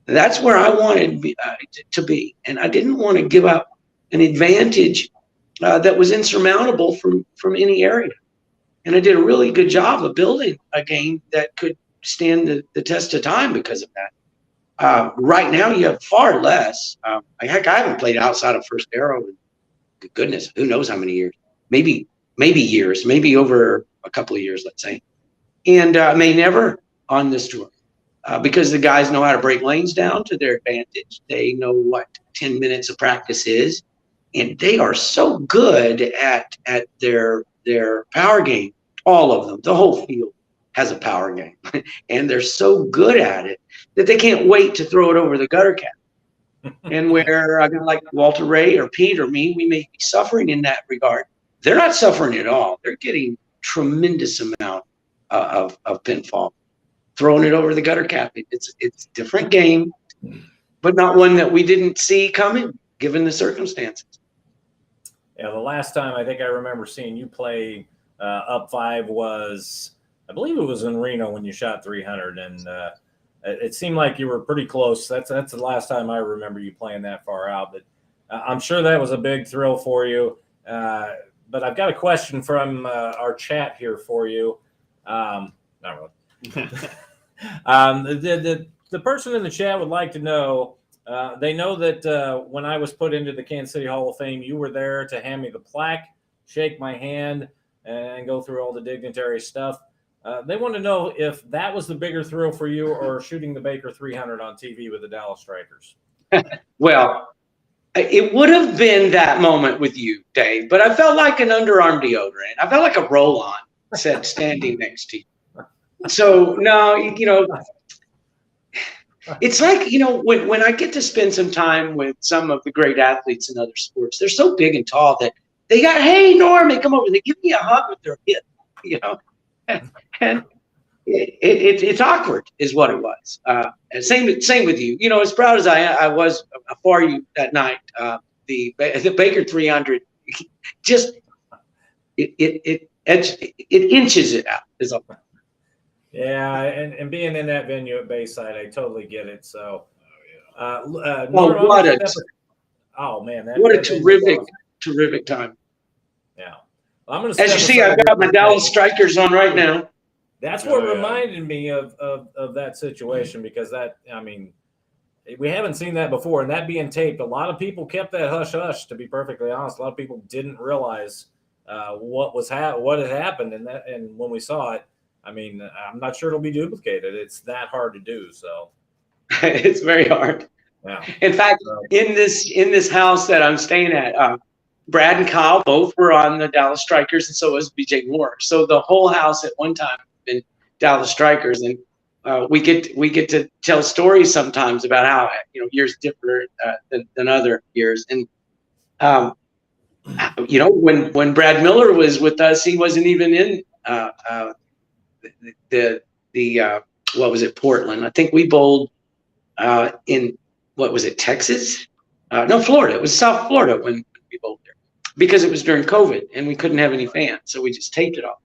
That's where I wanted to be. And I didn't want to give up an advantage that was insurmountable from any area. And I did a really good job of building a game that could stand the test of time because of that. Right now, you have far less. Heck, I haven't played outside of First Arrow in, goodness, who knows how many years. Maybe years, maybe over a couple of years, let's say. And may never on this tour. Because the guys know how to break lanes down to their advantage. They know what 10 minutes of practice is, and they are so good at their power game. All of them, the whole field has a power game, and they're so good at it that they can't wait to throw it over the gutter cap. And where a guy like Walter Ray or Pete or me, we may be suffering in that regard. They're not suffering at all. They're getting tremendous amount of pinfall. Throwing it over the gutter cap. It's a different game, but not one that we didn't see coming, given the circumstances. Yeah, the last time I think I remember seeing you play up 5 was, I believe it was in Reno when you shot 300, and it seemed like you were pretty close. That's the last time I remember you playing that far out. But I'm sure that was a big thrill for you. But I've got a question from our chat here for you. Not really. The person in the chat would like to know, they know that when I was put into the Kansas City Hall of Fame, you were there to hand me the plaque, shake my hand, and go through all the dignitary stuff. They want to know if that was the bigger thrill for you, or shooting the Baker 300 on TV with the Dallas Strikers. Well, it would have been that moment with you, Dave, but I felt like an underarm deodorant. I felt like a roll-on said standing next to you. So no, it's like, when I get to spend some time with some of the great athletes in other sports, they're so big and tall that they got, hey, Norm, they come over, they give me a hug with their hip, and it's awkward is what it was. And same with you, as proud as I was for you that night, the Baker 300, just, it inches it out is all. Yeah, and being in that venue at Bayside, I totally get it. So, what a terrific time. Yeah, well, I'm gonna. As you see, I've got my Dallas Strikers on right now. That's what reminded me of that situation, because we haven't seen that before, and that being taped, a lot of people kept that hush hush. To be perfectly honest, a lot of people didn't realize what had happened, and when we saw it. I'm not sure it'll be duplicated. It's that hard to do. So it's very hard. Yeah. In fact, in this house that I'm staying at, Brad and Kyle both were on the Dallas Strikers, and so was BJ Moore. So the whole house at one time had been Dallas Strikers, and we get to tell stories sometimes about how years differ than other years. And when Brad Miller was with us, he wasn't even in. What was it, Portland? I think we bowled in Texas? No, Florida. It was South Florida when we bowled there, because it was during COVID and we couldn't have any fans, so we just taped it off.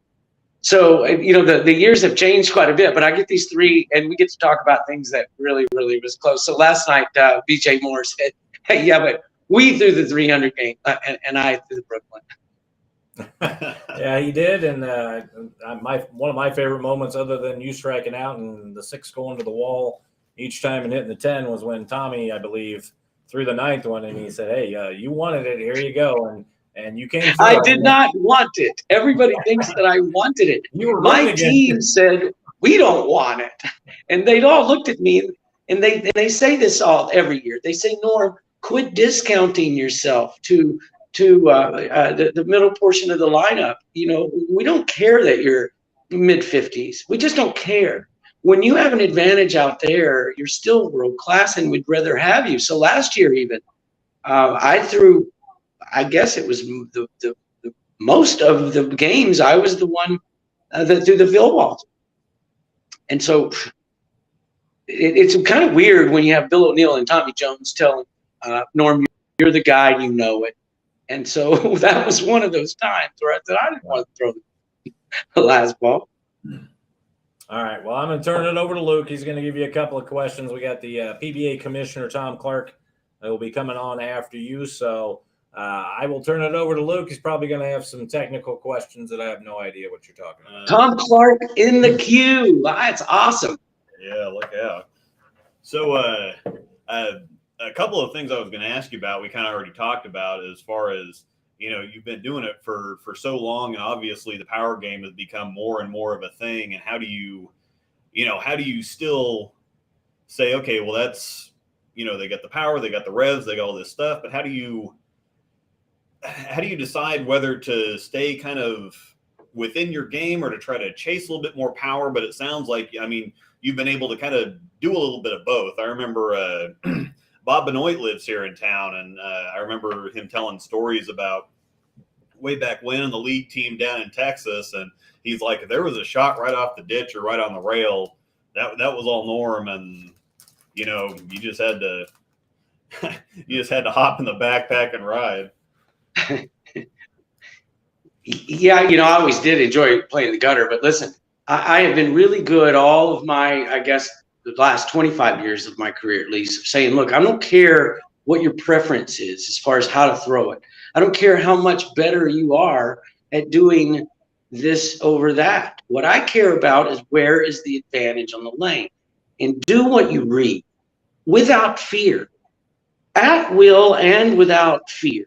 So the years have changed quite a bit, but I get these 3, and we get to talk about things that really, really was close. So last night, BJ Moore said, "Hey, yeah, but we threw the 300 game, and I threw the Brooklyn." Yeah, he did, and one of my favorite moments, other than you striking out and the 6 going to the wall each time and hitting the 10, was when Tommy, I believe, threw the 9th one, and he said, "Hey, you wanted it. Here you go." And and you came. I did not want it. Everybody thinks that I wanted it. My team said we don't want it, and they all looked at me, and they say this every year. They say, Norm, quit discounting yourself to the middle portion of the lineup. You know, we don't care that you're mid-50s. We just don't care. When you have an advantage out there, you're still world class, and we'd rather have you. So last year, even I threw. I guess it was the most of the games. I was the one that threw the field balls, and so it's kind of weird when you have Bill O'Neill and Tommy Jones telling Norm, "You're the guy, you know it." And so that was one of those times where I said, "I didn't want to throw the last ball." All right. Well, I'm going to turn it over to Luke. He's going to give you a couple of questions. We got the PBA Commissioner Tom Clark that will be coming on after you. So I will turn it over to Luke. He's probably going to have some technical questions that I have no idea what you're talking about. Tom Clark in the queue. That's awesome. Yeah, look out. So a couple of things I was going to ask you about, we kind of already talked about as far as, you know, you've been doing it for so long, and obviously the power game has become more and more of a thing. And how do you still say, okay, well, that's, you know, they got the power, they got the revs, they got all this stuff, but how do you decide whether to stay kind of within your game or to try to chase a little bit more power? But it sounds like, I mean, you've been able to kind of do a little bit of both. I remember Bob Benoit lives here in town, and I remember him telling stories about way back when in the league team down in Texas, and he's like, if there was a shot right off the ditch or right on the rail, that was all Norm, and you know, you just had to hop in the backpack and ride. Yeah, you know, I always did enjoy playing the gutter, but listen, I have been really good all of my, I guess, the last 25 years of my career at least, of saying, look, I don't care what your preference is as far as how to throw it. I don't care how much better you are at doing this over that. What I care about is where is the advantage on the lane, and do what you read without fear, at will and without fear.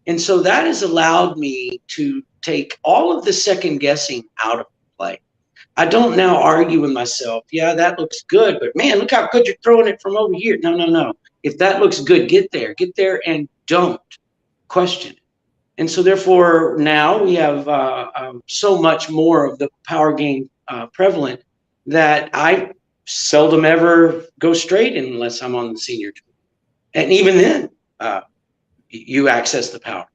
And so that has allowed me to take all of the second guessing out of play. I don't now argue with myself, yeah, that looks good, but man, look how good you're throwing it from over here. No. If that looks good, get there and don't question it. And so therefore now we have so much more of the power game prevalent that I seldom ever go straight unless I'm on the senior tour. And even then, you access the power.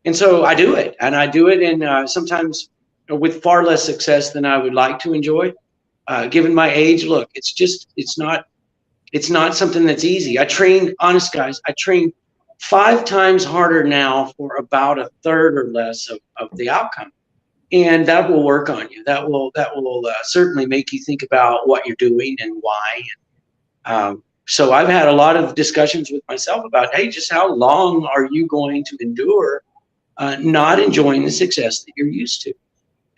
And so I do it, and sometimes with far less success than I would like to enjoy. Given my age, look, it's not something that's easy. Honest guys, I train 5 times harder now for about a third or less of the outcome. And that will work on you. That will certainly make you think about what you're doing and why. So I've had a lot of discussions with myself about, hey, just how long are you going to endure not enjoying the success that you're used to?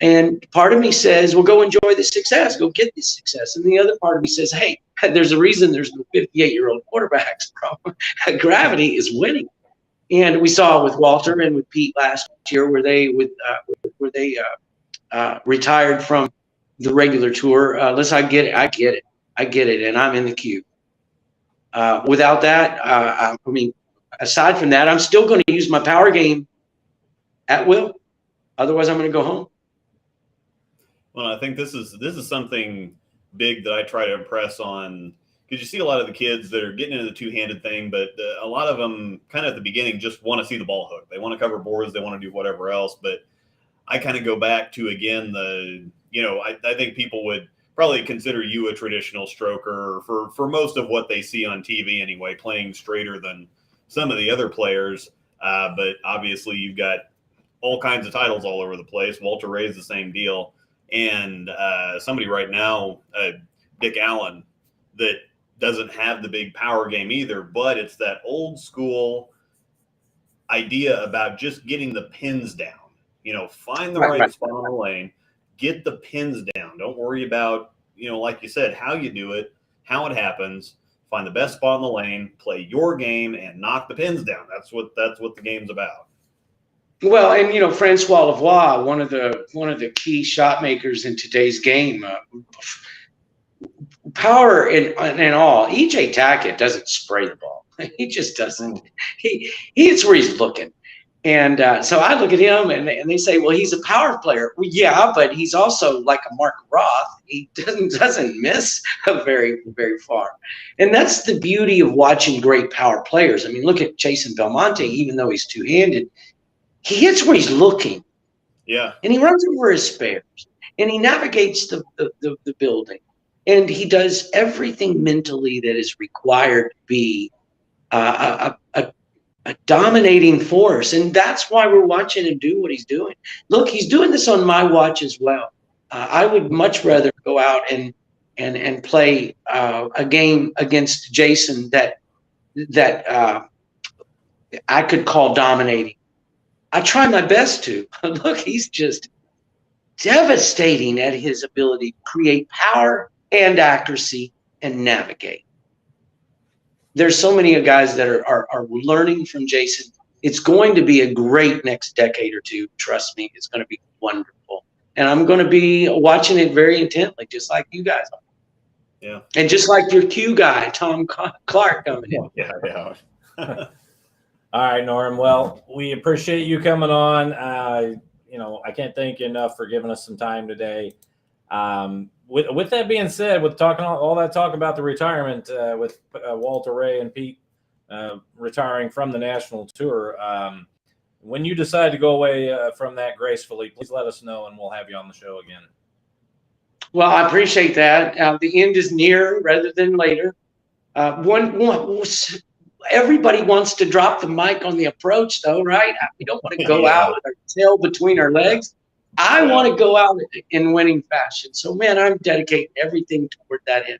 And part of me says, well, go enjoy the success, go get this success. And the other part of me says, hey, there's a reason there's no 58-year-old quarterbacks, bro. Gravity is winning. And we saw with Walter and with Pete last year where they retired from the regular tour. Listen, I get it, and I'm in the queue. Without that, I mean, aside from that, I'm still going to use my power game at will. Otherwise, I'm going to go home. Well, I think this is something big that I try to impress on, because you see a lot of the kids that are getting into the two-handed thing, but a lot of them kind of at the beginning just want to see the ball hook. They want to cover boards. They want to do whatever else. But I kind of go back to, again, I think people would probably consider you a traditional stroker for most of what they see on TV anyway, playing straighter than some of the other players. But obviously you've got all kinds of titles all over the place. Walter Ray's the same deal. And somebody right now, Dick Allen, that doesn't have the big power game either, but it's that old school idea about just getting the pins down. Find the right spot on the lane, get the pins down. Don't worry about, like you said, how you do it, how it happens. Find the best spot on the lane, play your game, and knock the pins down. That's what the game's about. Well, and Francois Lavoie, one of the key shot makers in today's game, power and all. EJ Tackett doesn't spray the ball. He just doesn't. He it's where he's looking. And so I look at him and they say, well, he's a power player. Well, yeah, but he's also like a Mark Roth. He doesn't miss very, very far. And that's the beauty of watching great power players. I mean, look at Jason Belmonte, even though he's two-handed, he hits where he's looking. Yeah. And he runs over his spares. And he navigates the building. And he does everything mentally that is required to be a dominating force, and that's why we're watching him do what he's doing. Look, he's doing this on my watch as well. I would much rather go out and play a game against Jason that I could call dominating. I try my best to. Look, he's just devastating at his ability to create power and accuracy and navigate. There's so many guys that are learning from Jason. It's going to be a great next decade or two. Trust me, it's going to be wonderful. And I'm going to be watching it very intently, just like you guys are. Yeah. And just like your Q guy, Tom Clark, coming in. Yeah. All right, Norm. Well, we appreciate you coming on. I can't thank you enough for giving us some time today. With that being said, with talking all that talk about the retirement with Walter Ray and Pete retiring from the national tour, when you decide to go away from that gracefully, please let us know and we'll have you on the show again. Well, I appreciate that. The end is near rather than later. Everybody wants to drop the mic on the approach, though, right? We don't want to go out with our tail between our legs. I want to go out in winning fashion. So, man, I'm dedicating everything toward that end.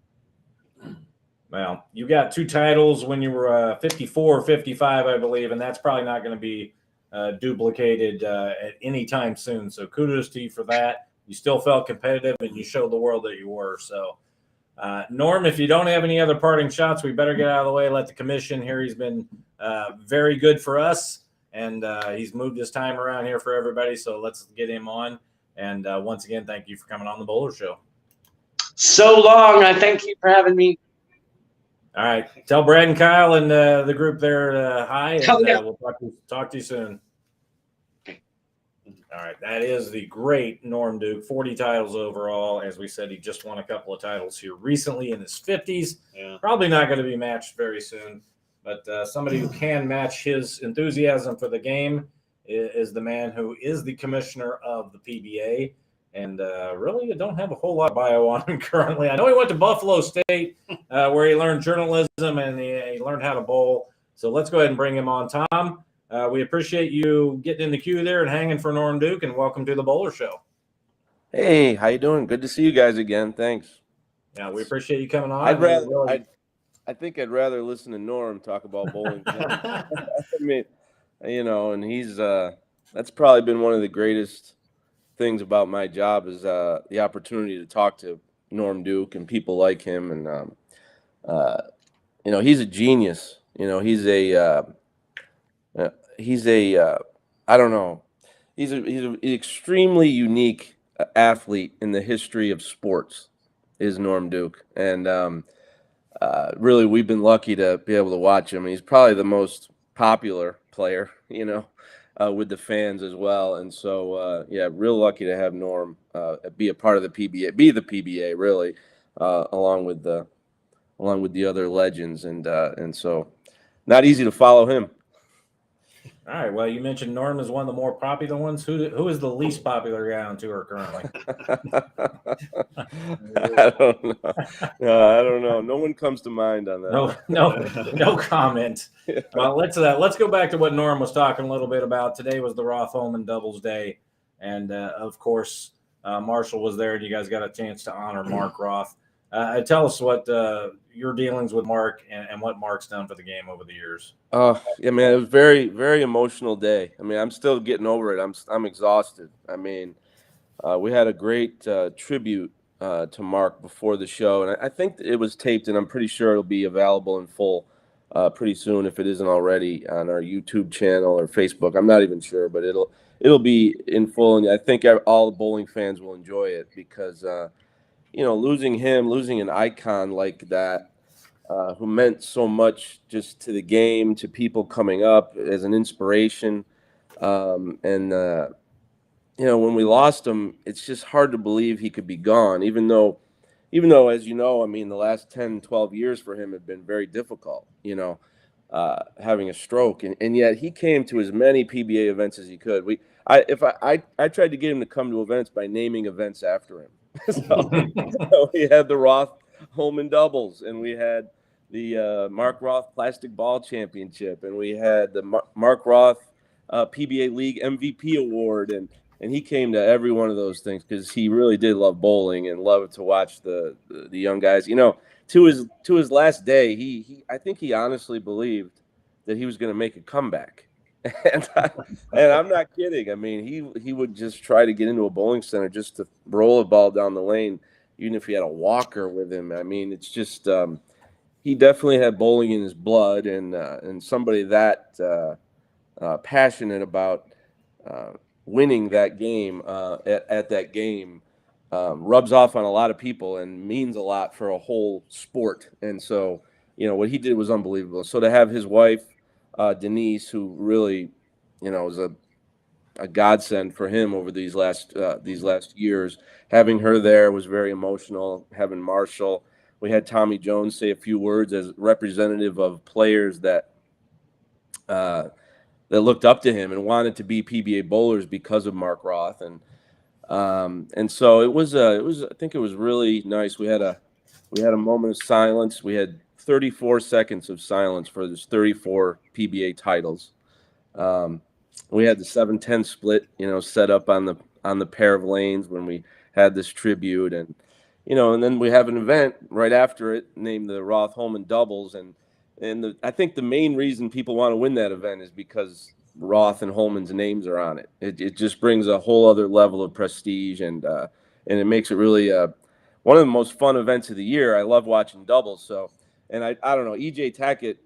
Well, you got 2 titles when you were 54 or 55, I believe, and that's probably not going to be duplicated at any time soon. So kudos to you for that. You still felt competitive, and you showed the world that you were. So, Norm, if you don't have any other parting shots, we better get out of the way. Let the commission here. He's been very good for us. And he's moved his time around here for everybody, so let's get him on. And once again, thank you for coming on the Bowler Show. So long. I thank you for having me. All right. Tell Brad and Kyle and the group there hi, and we'll talk to you soon. All right. That is the great Norm Duke, 40 titles overall. As we said, he just won a couple of titles here recently in his 50s. Yeah. Probably not going to be matched very soon. But somebody who can match his enthusiasm for the game is the man who is the commissioner of the PBA. And really, I don't have a whole lot of bio on him currently. I know he went to Buffalo State where he learned journalism and he learned how to bowl. So let's go ahead and bring him on. Tom, we appreciate you getting in the queue there and hanging for Norm Duke, and welcome to the Bowler Show. Hey, how you doing? Good to see you guys again. Thanks. Yeah, we appreciate you coming on. I think I'd rather listen to Norm talk about bowling. I mean, and he's that's probably been one of the greatest things about my job is the opportunity to talk to Norm Duke and people like him. And he's a genius. He's I don't know. He's an extremely unique athlete in the history of sports. Is Norm Duke, and really, we've been lucky to be able to watch him. He's probably the most popular player, with the fans as well. And so, real lucky to have Norm be a part of the PBA, be the PBA, really, along with the other legends. And so, not easy to follow him. All right. Well, you mentioned Norm is one of the more popular ones. Who is the least popular guy on tour currently? I don't know. No, I don't know. No one comes to mind on that. No comment. Well, let's go back to what Norm was talking a little bit about. Today was the Roth-Holman Doubles Day, and of course, Marshall was there, and you guys got a chance to honor Mark Roth. Tell us what your dealings with Mark and what Mark's done for the game over the years. Yeah, man, it was very, very emotional day. I mean, I'm still getting over it. I'm exhausted. I mean, we had a great tribute to Mark before the show, and I think it was taped, and I'm pretty sure it'll be available in full pretty soon, if it isn't already, on our YouTube channel or Facebook. I'm not even sure, but it'll be in full, and I think all the bowling fans will enjoy it because losing an icon like that, who meant so much just to the game, to people coming up as an inspiration, when we lost him, it's just hard to believe he could be gone, even though, as you know, I mean, the last 10, 12 years for him have been very difficult, having a stroke. And yet he came to as many PBA events as he could. I tried to get him to come to events by naming events after him. So we had the Roth Holman doubles, and we had the Mark Roth Plastic Ball Championship, and we had the Mark Roth PBA League MVP Award, and he came to every one of those things because he really did love bowling and loved to watch the young guys. To his last day, I think he honestly believed that he was going to make a comeback, and I'm not kidding. I mean, he would just try to get into a bowling center just to roll a ball down the lane, even if he had a walker with him. I mean, it's just he definitely had bowling in his blood, and somebody that passionate about winning that game at that game rubs off on a lot of people and means a lot for a whole sport. And so, what he did was unbelievable. So to have his wife, Denise, who really, was a godsend for him over these last years, having her there was very emotional. Having Marshall, we had Tommy Jones say a few words as representative of players that looked up to him and wanted to be PBA bowlers because of Mark Roth, and so it was I think it was really nice. We had a moment of silence. We had 34 seconds of silence for his 34 PBA titles. We had the 7-10 split, set up on the pair of lanes when we had this tribute, and then we have an event right after it named the Roth Holman doubles, and I think the main reason people want to win that event is because Roth and Holman's names are on it. It just brings a whole other level of prestige, and it makes it really one of the most fun events of the year. I love watching doubles. So, and I don't know, EJ Tackett,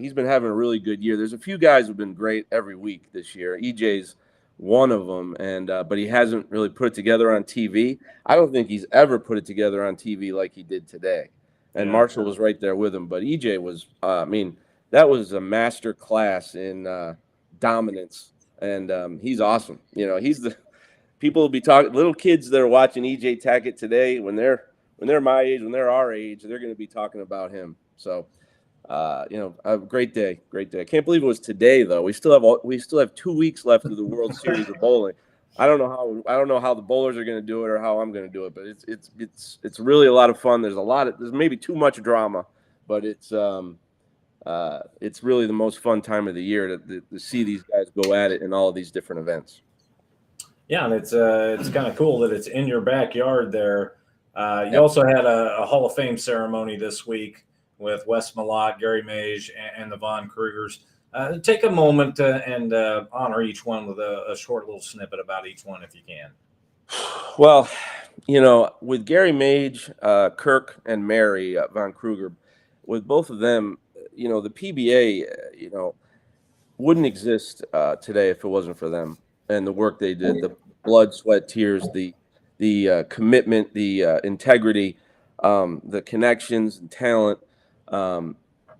he's been having a really good year. There's a few guys who've been great every week this year. EJ's one of them, but he hasn't really put it together on TV. I don't think he's ever put it together on TV like he did today. And Marshall was right there with him, but EJ was, that was a master class in dominance, and he's awesome. He's the people will be talking. Little kids that are watching EJ Tackett today, when they're my age, when they're our age, they're going to be talking about him. So, a great day, great day. I can't believe it was today though. We still have 2 weeks left of the World Series of bowling. I don't know how the bowlers are going to do it or how I'm going to do it, but it's really a lot of fun. There's maybe too much drama, but it's really the most fun time of the year to see these guys go at it in all of these different events. Yeah, and it's kind of cool that it's in your backyard there. You also had a Hall of Fame ceremony this week with Wes Malott, Gary Mage, and the Von Krugers. Take a moment and honor each one with a short little snippet about each one if you can. Well, with Gary Mage, Kirk, and Mary Von Kruger, with both of them, the PBA, wouldn't exist today if it wasn't for them and the work they did, the blood, sweat, tears, the commitment, the integrity, the connections and talent.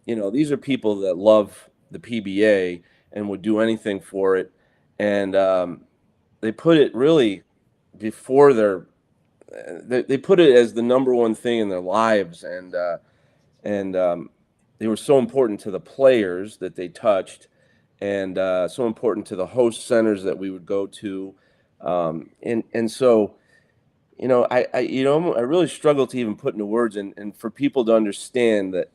These are people that love the PBA and would do anything for it. And they put it really before they put it as the number one thing in their lives. And they were so important to the players that they touched, and so important to the host centers that we would go to. And so, I really struggle to even put into words and for people to understand that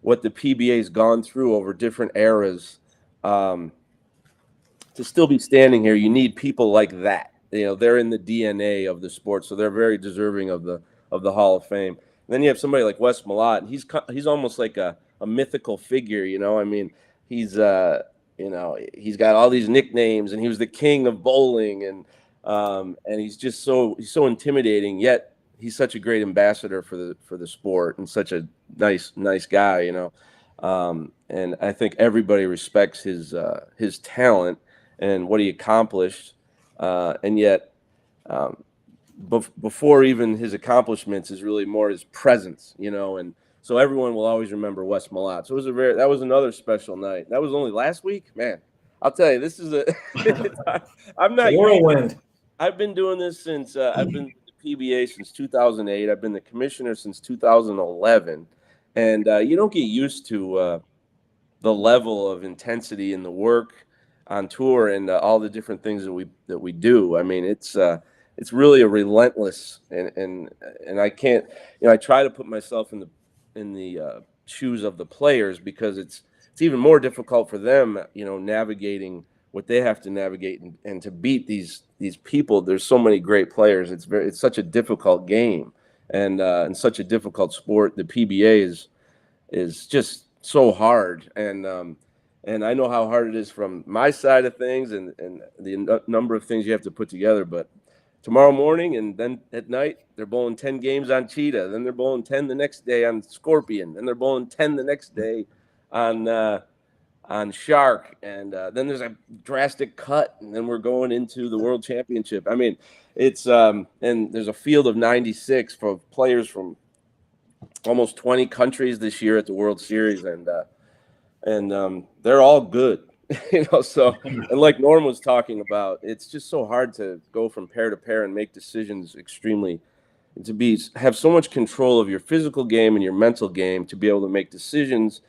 what the PBA has gone through over different eras, to still be standing here, you need people like that. They're in the DNA of the sport, so they're very deserving of the Hall of Fame. And then you have somebody like Wes Malott, and he's almost like a mythical figure. He's he's got all these nicknames, and he was the king of bowling, and he's just so intimidating. Yet he's such a great ambassador for the sport, and such a nice guy. And I think everybody respects his talent and what he accomplished. And yet, before even his accomplishments is really more his presence, and so everyone will always remember Wes Malott. So that was another special night. That was only last week, man. I'll tell you, this is I'm not whirlwind. I've been doing this since I've been with the PBA since 2008. I've been the commissioner since 2011, and you don't get used to the level of intensity in the work on tour and all the different things that we do. I mean, it's really a relentless, and I can't, I try to put myself in the shoes of the players, because it's even more difficult for them, navigating what they have to navigate and to beat these people. There's so many great players. It's such a difficult game and such a difficult sport. The PBA is just so hard, and I know how hard it is from my side of things and the number of things you have to put together. But tomorrow morning and then at night, they're bowling 10 games on Cheetah. Then they're bowling 10 the next day on Scorpion. Then they're bowling 10 the next day on Shark. And then there's a drastic cut, and then we're going into the World Championship. I mean, it's and there's a field of 96 for players from almost 20 countries this year at the World Series, and they're all good. So, and like Norm was talking about, it's just so hard to go from pair to pair and make decisions have so much control of your physical game and your mental game, to be able to make decisions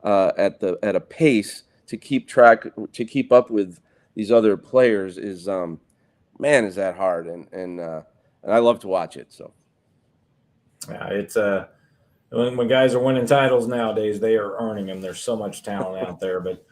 at a pace to keep up with these other players is that hard, and I love to watch it. So yeah, it's when guys are winning titles nowadays, they are earning them. There's so much talent out there. But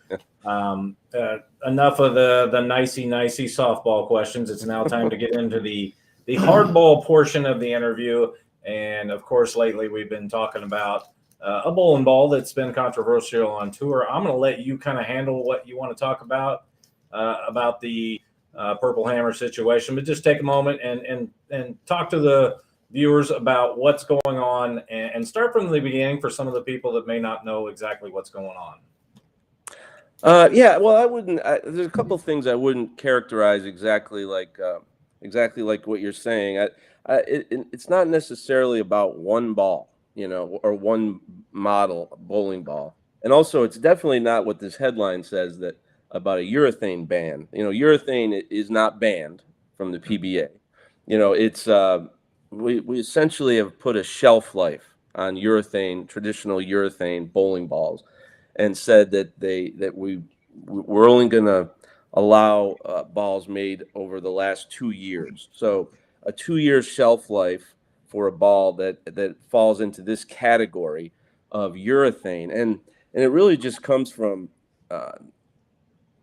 enough of the nicey softball questions. It's now time to get into the hardball portion of the interview. And of course, lately we've been talking about a bowling ball that's been controversial on tour. I'm going to let you kind of handle what you want to talk about the Purple Hammer situation, but just take a moment and talk to the viewers about what's going on, and start from the beginning for some of the people that may not know exactly what's going on. Well, I wouldn't. There's a couple of things I wouldn't characterize exactly like what you're saying. It's not necessarily about one ball, or one model bowling ball, and also it's definitely not what this headline says that about a urethane ban. Urethane is not banned from the PBA. It's we essentially have put a shelf life on traditional urethane bowling balls, and said that we're only going to allow balls made over the last 2 years. So a 2-year shelf life for a ball that falls into this category of urethane, and it really just comes from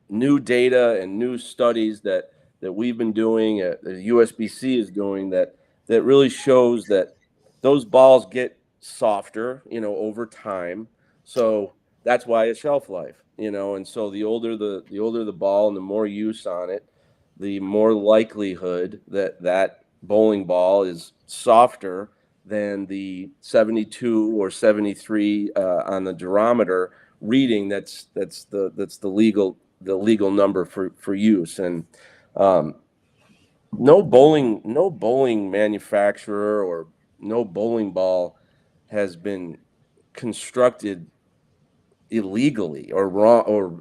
new data and new studies that we've been doing, the USBC is doing, that really shows that those balls get softer, over time. So that's why it's shelf life, and so the older the ball and the more use on it, the more likelihood that bowling ball is softer than the 72 or 73 on the durometer reading. That's the legal number for use. And no bowling manufacturer or no bowling ball has been constructed illegally or wrong, or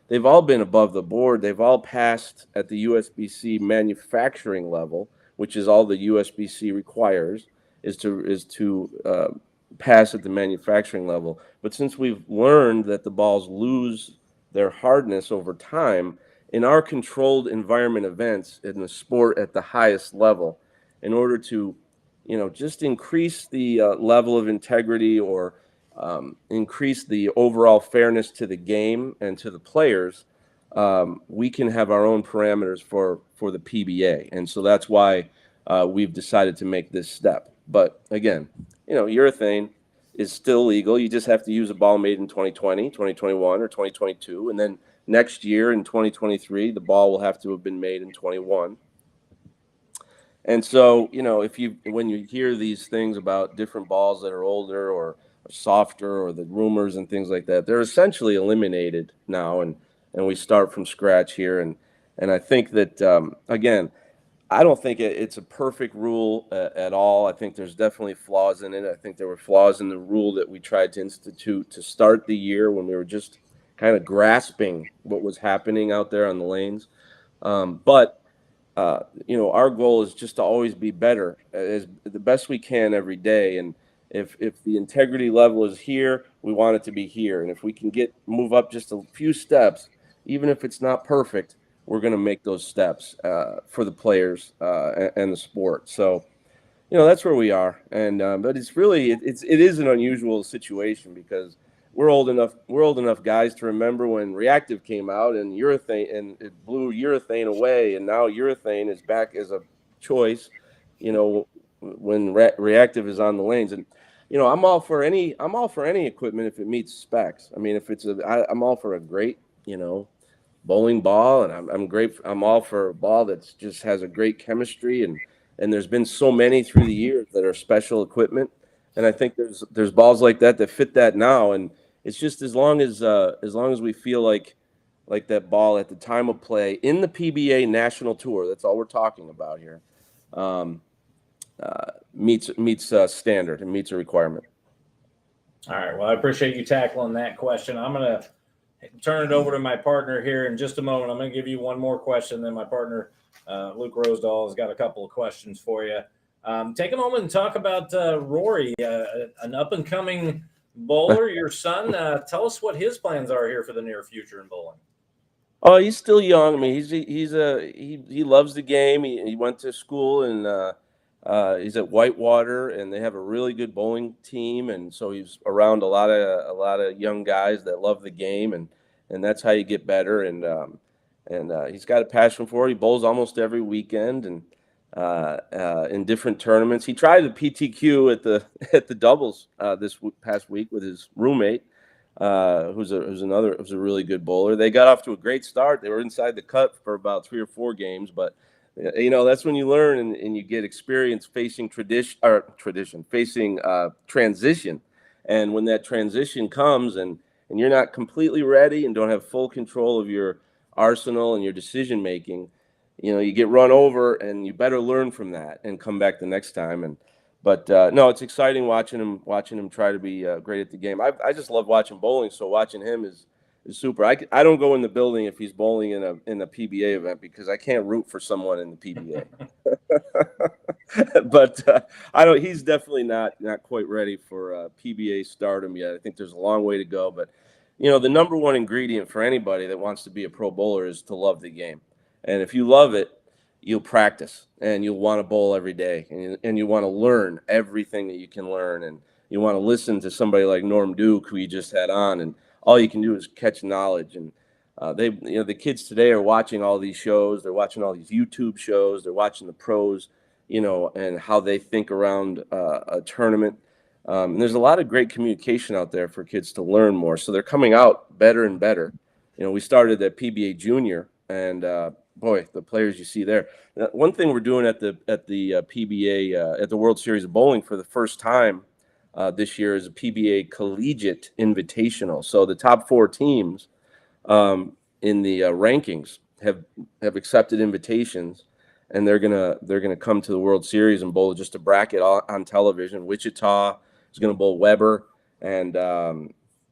they've all been above the board. They've all passed at the USBC manufacturing level, which is all the USBC requires, is to pass at the manufacturing level. But since we've learned that the balls lose their hardness over time, in our controlled environment events in the sport at the highest level, in order to just increase the level of integrity, or increase the overall fairness to the game and to the players, we can have our own parameters for the PBA. And so that's why we've decided to make this step. But again, urethane is still legal. You just have to use a ball made in 2020, 2021, or 2022. And then next year in 2023, the ball will have to have been made in 21. And so, when you hear these things about different balls that are older or softer or the rumors and things like that, they're essentially eliminated now, and we start from scratch here. And I think that again, I don't think it's a perfect rule at all. I think there's definitely flaws in it. I think there were flaws in the rule that we tried to institute to start the year when we were just kind of grasping what was happening out there on the lanes. But our goal is just to always be better, as the best we can every day. And if the integrity level is here, we want it to be here. And if we can move up just a few steps, even if it's not perfect, we're going to make those steps for the players and the sport. So, that's where we are. And but it's really it is an unusual situation because we're old enough guys to remember when Reactive came out and Urethane, and it blew Urethane away, and now Urethane is back as a choice. When Reactive is on the lanes, and I'm all for any equipment if it meets specs. I mean, if I'm all for a great bowling ball, and I'm all for a ball that just has a great chemistry, and there's been so many through the years that are special equipment, and I think there's balls like that fit that now, and it's just as long as we feel like that ball at the time of play in the PBA National Tour, that's all we're talking about here, meets standard and meets a requirement. All right. Well, I appreciate you tackling that question. I'm gonna turn it over to my partner here in just a moment. I'm going to give you one more question. Then my partner, Luke Rosedal, has got a couple of questions for you. Take a moment and talk about Rory, an up-and-coming bowler, your son. Tell us what his plans are here for the near future in bowling. Oh, he's still young. I mean, he loves the game. He went to school, and he's at Whitewater, and they have a really good bowling team, and so he's around a lot of young guys that love the game, and that's how you get better. And he's got a passion for it. He bowls almost every weekend, and in different tournaments. He tried the PTQ at the doubles this past week with his roommate, who's a really good bowler. They got off to a great start. They were inside the cut for about 3 or 4 games, but that's when you learn and you get experience facing transition. And when that transition comes and you're not completely ready and don't have full control of your arsenal and your decision making, you get run over, and you better learn from that and come back the next time. But no, it's exciting watching him try to be great at the game. I just love watching bowling, so watching him is super. I don't go in the building if he's bowling in a PBA event because I can't root for someone in the PBA. But he's definitely not quite ready for PBA stardom yet. I think there's a long way to go. But the number one ingredient for anybody that wants to be a pro bowler is to love the game. And if you love it, you'll practice and you'll want to bowl every day, and you want to learn everything that you can learn, and you want to listen to somebody like Norm Duke, who you just had on, and all you can do is catch knowledge. And the kids today are watching all these shows. They're watching all these YouTube shows. They're watching the pros, and how they think around a tournament. And there's a lot of great communication out there for kids to learn more. So they're coming out better and better. We started at PBA Junior, and boy, the players you see there. One thing we're doing at the PBA at the World Series of Bowling for the first time this year is a PBA Collegiate Invitational. So the top 4 teams in the rankings have accepted invitations, and they're gonna come to the World Series and bowl just a bracket on television. Wichita is gonna bowl Weber, and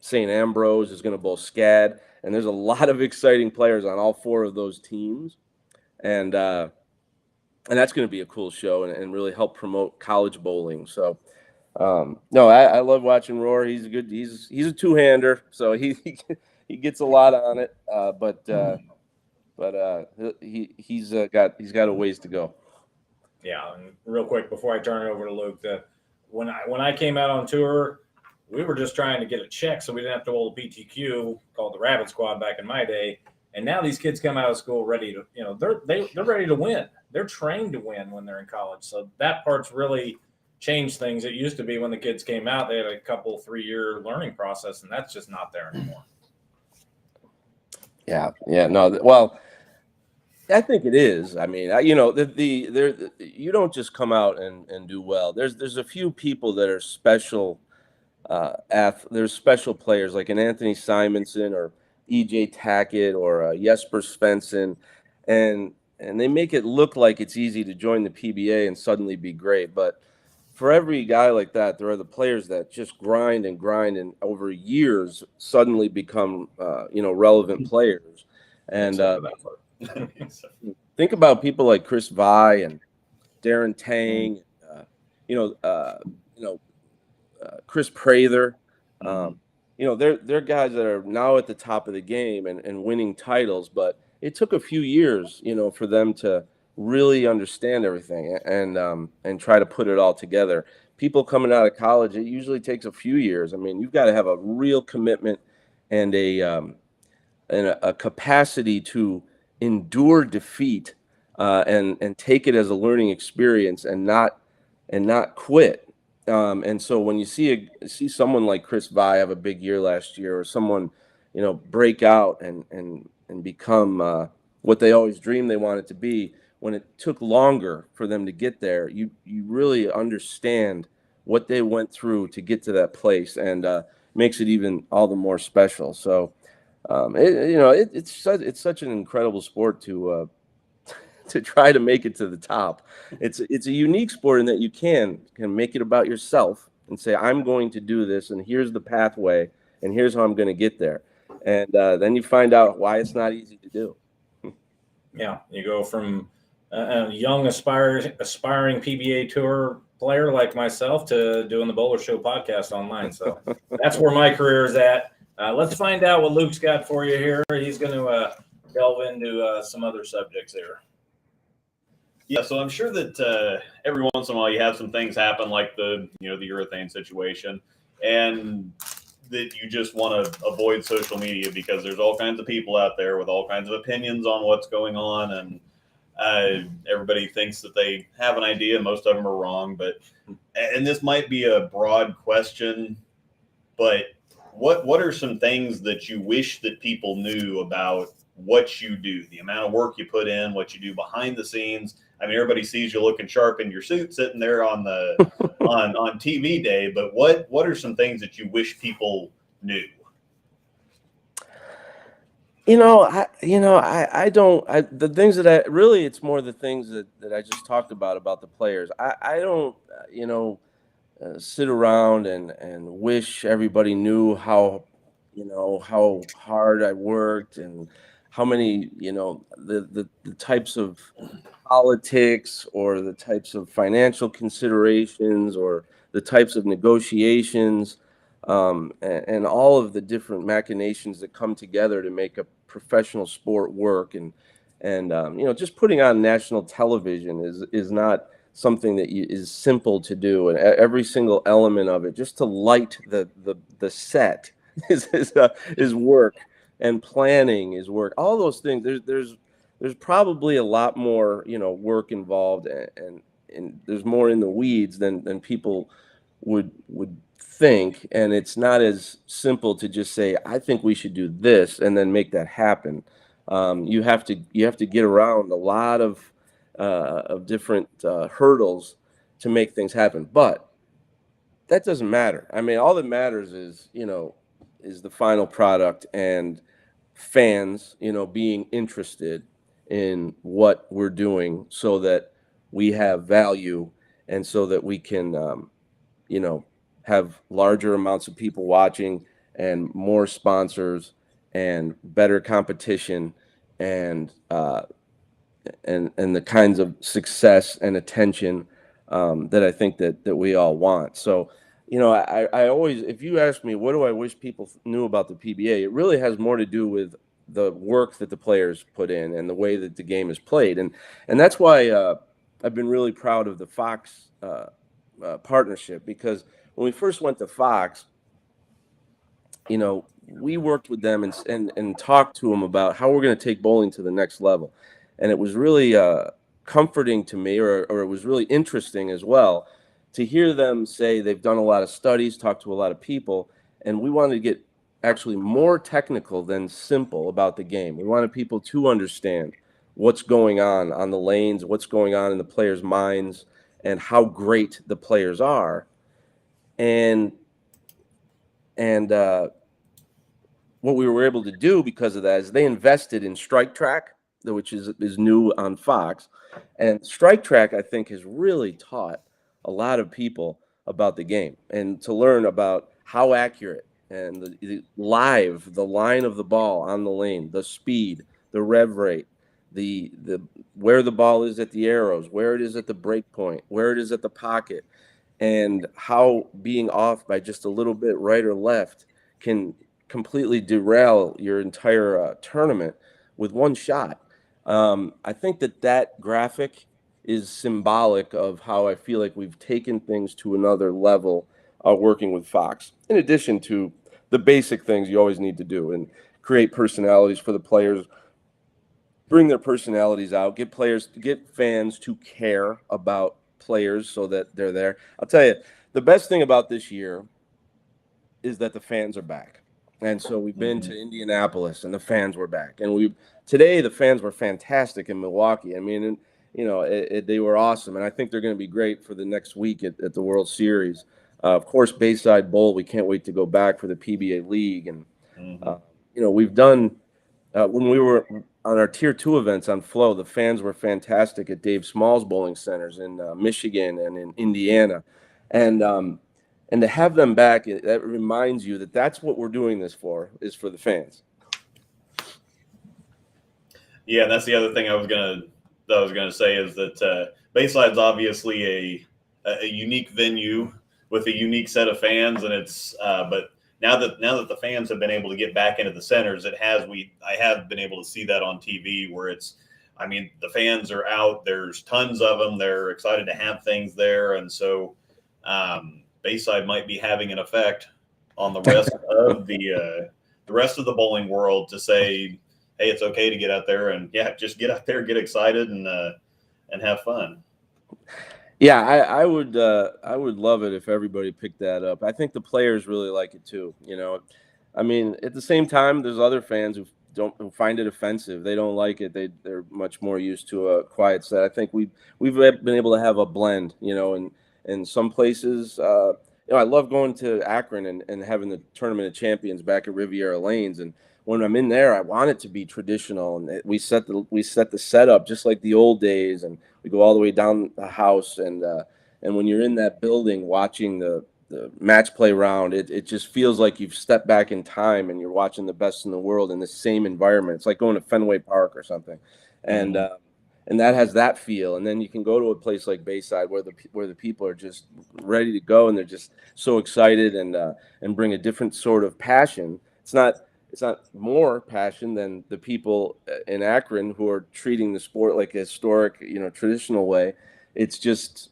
St. Ambrose is gonna bowl SCAD. And there's a lot of exciting players on all 4 of those teams, and that's going to be a cool show and really help promote college bowling. So, no, I love watching Roar. He's a two-hander, so he gets a lot on it, but he's got a ways to go. Yeah, and real quick before I turn it over to Luke, when I came out on tour, we were just trying to get a check so we didn't have to hold a PTQ called the Rabbit Squad back in my day. And now these kids come out of school ready to, they're ready to win. They're trained to win when they're in college. So that part's really changed things. It used to be when the kids came out, they had a couple 3-year learning process, and that's just not there anymore. Yeah, no. Well, I think it is. I mean, you don't just come out and do well. There's a few people that are special there's special players like an Anthony Simonson or EJ Tackett or Jesper Svensson, and they make it look like it's easy to join the PBA and suddenly be great. But for every guy like that, there are the players that just grind and over years suddenly become relevant players. And think about people like Chris Vi and Darren Tang, Chris Prather. They're guys that are now at the top of the game and winning titles, but it took a few years, for them to really understand everything and try to put it all together. People coming out of college, it usually takes a few years. I mean, you've got to have a real commitment and a capacity to endure defeat and take it as a learning experience and not quit. And so when you see someone like Chris Vi have a big year last year, or someone, break out and become what they always dreamed they wanted to be, when it took longer for them to get there, you really understand what they went through to get to that place, and makes it even all the more special. So, it's such an incredible sport to try to make it to the top. It's a unique sport in that you can make it about yourself and say, I'm going to do this, and here's the pathway, and here's how I'm going to get there. And then you find out why it's not easy to do. Yeah, you go from a young aspiring PBA Tour player like myself to doing the Bowler Show podcast online. So that's where my career is at. Let's find out what Luke's got for you here. He's going to delve into some other subjects there. Yeah, so I'm sure that every once in a while you have some things happen, like the urethane situation, and that you just want to avoid social media because there's all kinds of people out there with all kinds of opinions on what's going on, and everybody thinks that they have an idea. Most of them are wrong, and this might be a broad question, but what are some things that you wish that people knew about what you do, the amount of work you put in, what you do behind the scenes? I mean, everybody sees you looking sharp in your suit sitting there on the on TV day, but what are some things that you wish people knew? The things that it's more the things that I just talked about the players. I don't, sit around and wish everybody knew how hard I worked and how many, the types of politics or the types of financial considerations or the types of negotiations and all of the different machinations that come together to make a professional sport work. And just putting on national television is not something that is simple to do, and every single element of it, just to light the set is work, and planning is work. All those things. There's probably a lot more work involved, and there's more in the weeds than people would think, and it's not as simple to just say, I think we should do this and then make that happen. You have to get around a lot of different hurdles to make things happen, but that doesn't matter. I mean, all that matters is the final product and fans being interested in what we're doing, so that we have value and so that we can have larger amounts of people watching and more sponsors and better competition and the kinds of success and attention that I think that we all want. So, I always, if you ask me, what do I wish people knew about the PBA? It really has more to do with the work that the players put in and the way that the game is played. And that's why I've been really proud of the Fox partnership, because when we first went to Fox, we worked with them and talked to them about how we're going to take bowling to the next level. And it was really comforting to me, or it was really interesting as well, to hear them say they've done a lot of studies, talked to a lot of people, and we wanted to get actually more technical than simple about the game. We wanted people to understand what's going on the lanes, what's going on in the players' minds, and how great the players are. And And what we were able to do because of that is they invested in Strike Track, which is new on Fox. And Strike Track, I think, has really taught a lot of people about the game and to learn about how accurate and the line of the ball on the lane, the speed, the rev rate, the where the ball is at the arrows, where it is at the break point, where it is at the pocket, and how being off by just a little bit right or left can completely derail your entire tournament with one shot. I think that graphic is symbolic of how I feel like we've taken things to another level working with Fox, in addition to the basic things you always need to do and create personalities for the players, bring their personalities out, get fans to care about players so that they're there. I'll tell you, the best thing about this year is that the fans are back. And so we've been to Indianapolis and the fans were back. And today the fans were fantastic in Milwaukee. I mean, they were awesome. And I think they're going to be great for the next week at the World Series. Of course, Bayside Bowl, we can't wait to go back for the PBA League. And, we've done, when we were on our Tier 2 events on Flow, the fans were fantastic at Dave Small's bowling centers in Michigan and in Indiana. And to have them back, that reminds you that that's what we're doing this for, is for the fans. Yeah, that's the other thing I was gonna say is that Bayside's obviously a unique venue with a unique set of fans, and it's but now that the fans have been able to get back into the centers, I have been able to see that on TV where the fans are out. There's tons of them. They're excited to have things there, and so Bayside might be having an effect on the rest of the rest of the bowling world to say, hey, it's okay to get out there and just get out there, get excited, and have fun. Yeah, I would love it if everybody picked that up. I think the players really like it too. At the same time, there's other fans who find it offensive. They don't like it. They're much more used to a quiet set. I think we've been able to have a blend. In some places, I love going to Akron and having the Tournament of Champions back at Riviera Lanes. And when I'm in there, I want it to be traditional. And we set the setup just like the old days, and we go all the way down the house. And when you're in that building watching the match play round, it just feels like you've stepped back in time and you're watching the best in the world in the same environment. It's like going to Fenway Park or something. And that has that feel. And then you can go to a place like Bayside where the people are just ready to go and they're just so excited and bring a different sort of passion. It's not more passion than the people in Akron who are treating the sport like a historic, traditional way. It's just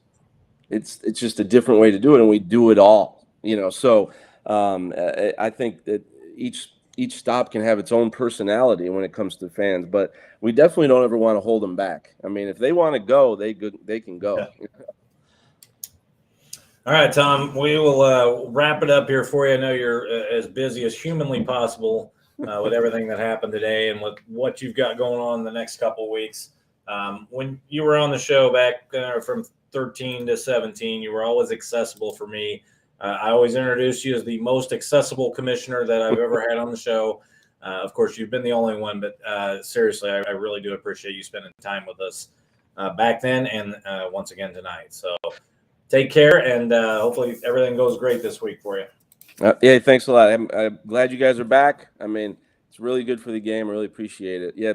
a different way to do it, and we do it all. So I think that each stop can have its own personality when it comes to fans, but we definitely don't ever want to hold them back. I mean, if they want to go, they can go. Yeah. All right, Tom, we will wrap it up here for you. I know you're as busy as humanly possible with everything that happened today and with what you've got going on in the next couple of weeks. When you were on the show back from 13 to 17, you were always accessible for me. I always introduced you as the most accessible commissioner that I've ever had on the show. Of course, you've been the only one, but seriously, I really do appreciate you spending time with us back then and once again tonight. So take care, and hopefully everything goes great this week for you. Yeah, thanks a lot. I'm glad you guys are back. I mean, it's really good for the game. I really appreciate it. Yeah,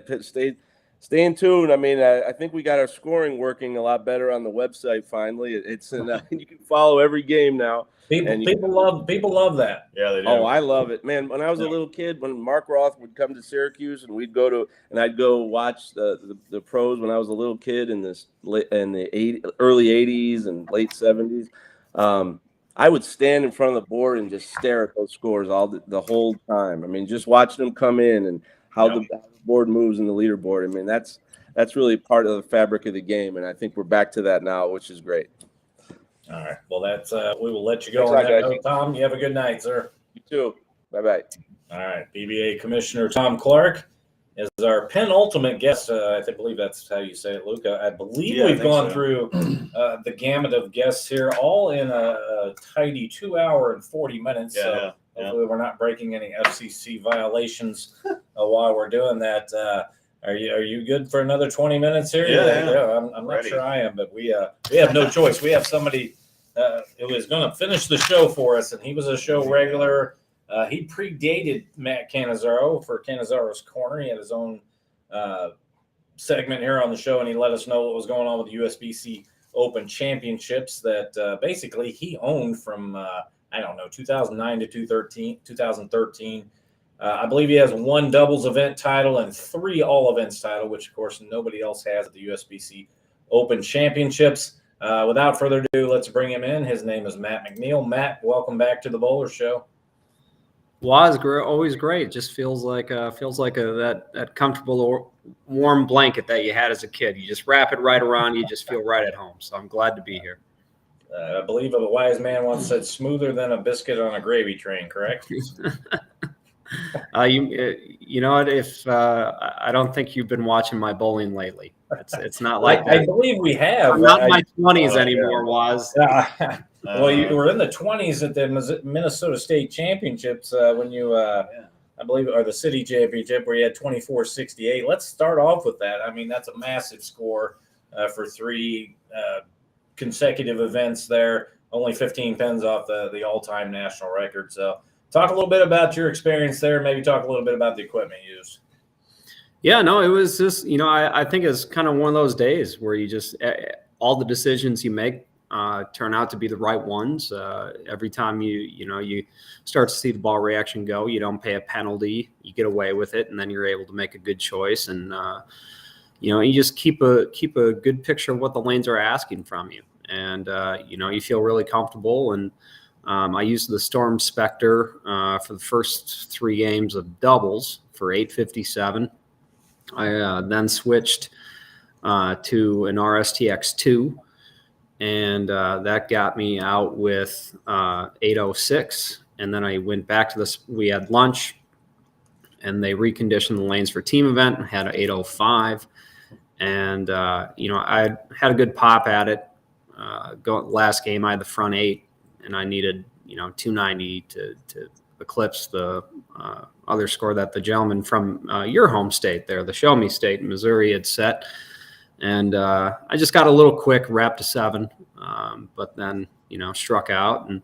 stay in tune. I mean, I think we got our scoring working a lot better on the website finally. It's you can follow every game now. People love that. Yeah, they do. Oh, I love it, man. When I was a little kid, when Mark Roth would come to Syracuse and I'd go watch the pros when I was a little kid in the early 80s and late 70s. I would stand in front of the board and just stare at those scores the whole time. I mean, just watching them come in and how the board moves in the leaderboard. I mean, that's really part of the fabric of the game, and I think we're back to that now, which is great. All right. Well, that's we will let you go on that note, Tom. You have a good night, sir. You too. Bye-bye. All right. PBA Commissioner Tom Clark is our penultimate guest. I believe that's how you say it, Luca. I believe we've gone through the gamut of guests here, all in a tidy 2 hour and 40 minutes. Yeah, so Hopefully, we're not breaking any FCC violations while we're doing that. Are you good for another 20 minutes here? Yeah. I'm not sure I am, but we have no choice. We have somebody who is going to finish the show for us, and he was a show regular. He predated Matt Cannizzaro for Cannizzaro's Corner. He had his own segment here on the show, and he let us know what was going on with the USBC Open Championships that basically he owned from 2009 to 2013. I believe he has one doubles event title and 3 all events title, which of course nobody else has at the USBC Open Championships. Without further ado, let's bring him in. His name is Matt McNiel. Matt, welcome back to the Bowler Show. Was always great. Just feels like that comfortable or warm blanket that you had as a kid. You just wrap it right around you, just feel right at home. So I'm glad to be here. I believe a wise man once said, "Smoother than a biscuit on a gravy train." Correct? You know what? If I don't think you've been watching my bowling lately. It's not like that. I believe we have. I'm not in my 20s anymore. Was. Well, you were in the 20s at the Minnesota State Championships when you, I believe, or the City Championship where you had 24-68. Let's start off with that. I mean, that's a massive score for 3 consecutive events there. Only 15 pins off the all-time national record. So talk a little bit about your experience there. Maybe talk a little bit about the equipment used. Yeah, no, it was just, I think it's kind of one of those days where you just, all the decisions you make turn out to be the right ones. Every time you start to see the ball reaction go, you don't pay a penalty, you get away with it, and then you're able to make a good choice. And, you just keep a good picture of what the lanes are asking from you. And, you feel really comfortable. And I used the Storm Spectre for the first 3 games of doubles for 857. I then switched to an RSTX2, and that got me out with 806. And then I went back to this. We had lunch, and they reconditioned the lanes for team event. I had an 805, and I had a good pop at it. Last game, I had the front 8, and I needed 290 to eclipse the other score that the gentleman from your home state there, the Show Me State in Missouri, had set. And I just got a little quick, wrapped to 7, but then struck out, and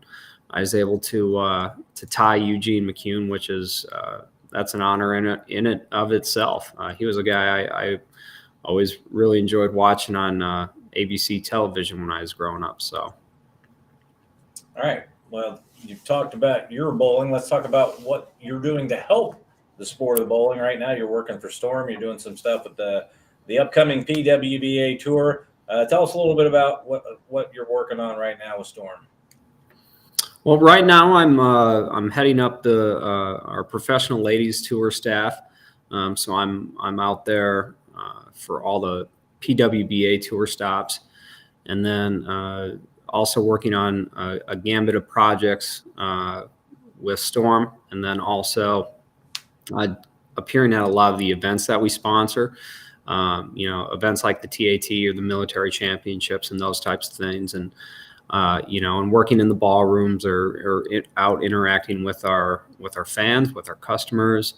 I was able to tie Eugene McCune, which is that's an honor in it of itself. He was a guy I always really enjoyed watching on ABC television when I was growing up. So, all right. Well, you've talked about your bowling. Let's talk about what you're doing to help the sport of bowling right now. You're working for Storm. You're doing some stuff with the upcoming PWBA tour. Tell us a little bit about what you're working on right now with Storm. Well, right now I'm heading up our professional ladies tour staff. So I'm out there for all the PWBA tour stops, and then also working on a gambit of projects with Storm, and then also appearing at a lot of the events that we sponsor. Events like the TAT or the military championships and those types of things, and and working in the ballrooms or out interacting with our fans, with our customers,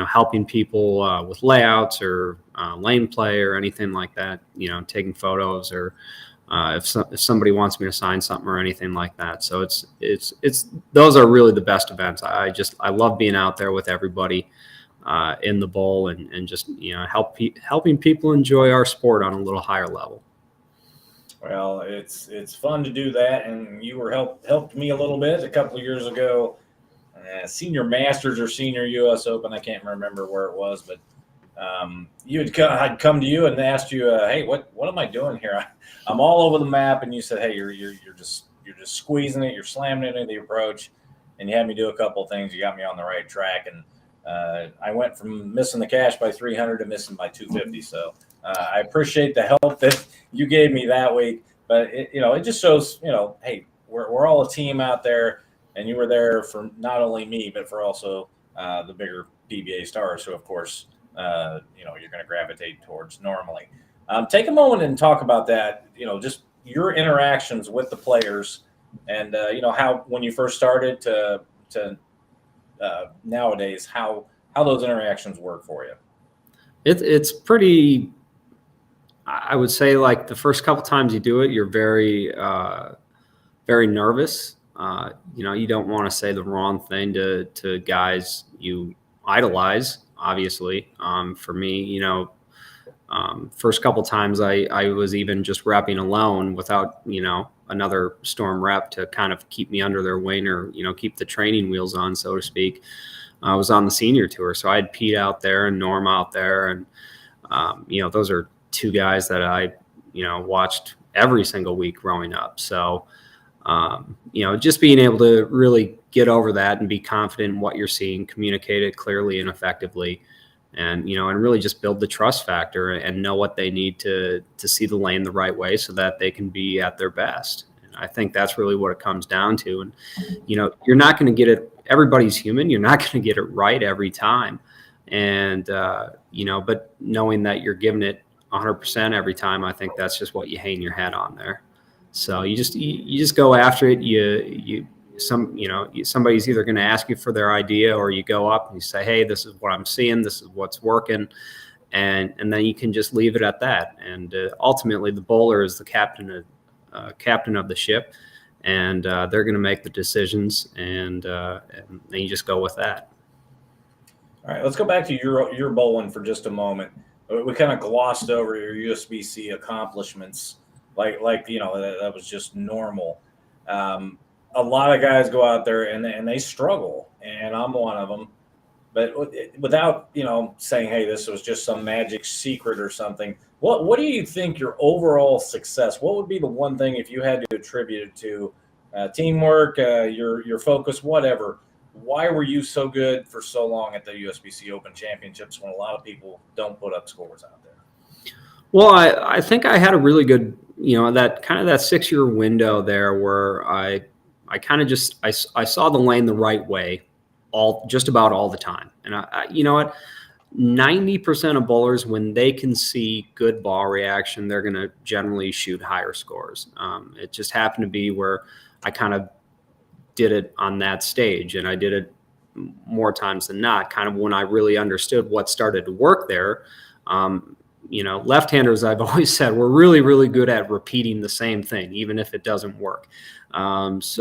helping people with layouts or lane play or anything like that, taking photos, or if somebody wants me to sign something or anything like that. So it's those are really the best events. I love being out there with everybody in the bowl and just helping people enjoy our sport on a little higher level. Well, it's fun to do that, and you helped me a little bit a couple of years ago. Senior Masters or Senior U.S. Open, I can't remember where it was, but I'd come to you and asked you, hey, what am I doing here? I'm all over the map, and you said, hey, you're just squeezing it, you're slamming it into the approach, and you had me do a couple of things. You got me on the right track, and I went from missing the cash by 300 to missing by 250. So I appreciate the help that you gave me that week. But it just shows, hey, we're all a team out there, and you were there for not only me, but for also the bigger PBA stars, who of course you're going to gravitate towards normally. Take a moment and talk about that. Just your interactions with the players, and how when you first started to nowadays, how those interactions work for you. It's pretty, I would say, like the first couple times you do it, you're very, very nervous. You don't want to say the wrong thing to guys you idolize, obviously. For me, first couple times I was even just repping alone without, another Storm rep to kind of keep me under their wing or, keep the training wheels on, so to speak. I was on the senior tour. So I had Pete out there and Norm out there. And, those are two guys that I, watched every single week growing up. So, just being able to really get over that and be confident in what you're seeing, communicate it clearly and effectively, and and really just build the trust factor and know what they need to see the lane the right way so that they can be at their best. And I think that's really what it comes down to. And you're not going to get it. Everybody's human. You're not going to get it right every time. And but knowing that you're giving it 100% every time, I think that's just what you hang your hat on there. So you just go after it. Somebody's either going to ask you for their idea, or you go up and you say, hey, this is what I'm seeing, this is what's working, and then you can just leave it at that. And ultimately the bowler is the captain of the ship, and they're going to make the decisions, and then you just go with that. All right, let's go back to your bowling for just a moment. We kind of glossed over your USBC accomplishments, like that was just normal. A lot of guys go out there and they struggle, and I'm one of them. But without saying, hey, this was just some magic secret or something, what do you think your overall success? What would be the one thing, if you had to attribute it to teamwork, your focus, whatever? Why were you so good for so long at the USBC Open Championships when a lot of people don't put up scores out there? Well, I think I had a really good, that 6-year window there where I kind of just I saw the lane the right way just about all the time. And I 90% of bowlers, when they can see good ball reaction, they're going to generally shoot higher scores. It just happened to be where I kind of did it on that stage, and I did it more times than not, kind of when I really understood what started to work there. Left-handers, I've always said, we're really, really good at repeating the same thing, even if it doesn't work. Once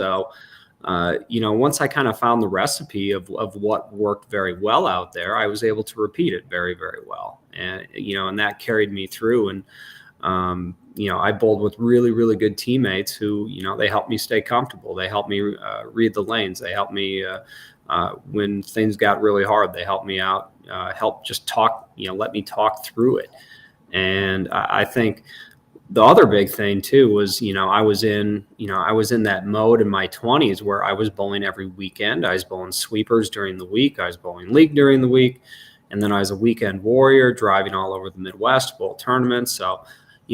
I kind of found the recipe of what worked very well out there, I was able to repeat it very, very well. And, and that carried me through. And, I bowled with really, really good teammates who, they helped me stay comfortable. They helped me read the lanes. They helped me when things got really hard. They helped me out, help just talk, let me talk through it. And I think the other big thing too was, I was in that mode in my 20s where I was bowling every weekend. I was bowling sweepers during the week. I was bowling league during the week. And then I was a weekend warrior, driving all over the Midwest, bowl tournaments. So,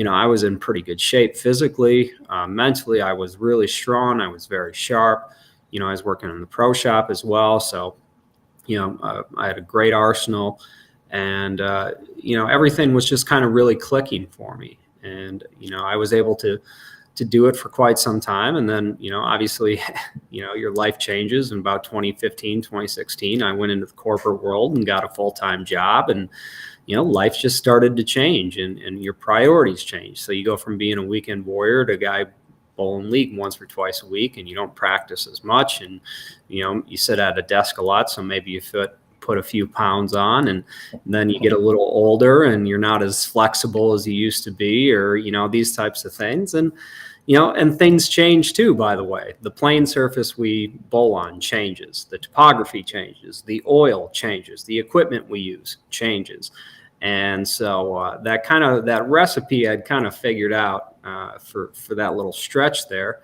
I was in pretty good shape physically. Mentally, I was really strong. I was very sharp. I was working in the pro shop as well. So, I had a great arsenal, and, everything was just kind of really clicking for me. And, I was able to do it for quite some time. And then, obviously, your life changes. In about 2015, 2016, I went into the corporate world and got a full-time job, and, life just started to change, and your priorities change. So you go from being a weekend warrior to a guy bowling league once or twice a week, and you don't practice as much, and, you sit at a desk a lot. So maybe you put a few pounds on, and then you get a little older and you're not as flexible as you used to be, or, these types of things. And, and things change too, by the way. The playing surface we bowl on changes. The topography changes. The oil changes. The equipment we use changes. And so that recipe I'd kind of figured out for that little stretch there,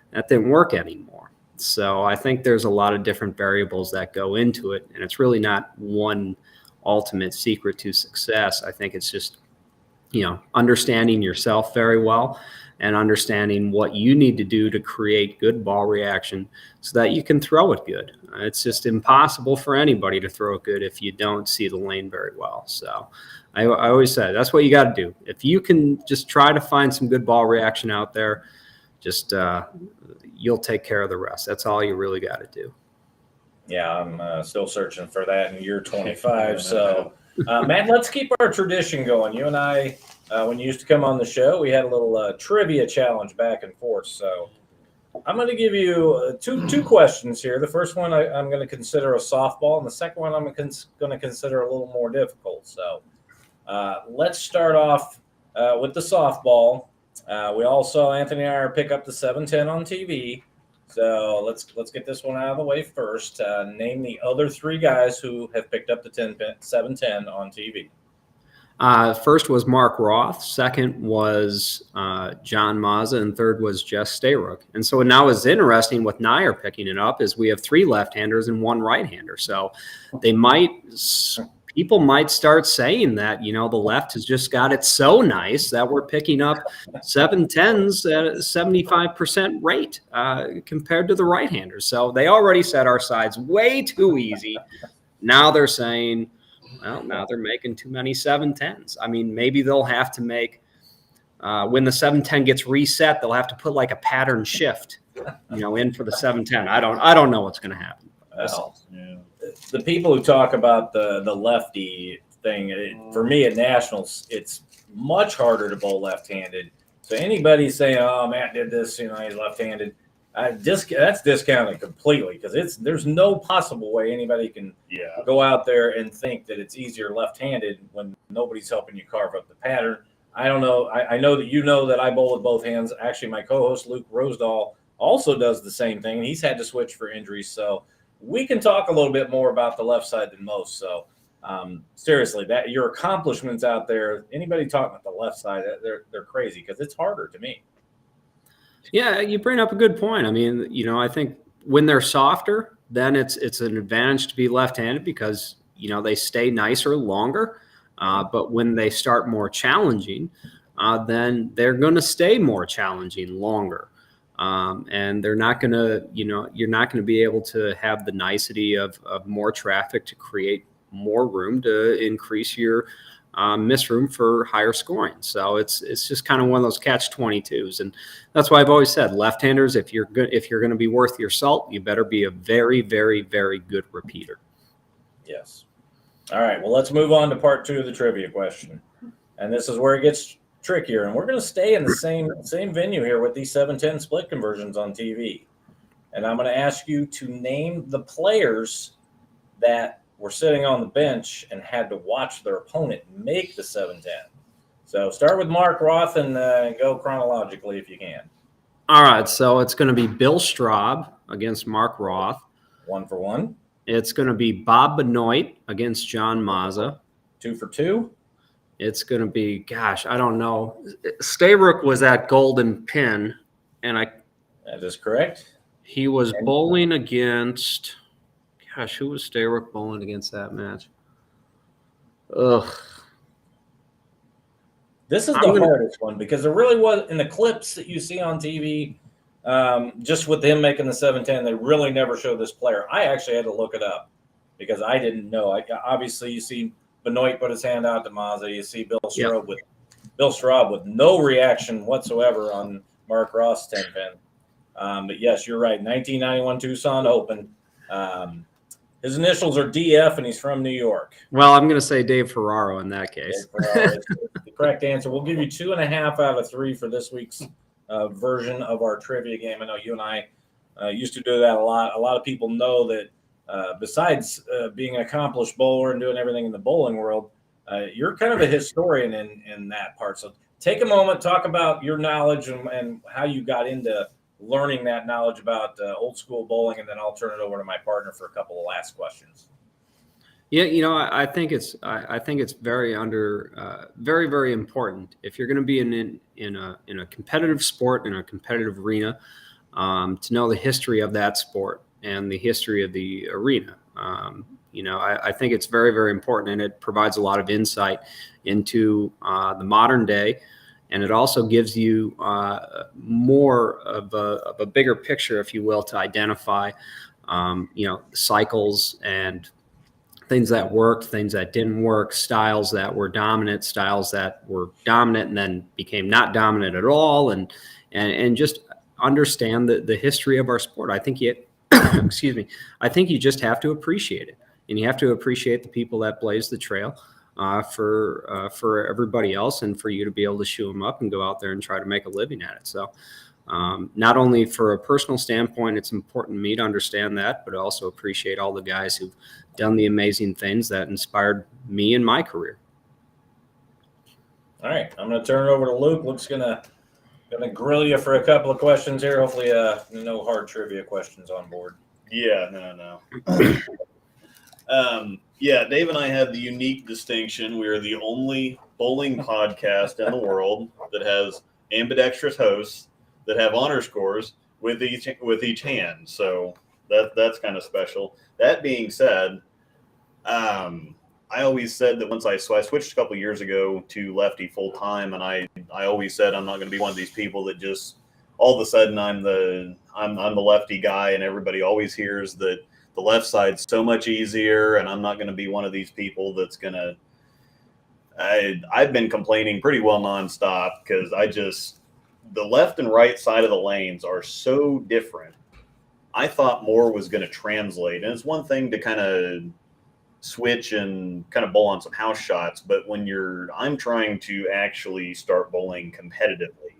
that didn't work anymore. So I think there's a lot of different variables that go into it, and it's really not one ultimate secret to success. I think it's just, understanding yourself very well and understanding what you need to do to create good ball reaction so that you can throw it good. It's just impossible for anybody to throw it good if you don't see the lane very well. So I always say that's what you got to do. If you can just try to find some good ball reaction out there, just you'll take care of the rest. That's all you really got to do. Yeah, I'm still searching for that in year 25. So, Matt, let's keep our tradition going. You and I, when you used to come on the show, we had a little trivia challenge back and forth. So I'm going to give you two questions here. The first one I'm going to consider a softball, and the second one I'm going to consider a little more difficult. So let's start off with the softball. We all saw Anthony Iyer pick up the 710 on TV. So let's get this one out of the way first. Name the other three guys who have picked up the 710 on TV. First was Mark Roth. Second was John Mazza, and third was Jess Stayrook. And so now it's interesting with Nair picking it up is we have three left-handers and one right-hander. So people might start saying that, the left has just got it so nice that we're picking up 710s at a 75% rate compared to the right-handers. So they already set our sides way too easy. Now they're saying, well, now they're making too many 710s. I mean, maybe they'll have to make, when the 710 gets reset, they'll have to put like a pattern shift, in for the 710. I don't know what's going to happen. Well, the people who talk about the lefty thing, for me at Nationals, it's much harder to bowl left-handed. So anybody saying, "Oh, Matt did this," he's left-handed, that's discounted completely because there's no possible way anybody can go out there and think that it's easier left-handed when nobody's helping you carve up the pattern. I don't know. I know that that I bowl with both hands. Actually, my co-host Luke Rosedal also does the same thing. He's had to switch for injuries, so we can talk a little bit more about the left side than most. So seriously, that your accomplishments out there, anybody talking about the left side, they're crazy because it's harder to me. Yeah, you bring up a good point. I mean, I think when they're softer, then it's an advantage to be left-handed because, they stay nicer longer. But when they start more challenging, then they're going to stay more challenging longer. And they're not going to, you're not going to be able to have the nicety of more traffic to create more room to increase your miss room for higher scoring. So it's just kind of one of those catch-22s. And that's why I've always said left-handers, if you're going to be worth your salt, you better be a very, very, very good repeater. Yes. All right. Well, let's move on to part 2 of the trivia question. And this is where it gets trickier. And we're going to stay in the same venue here with these 710 split conversions on TV. And I'm going to ask you to name the players that were sitting on the bench and had to watch their opponent make the 710. So start with Mark Roth and go chronologically if you can. All right. So it's going to be Bill Straub against Mark Roth. 1 for 1. It's going to be Bob Benoit against John Mazza. 2 for 2. It's going to be, I don't know. Stayrook was at Golden Pin, and that is correct. He was bowling against, who was Stayrook bowling against that match? Ugh. This is the hardest one because there really was, in the clips that you see on TV, just with him making the 710, they really never show this player. I actually had to look it up because I didn't know. Obviously, you see Benoit put his hand out to Mazza. You see Bill Straub with no reaction whatsoever on Mark Roth's 10-pin. But yes, you're right. 1991 Tucson Open. His initials are DF, and he's from New York. Well, I'm going to say Dave Ferraro in that case. Dave Ferraro is the correct answer. We'll give you 2.5 out of 3 for this week's version of our trivia game. I know you and I used to do that a lot. A lot of people know that besides being an accomplished bowler and doing everything in the bowling world, you're kind of a historian in that part. So take a moment, talk about your knowledge and how you got into learning that knowledge about old school bowling, and then I'll turn it over to my partner for a couple of last questions. Yeah, I think it's very very, very important if you're going to be in a competitive sport, in a competitive arena, to know the history of that sport and the history of the arena. I think it's very, very important, and it provides a lot of insight into the modern day. And it also gives you more of a bigger picture, if you will, to identify, cycles and things that worked, things that didn't work, styles that were dominant, styles that were dominant and then became not dominant at all, and just understand the history of our sport. I think excuse me, I think you just have to appreciate it, and you have to appreciate the people that blaze the trail for everybody else, and for you to be able to shoe them up and go out there and try to make a living at it. So not only for a personal standpoint, it's important to me to understand that, but also appreciate all the guys who've done the amazing things that inspired me in my career. All right, I'm going to turn it over to Luke. Luke's gonna grill you for a couple of questions here. Hopefully, no hard trivia questions on board. Yeah, no. Yeah, Dave and I have the unique distinction. We are the only bowling podcast in the world that has ambidextrous hosts that have honor scores with each hand. So that's kind of special. That being said, I always said that I switched a couple of years ago to lefty full time, and I always said I'm not going to be one of these people that just all of a sudden I'm the lefty guy, and everybody always hears that the left side's so much easier, and I'm not going to be one of these people that's going to. I've been complaining pretty well nonstop because the left and right side of the lanes are so different. I thought more was going to translate, and it's one thing to kind of switch and kind of bowl on some house shots, but when I'm trying to actually start bowling competitively,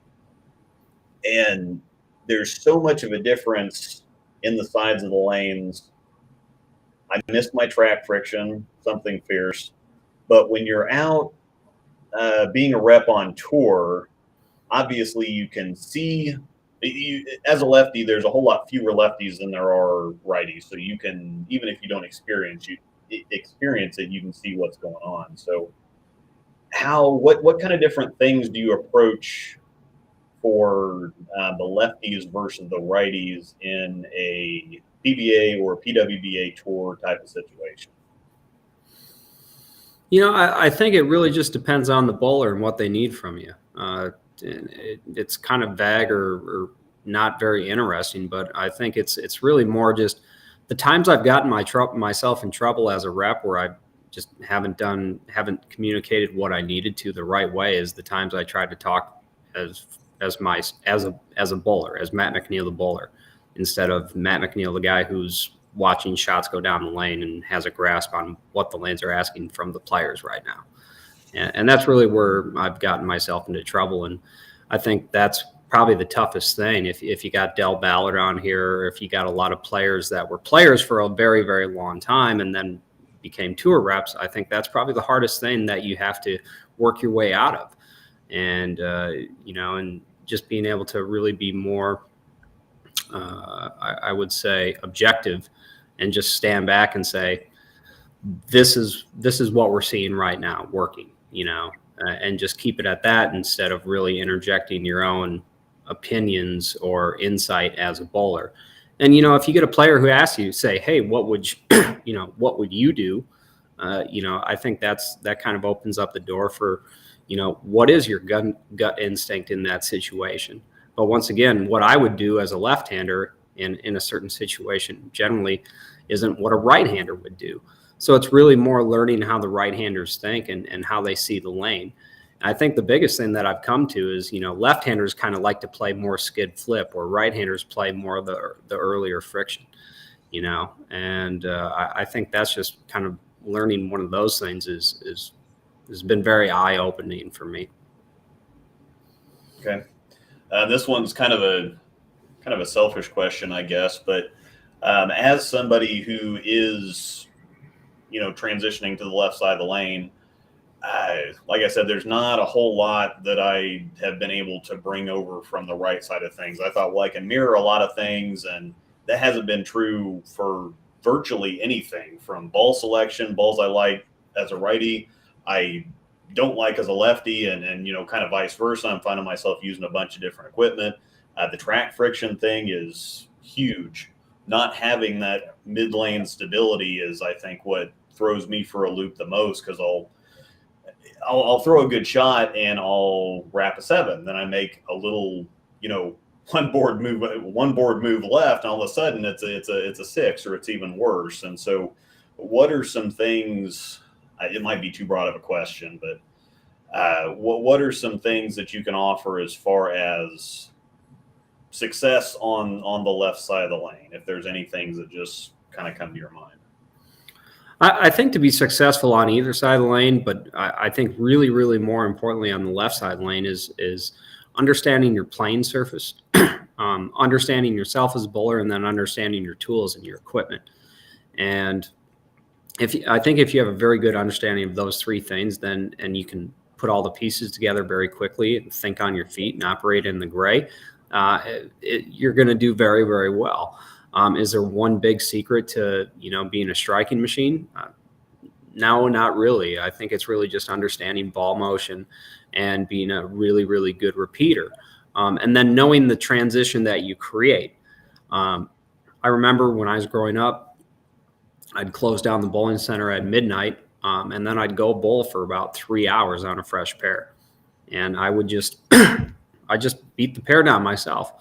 and there's so much of a difference in the sides of the lanes. I missed my track friction, something fierce, but when you're out being a rep on tour, obviously you can see as a lefty, there's a whole lot fewer lefties than there are righties, so you can, even if you don't experience it, you can see what's going on. So what kind of different things do you approach for the lefties versus the righties in a PBA or PWBA tour type of situation? I think it really just depends on the bowler and what they need from you. It's kind of vague or not very interesting, but I think it's really more just the times I've gotten myself in trouble as a rep where I just haven't communicated what I needed to the right way is the times I tried to talk as a bowler, as Matt McNiel the bowler, instead of Matt McNiel the guy who's watching shots go down the lane and has a grasp on what the lanes are asking from the players right now. And that's really where I've gotten myself into trouble. And I think that's probably the toughest thing. If you got Del Ballard on here, if you got a lot of players that were players for a very, very long time and then became tour reps, I think that's probably the hardest thing that you have to work your way out of. And, and just being able to really be more, I would say, objective and just stand back and say, this is what we're seeing right now working, and just keep it at that instead of really interjecting your own opinions or insight as a bowler. And, if you get a player who asks you, say, hey, what would you do? I think that kind of opens up the door for, what is your gut instinct in that situation? But once again, what I would do as a left-hander in a certain situation generally isn't what a right-hander would do. So it's really more learning how the right-handers think and how they see the lane. I think the biggest thing that I've come to is, left-handers kind of like to play more skid flip, or right-handers play more of the earlier friction, and I think that's just kind of learning one of those things has been very eye-opening for me. Okay. This one's kind of a selfish question, I guess, but as somebody who is, transitioning to the left side of the lane, like I said, there's not a whole lot that I have been able to bring over from the right side of things. I thought, well, I can mirror a lot of things, and that hasn't been true for virtually anything, from ball selection, balls I like as a righty, I don't like as a lefty, and kind of vice versa. I'm finding myself using a bunch of different equipment. The track friction thing is huge. Not having that mid lane stability is, I think, what throws me for a loop the most, because I'll throw a good shot and I'll wrap a 7. Then I make a little, one board move left, and all of a sudden it's a 6, or it's even worse. And so, what are some things? It might be too broad of a question, but what are some things that you can offer as far as success on the left side of the lane, if there's any things that just kind of come to your mind. I think to be successful on either side of the lane, but I think really, really more importantly on the left side of the lane is understanding your playing surface, understanding yourself as a bowler, and then understanding your tools and your equipment. And I think if you have a very good understanding of those three things, then you can put all the pieces together very quickly and think on your feet and operate in the gray, you're going to do very, very well. Is there one big secret to, being a striking machine? No, not really. I think it's really just understanding ball motion and being a really, really good repeater. And then knowing the transition that you create. I remember when I was growing up, I'd close down the bowling center at midnight, and then I'd go bowl for about 3 hours on a fresh pair. And I would just, I just beat the pair down myself.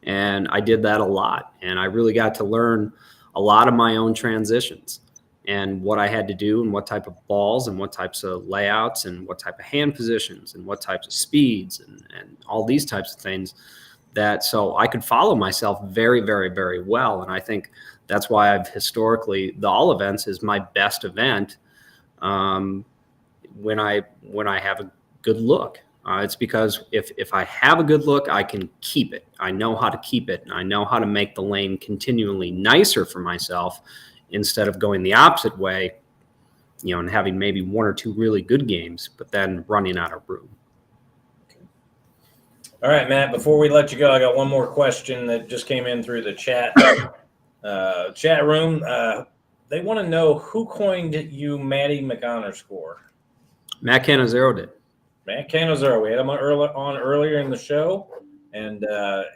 And I did that a lot. And I really got to learn a lot of my own transitions and what I had to do and what type of balls and what types of layouts and what type of hand positions and what types of speeds and all these types of things, that so I could follow myself very, very, very well. And I think that's why I've historically, the all events is my best event when I have a good look. It's because if I have a good look, I can keep it. I know how to keep it. And I know how to make the lane continually nicer for myself instead of going the opposite way, and having maybe one or two really good games, but then running out of room. Okay. All right, Matt, before we let you go, I got one more question that just came in through the chat room. They want to know who coined you Matty McHonor score. Matt Cannizzaro did. Matt Cannizzaro. We had him on earlier in the show, and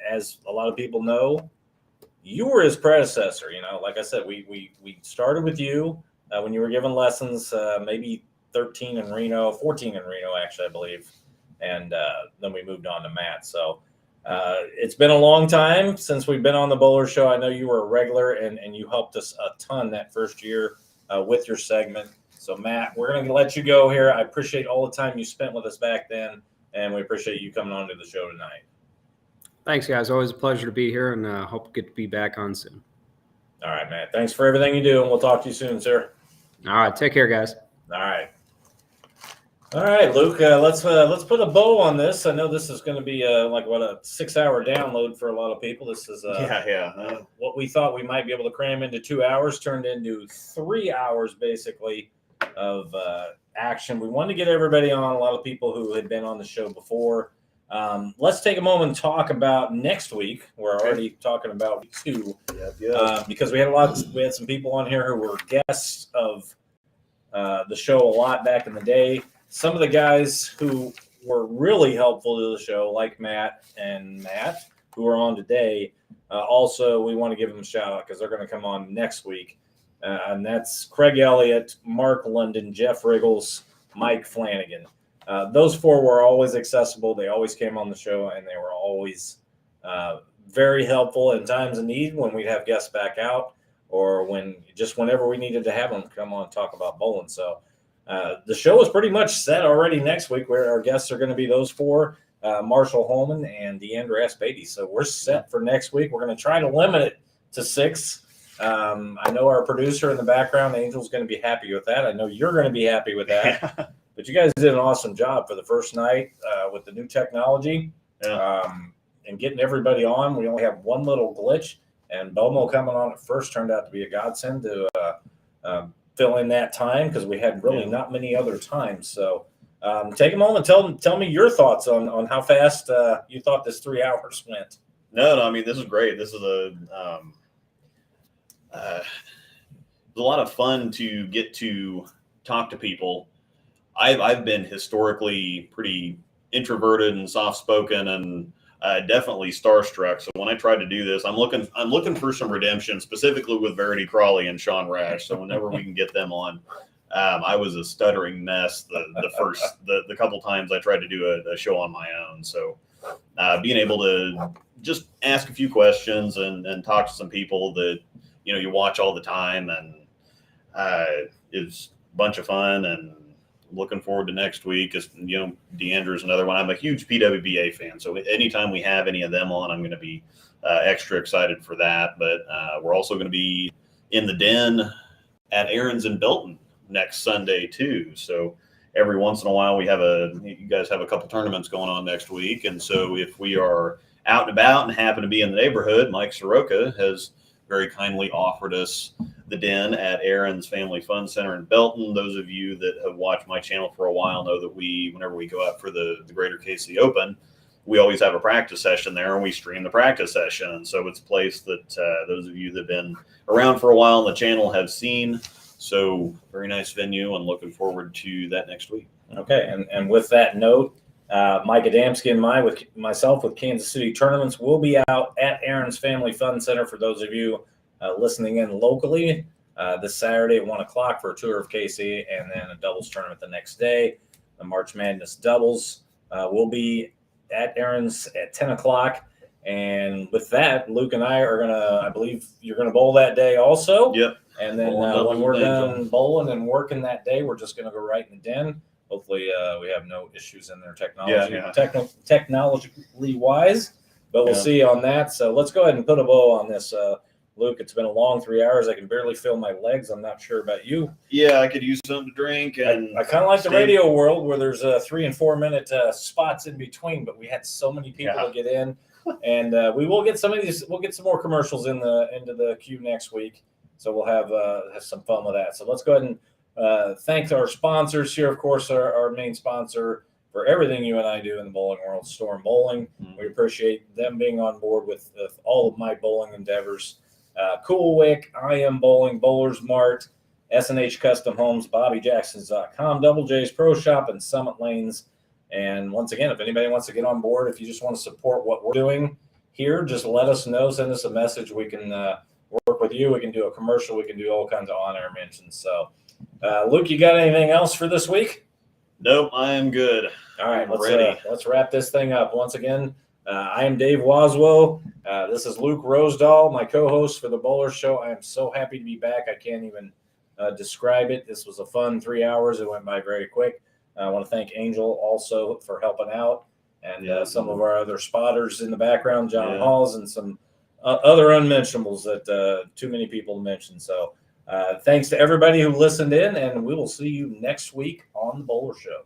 as a lot of people know, you were his predecessor. Like I said, we started with you when you were giving lessons, maybe 13 in Reno, 14 in Reno, actually, I believe, and then we moved on to Matt. So it's been a long time since we've been on the Bowler Show. I know you were a regular, and you helped us a ton that first year with your segment. So, Matt, we're going to let you go here. I appreciate all the time you spent with us back then, and we appreciate you coming on to the show tonight. Thanks, guys. Always a pleasure to be here, and hope to get to be back on soon. All right, Matt. Thanks for everything you do, and we'll talk to you soon, sir. All right. Take care, guys. All right. All right, Luke, let's put a bow on this. I know this is going to be a 6-hour download for a lot of people. This is what we thought we might be able to cram into 2 hours turned into 3 hours, basically, of action. We wanted to get everybody on, a lot of people who had been on the show before. Let's take a moment and talk about next week. We're already talking about week 2 because we had some people on here who were guests of the show a lot back in the day. Some of the guys who were really helpful to the show, like Matt, who are on today, also we want to give them a shout out because they're going to come on next week. And that's Craig Elliott, Mark London, Jeff Riggles, Mike Flanagan. Those 4 were always accessible. They always came on the show, and they were always very helpful in times of need when we'd have guests back out or whenever we needed to have them come on and talk about bowling. So the show is pretty much set already next week, where our guests are going to be those 4, Marshall Holman and Deandra S. Beatty. So we're set for next week. We're going to try to limit it to 6. I know our producer in the background, Angel's going to be happy with that. I know you're going to be happy with that. But you guys did an awesome job for the first night with the new technology and getting everybody on. We only have one little glitch, and Belmo coming on at first turned out to be a godsend to fill in that time because we had really not many other times. So take a moment, tell me your thoughts on how fast you thought this 3 hours went. No, I mean, this is great. This is it was a lot of fun to get to talk to people. I've been historically pretty introverted and soft-spoken and definitely starstruck. So when I tried to do this, I'm looking for some redemption, specifically with Verity Crawley and Sean Rash. So whenever we can get them on, I was a stuttering mess the couple times I tried to do a show on my own. So being able to just ask a few questions and talk to some people that you watch all the time and it's a bunch of fun, and looking forward to next week. As you know, Deandre's another one. I'm a huge PWBA fan, so anytime we have any of them on, I'm going to be extra excited for that. But we're also going to be in the den at Aaron's in Belton next Sunday too. So every once in a while you guys have a couple tournaments going on next week. And so if we are out and about and happen to be in the neighborhood, Mike Soroka has very kindly offered us the den at Aaron's Family Fun Center in Belton. Those of you that have watched my channel for a while know that whenever we go out for the Greater KC Open, we always have a practice session there, and we stream the practice session. And so it's a place that those of you that have been around for a while on the channel have seen. So very nice venue, and looking forward to that next week. Okay, and with that note, Mike Adamski and myself with Kansas City Tournaments will be out at Aaron's Family Fun Center for those of you listening in locally this Saturday at 1 o'clock for a tour of KC, and then a doubles tournament the next day. The March Madness doubles will be at Aaron's at 10 o'clock. And with that, Luke and I are going to, I believe you're going to bowl that day also. Yep. And then when we're done bowling and working that day, we're just going to go right in the den. Hopefully we have no issues in there technologically wise, but we'll see on that. So let's go ahead and put a bow on this. Luke, it's been a long 3 hours. I can barely feel my legs. I'm not sure about you. Yeah, I could use something to drink. And I kind of like the radio world where there's 3 and 4 minute spots in between, but we had so many people to get in, and we will get some of these. We'll get some more commercials into the queue next week, so we'll have some fun with that. So let's go ahead and thank our sponsors here. Of course, our main sponsor for everything you and I do in the bowling world, Storm Bowling. We appreciate them being on board with all of my bowling endeavors. Cool Wick, I Am Bowling, Bowlers Mart, S&H Custom Homes, BobbyJacksons.com, Double J's Pro Shop, and Summit Lanes. And once again, if anybody wants to get on board, if you just want to support what we're doing here, just let us know. Send us a message. We can work with you. We can do a commercial. We can do all kinds of on-air mentions. So, Luke, you got anything else for this week? Nope, I am good. All right, let's wrap this thing up. Once again, I am Dave Waswo. This is Luke Rosedal, my co-host for the Bowler Show. I am so happy to be back. I can't even describe it. This was a fun 3 hours. It went by very quick. I want to thank Angel also for helping out, and some of our other spotters in the background, John Halls, and some other unmentionables that too many people to mention. So thanks to everybody who listened in, and we will see you next week on the Bowler Show.